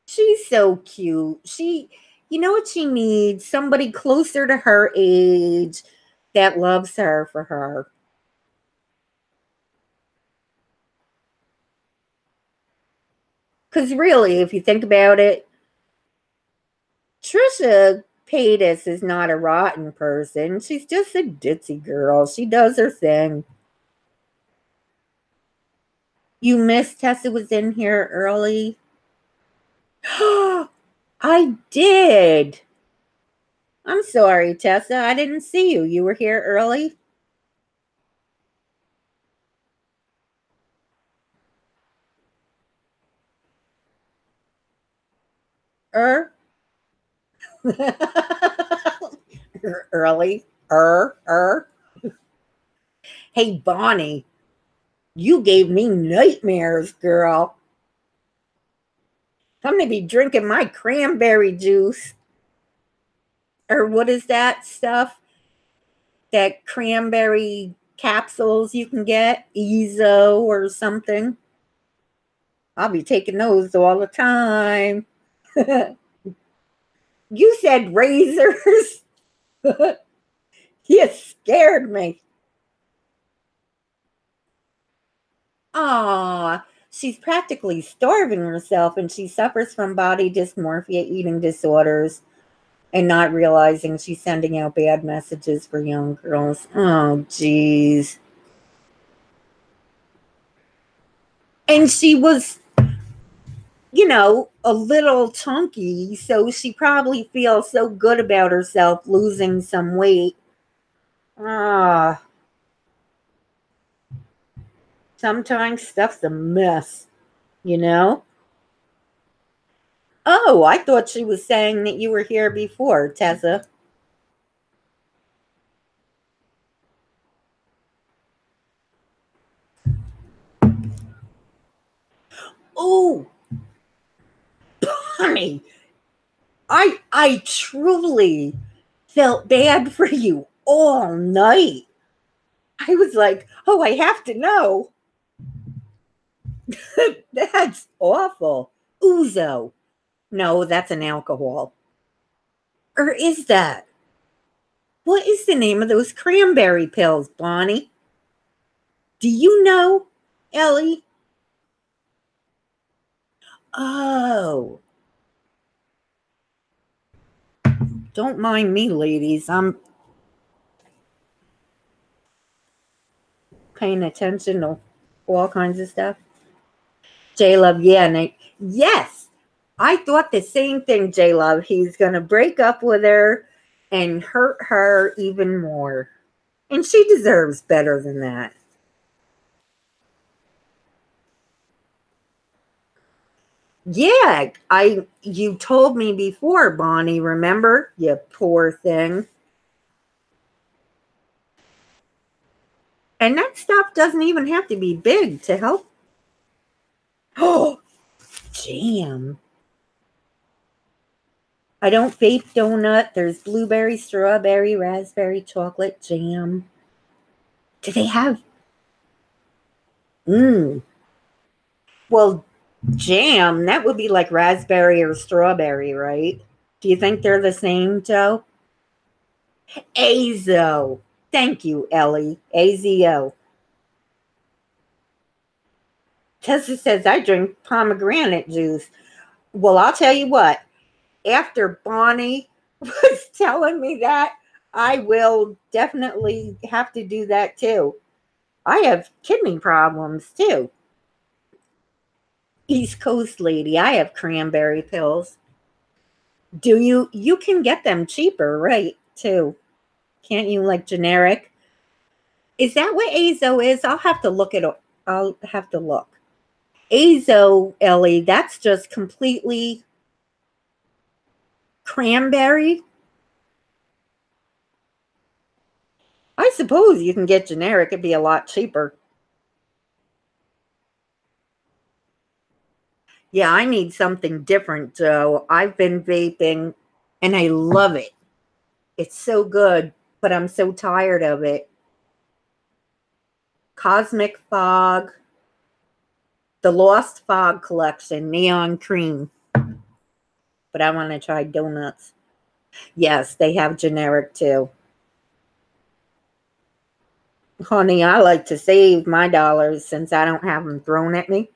Speaker 1: She's so cute. You know what she needs? Somebody closer to her age that loves her for her. Because really, if you think about it, Trisha Paytas is not a rotten person. She's just a ditzy girl. She does her thing. You missed Tessa was in here early. I did. I'm sorry, Tessa. I didn't see you. You were here early? Er? Early? Hey, Bonnie, you gave me nightmares, girl. I'm going to be drinking my cranberry juice. Or what is that stuff? That cranberry capsules you can get? Ezo or something. I'll be taking those all the time. You said razors. You scared me. Aw, she's practically starving herself and she suffers from body dysmorphia, eating disorders, and not realizing she's sending out bad messages for young girls. Oh, geez. And she was, a little chunky, so she probably feels so good about herself losing some weight. Ah, sometimes stuff's a mess, you know? Oh, I thought she was saying that you were here before, Tessa. Oh, honey, I truly felt bad for you all night. I was like, oh, I have to know. That's awful. Ouzo. No, that's an alcohol. Or is that? What is the name of those cranberry pills, Bonnie? Do you know, Ellie? Oh, don't mind me, ladies. I'm paying attention to all kinds of stuff. J Love, yeah, yes. I thought the same thing, J Love. He's gonna break up with her and hurt her even more. And she deserves better than that. Yeah, you told me before, Bonnie, remember? You poor thing. And that stuff doesn't even have to be big to help. Oh, jam. I don't vape donut. There's blueberry, strawberry, raspberry, chocolate, jam. Do they have? Well, jam, that would be like raspberry or strawberry, right? Do you think they're the same, Joe? Azo. Thank you, Ellie. AZO. Tessa says, I drink pomegranate juice. Well, I'll tell you what, after Bonnie was telling me that, I will definitely have to do that too. I have kidney problems too. East Coast lady, I have cranberry pills. Do you? You can get them cheaper, right? Too. Can't you, like generic? Is that what Azo is? I'll have to look it up. I'll have to look. Azo, Ellie, that's just completely cranberry. I suppose you can get generic. It'd be a lot cheaper. Yeah, I need something different, Joe. I've been vaping and I love it. It's so good, but I'm so tired of it. Cosmic fog. The Lost Fog Collection, neon cream. But I want to try donuts. Yes, they have generic too. Honey, I like to save my dollars since I don't have them thrown at me.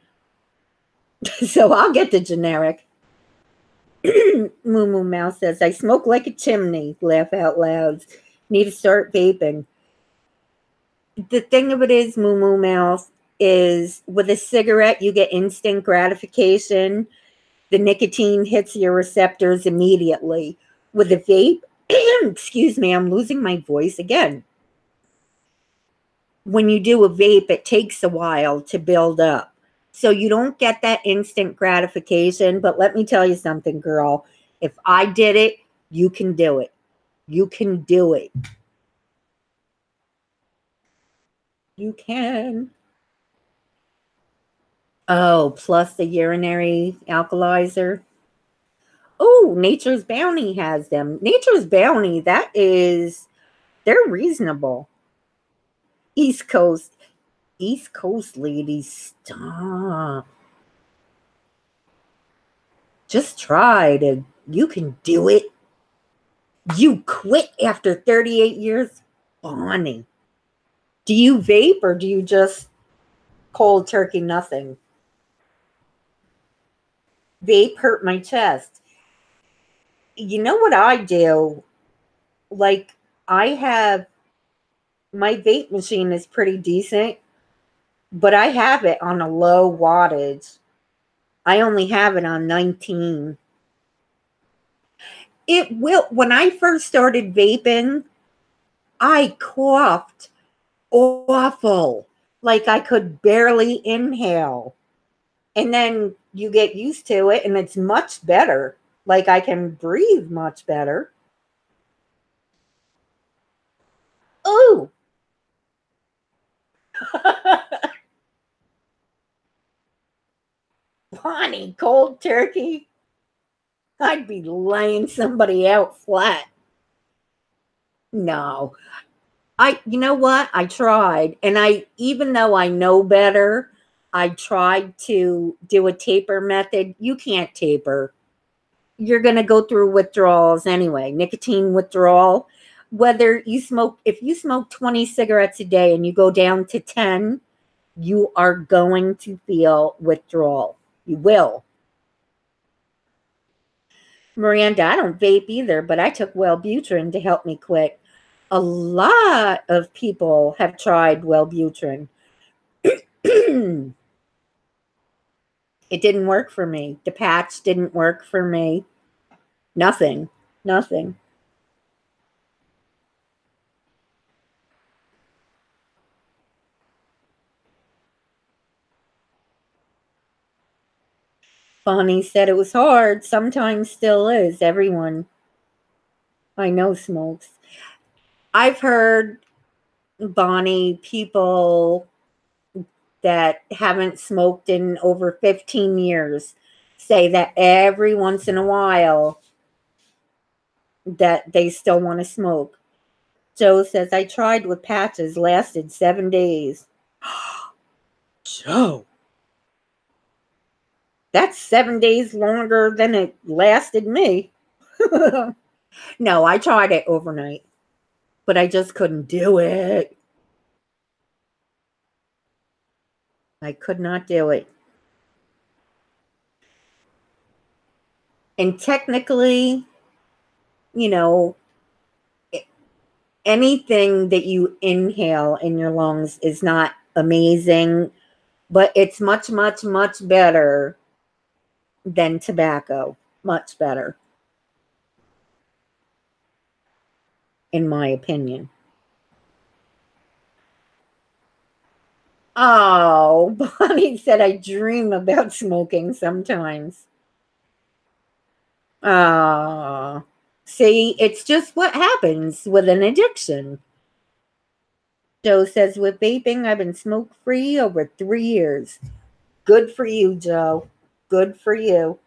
Speaker 1: So I'll get the generic. Moo Moo Mouse says, I smoke like a chimney. Laugh out loud. Need to start vaping. The thing of it is, Moo Moo Mouse, is with a cigarette, you get instant gratification. The nicotine hits your receptors immediately. With a vape, excuse me, I'm losing my voice again. When you do a vape, it takes a while to build up. So you don't get that instant gratification. But let me tell you something, girl. If I did it, you can do it. You can do it. You can. Oh, plus the urinary alkalizer. Oh, Nature's Bounty has them. Nature's Bounty, they're reasonable. East Coast ladies, stop. Just try it. You can do it. You quit after 38 years? Bonnie. Do you vape or do you just cold turkey nothing? Vape hurt my chest. You know what I do? Like, I have my vape machine is pretty decent, but I have it on a low wattage. I only have it on 19. When I first started vaping, I coughed awful. Like I could barely inhale. And then you get used to it and it's much better. Like I can breathe much better. Ooh. Bonnie, cold turkey. I'd be laying somebody out flat. No. You know what? I tried. And even though I know better, I tried to do a taper method. You can't taper. You're going to go through withdrawals anyway, nicotine withdrawal. If you smoke 20 cigarettes a day and you go down to 10, you are going to feel withdrawal. You will. Miranda, I don't vape either, but I took Wellbutrin to help me quit. A lot of people have tried Wellbutrin. It didn't work for me. The patch didn't work for me. Nothing. Bonnie said it was hard. Sometimes still is. Everyone I know smokes. I've heard, Bonnie, people that haven't smoked in over 15 years say that every once in a while that they still want to smoke. Joe says, I tried with patches, lasted 7 days. Joe. That's 7 days longer than it lasted me. No, I tried it overnight, but I just couldn't do it. I could not do it. And technically, you know, anything that you inhale in your lungs is not amazing, but it's much, much, much better than tobacco. Much better, in my opinion. Oh, Bonnie said I dream about smoking sometimes. Ah, see, it's just what happens with an addiction. Joe says, with vaping, I've been smoke free over 3 years. Good for you, Joe. Good for you.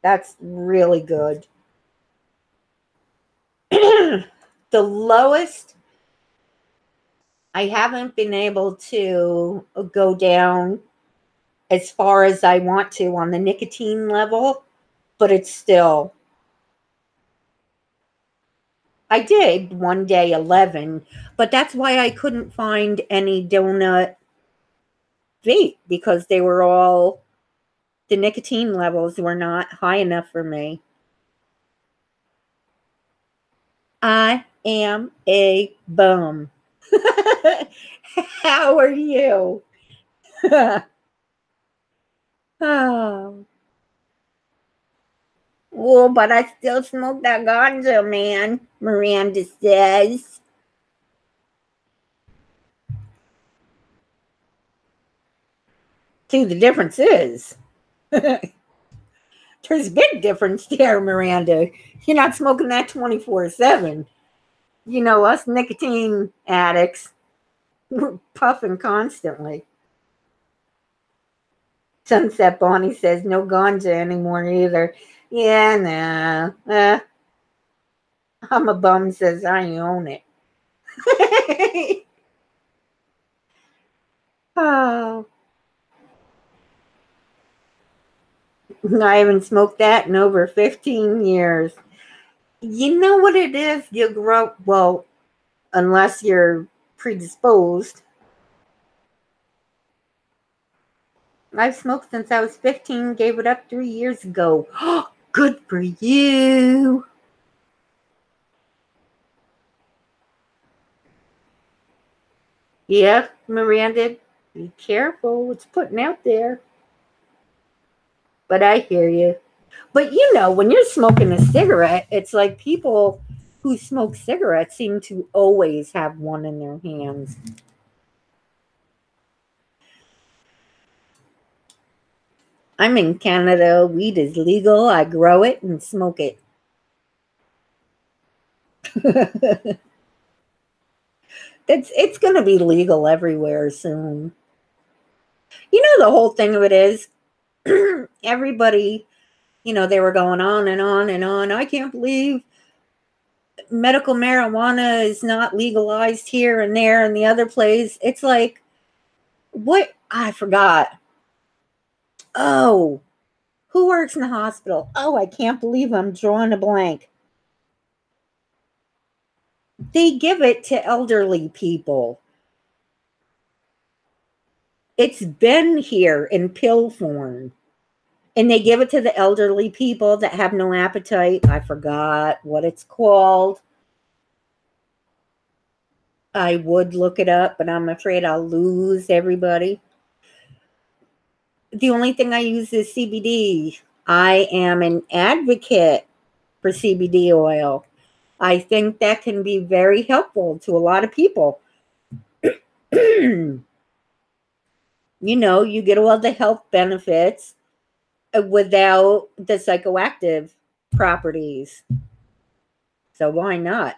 Speaker 1: That's really good. The lowest, I haven't been able to go down as far as I want to on the nicotine level, but it's still, I did one day 11, but that's why I couldn't find any donut vape because they were all, the nicotine levels were not high enough for me. I am a bum. How are you? Oh. Well, but I still smoke that ganja, man, Miranda says. See, the difference is there's a big difference there, Miranda. You're not smoking that 24/7. You know, us nicotine addicts, we're puffing constantly. Sunset Bonnie says no ganja anymore either. Yeah, nah. I'm a bum says I own it. Oh, I haven't smoked that in over 15 years. You know what it is? You grow, well, unless you're predisposed. I've smoked since I was 15, gave it up 3 years ago. Good for you. Yeah, Miranda, be careful what's putting out there. But I hear you. But you know, when you're smoking a cigarette, it's like people who smoke cigarettes seem to always have one in their hands. I'm in Canada. Weed is legal. I grow it and smoke it. It's going to be legal everywhere soon. You know, the whole thing of it is everybody, you know, they were going on and on and on. I can't believe medical marijuana is not legalized here and there and the other place. It's like, what? I forgot. Oh, who works in the hospital? Oh, I can't believe I'm drawing a blank. They give it to elderly people. It's been here in pill form. And they give it to the elderly people that have no appetite. I forgot what it's called. I would look it up, but I'm afraid I'll lose everybody. The only thing I use is CBD. I am an advocate for CBD oil. I think that can be very helpful to a lot of people. You know, you get all the health benefits without the psychoactive properties. So why not?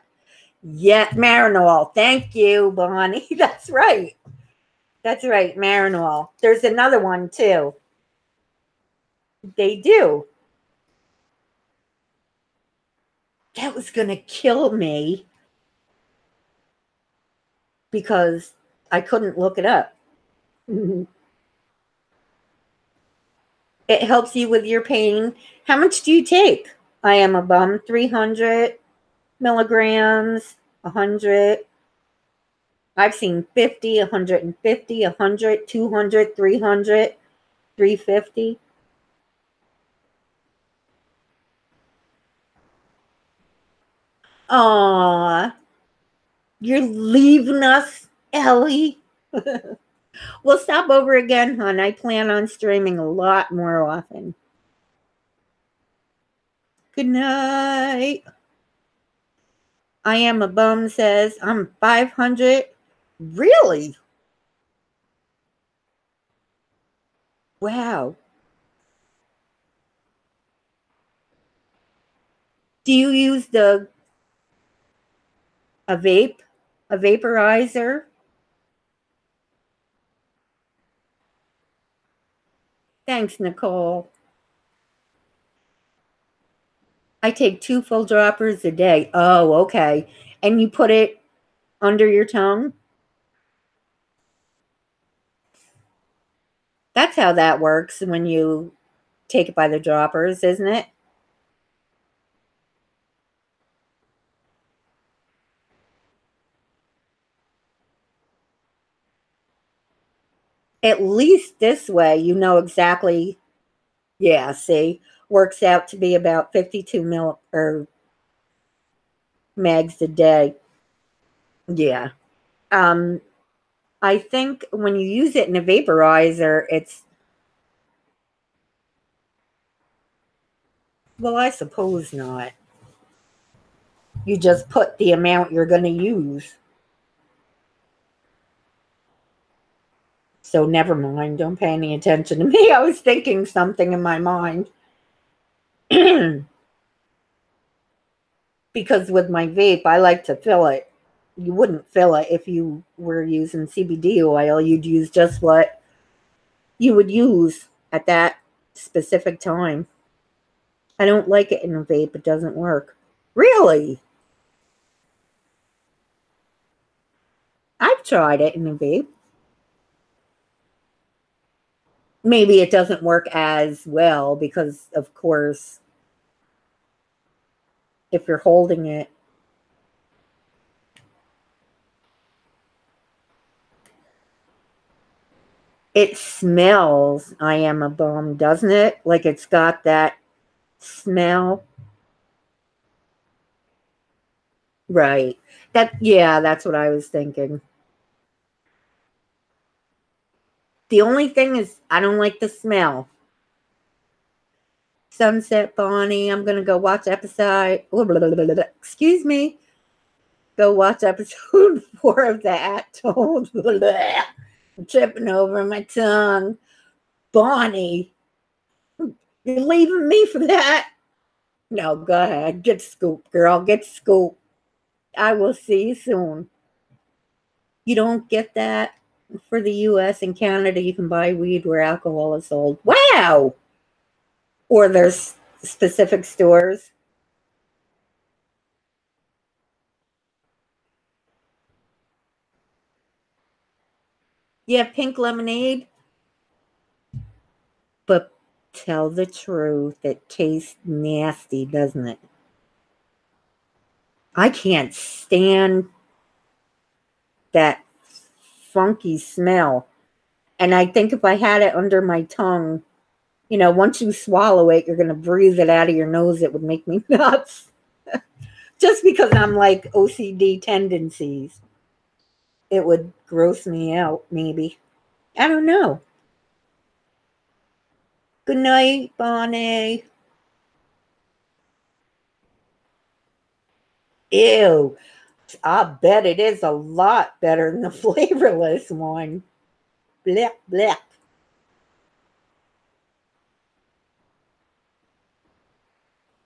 Speaker 1: Yeah, Marinol. Thank you, Bonnie. That's right. That's right, Marinol. There's another one too. They do. That was going to kill me because I couldn't look it up. It helps you with your pain. How much do you take? I am a bum. 300 milligrams, 100. I've seen 50, 150, 100, 200, 300, 350. Aw, you're leaving us, Ellie. We'll stop over again, hon. I plan on streaming a lot more often. Good night. I am a bum says I'm 500. Really? Wow. Do you use a vape, a vaporizer? Thanks, Nicole. I take 2 full droppers a day. Oh, okay. And you put it under your tongue? That's how that works when you take it by the droppers, isn't it? At least this way, you know exactly. Yeah, see, works out to be about 52 mil or megs a day. Yeah. Um, I think when you use it in a vaporizer, it's, well, I suppose not. You just put the amount you're going to use. So never mind. Don't pay any attention to me. I was thinking something in my mind. Because with my vape, I like to fill it. You wouldn't fill it if you were using CBD oil. You'd use just what you would use at that specific time. I don't like it in a vape. It doesn't work. Really? I've tried it in a vape. Maybe it doesn't work as well because, of course, if you're holding it, it smells. I am a bum, doesn't it? Like it's got that smell. Right. Yeah, that's what I was thinking. The only thing is I don't like the smell. Sunset Bonnie, I'm gonna go watch episode excuse me. Go watch episode 4 of that. I'm tripping over my tongue. Bonnie, you're leaving me for that? No, go ahead. Get scooped, girl. Get scooped. I will see you soon. You don't get that for the US and Canada. You can buy weed where alcohol is sold. Wow. Or there's specific stores. You have pink lemonade, but tell the truth, it tastes nasty, doesn't it? I can't stand that funky smell. And I think if I had it under my tongue, once you swallow it, you're going to breathe it out of your nose. It would make me nuts. Just because I'm like OCD tendencies, it would gross me out, maybe. I don't know. Good night, Bonnie. Ew. I bet it is a lot better than the flavorless one. Blech, blech.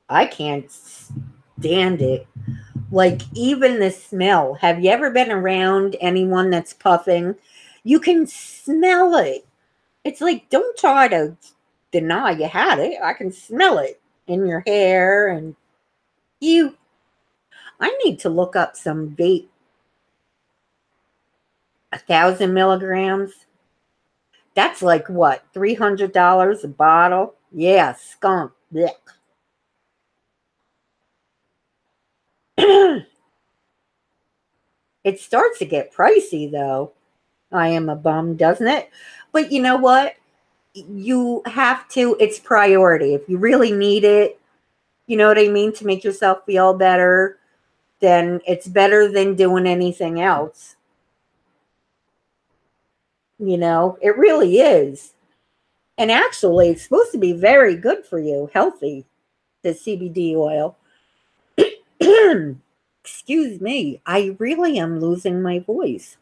Speaker 1: I can't stand it. Like, even the smell. Have you ever been around anyone that's puffing? You can smell it. It's like, don't try to deny you had it. I can smell it in your hair and you. I need to look up some vape. 1,000 milligrams. That's like what, $300 a bottle? Yeah, skunk. Blech. It starts to get pricey though. I am a bum, doesn't it? But you know what? You have to, it's priority. If you really need it, you know what I mean, to make yourself feel better, then it's better than doing anything else. It really is. And actually, it's supposed to be very good for you, healthy, the CBD oil. Excuse me, I really am losing my voice.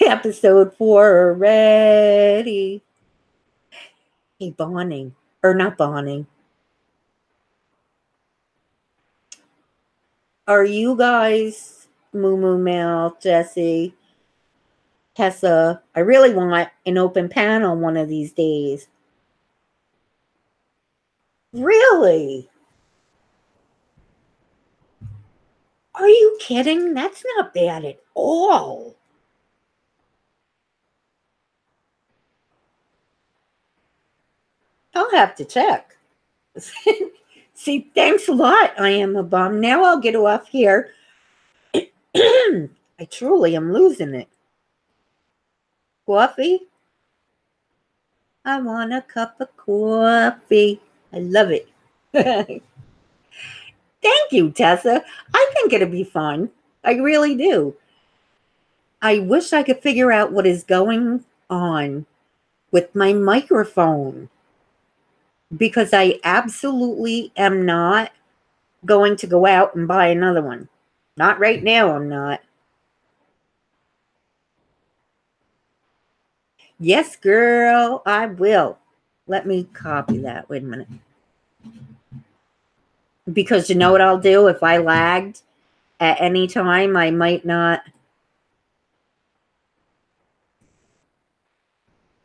Speaker 1: Episode 4 already. Hey, Bonnie. Or not Bonnie. Are you guys, Moo Moo Mel, Jesse, Tessa? I really want an open panel one of these days. Really? Are you kidding? That's not bad at all. I'll have to check. See, thanks a lot. I am a bum. Now I'll get off here. I truly am losing it. Coffee? I want a cup of coffee. I love it. Thank you, Tessa. I think it'll be fun. I really do. I wish I could figure out what is going on with my microphone because I absolutely am not going to go out and buy another one. Not right now, I'm not. Yes, girl, I will. Let me copy that. Wait a minute. Because you know what I'll do? If I lagged at any time, I might not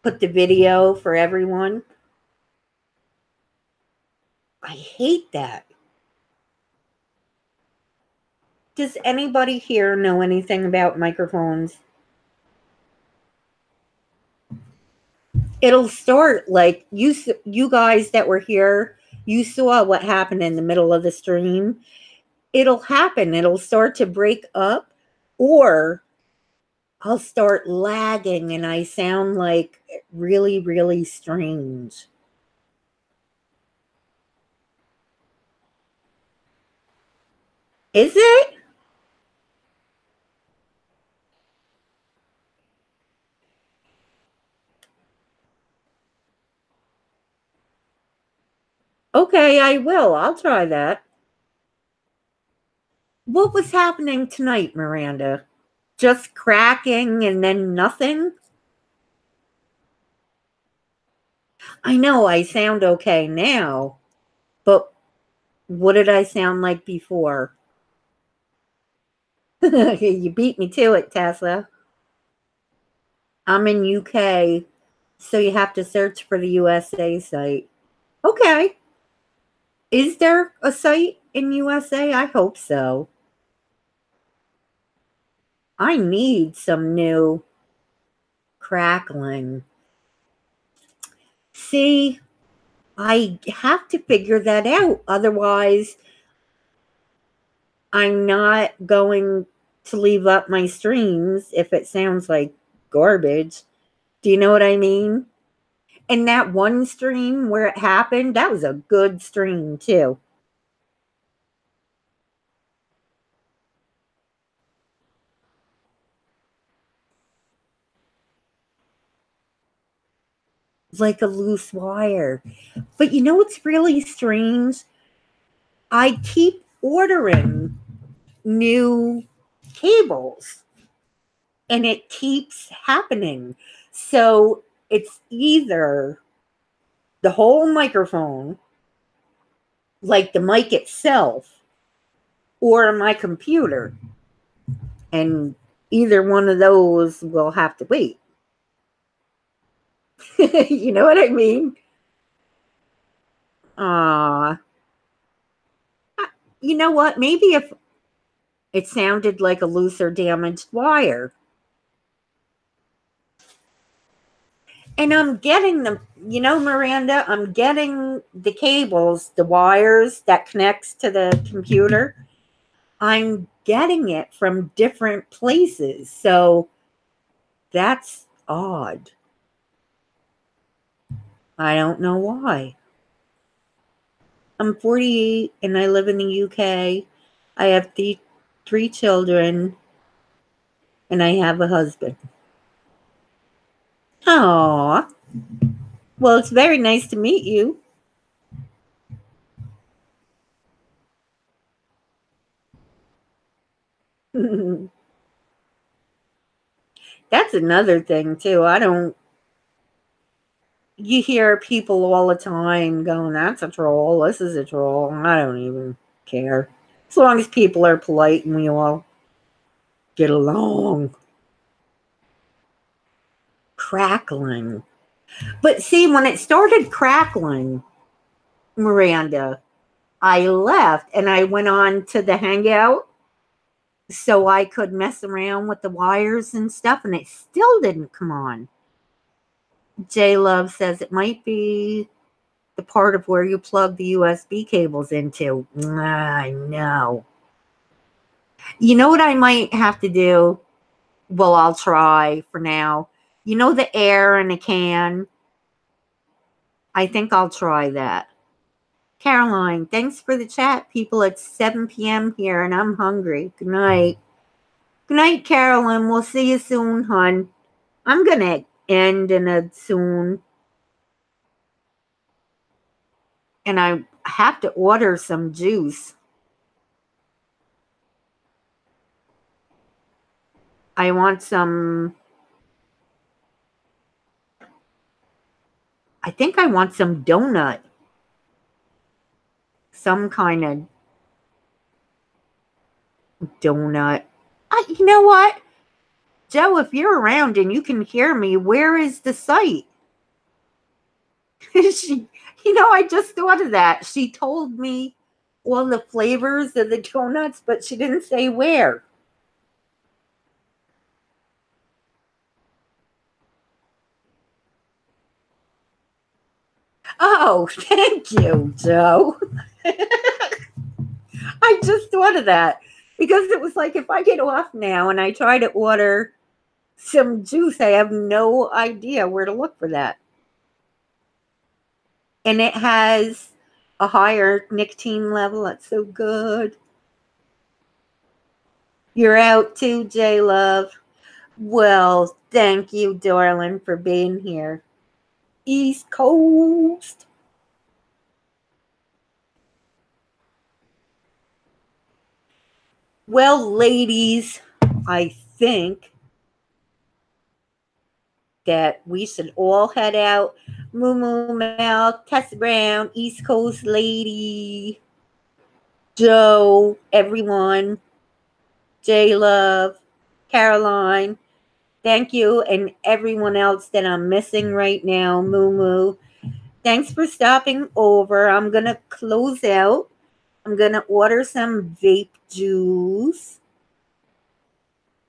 Speaker 1: put the video for everyone. I hate that. Does anybody here know anything about microphones? It'll start like you guys that were here, you saw what happened in the middle of the stream. It'll happen. It'll start to break up, or I'll start lagging and I sound like really, really strange. Is it? Okay, I will. I'll try that. What was happening tonight, Miranda? Just cracking and then nothing? I know I sound okay now, but what did I sound like before? You beat me to it, Tesla. I'm in UK, so you have to search for the USA site. Okay. Is there a site in USA? I hope so. I need some new crackling. See, I have to figure that out. Otherwise, I'm not going to leave up my streams if it sounds like garbage. Do you know what I mean? And that one stream where it happened, that was a good stream too. Like a loose wire. But you know what's really strange? I keep ordering new cables and it keeps happening. So it's either the whole microphone, like the mic itself, or my computer. And either one of those will have to wait. You know what I mean? You know what? Maybe if it sounded like a loose or damaged wire. And I'm getting them, you know, Miranda, I'm getting the cables, the wires that connects to the computer. I'm getting it from different places. So that's odd. I don't know why. I'm 48 and I live in the UK. I have three children and I have a husband. Aww. Well, it's very nice to meet you. That's another thing, too. You hear people all the time going, that's a troll, this is a troll. I don't even care. As long as people are polite and we all get along. Crackling. But see, when it started crackling, Miranda, I left and I went on to the Hangout so I could mess around with the wires and stuff, and it still didn't come on. J Love says it might be the part of where you plug the USB cables into. I know. You know what I might have to do? Well, I'll try for now. You know the air in a can? I think I'll try that. Caroline, thanks for the chat, people. It's 7 p.m. here and I'm hungry. Good night. Good night, Caroline. We'll see you soon, hon. I'm going to end in a soon. And I have to order some juice. I want some. I think I want some donut. Some kind of donut. You know what? Joe, if you're around and you can hear me, where is the site? I just thought of that. She told me all the flavors of the donuts, but she didn't say where. Oh, thank you, Joe. I just thought of that because it was like if I get off now and I try to order some juice, I have no idea where to look for that. And it has a higher nicotine level. That's so good. You're out too, J Love. Well, thank you, darling, for being here. East Coast. Well, ladies, I think that we should all head out. Moo Moo Mel, Tessa Brown, East Coast lady, Joe, everyone, J Love, Caroline. Thank you, and everyone else that I'm missing right now, Moo Moo. Thanks for stopping over. I'm going to close out. I'm going to order some vape juice.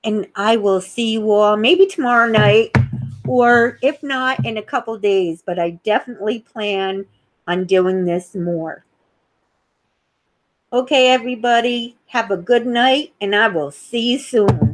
Speaker 1: And I will see you all maybe tomorrow night, or if not, in a couple days. But I definitely plan on doing this more. Okay, everybody, have a good night, and I will see you soon.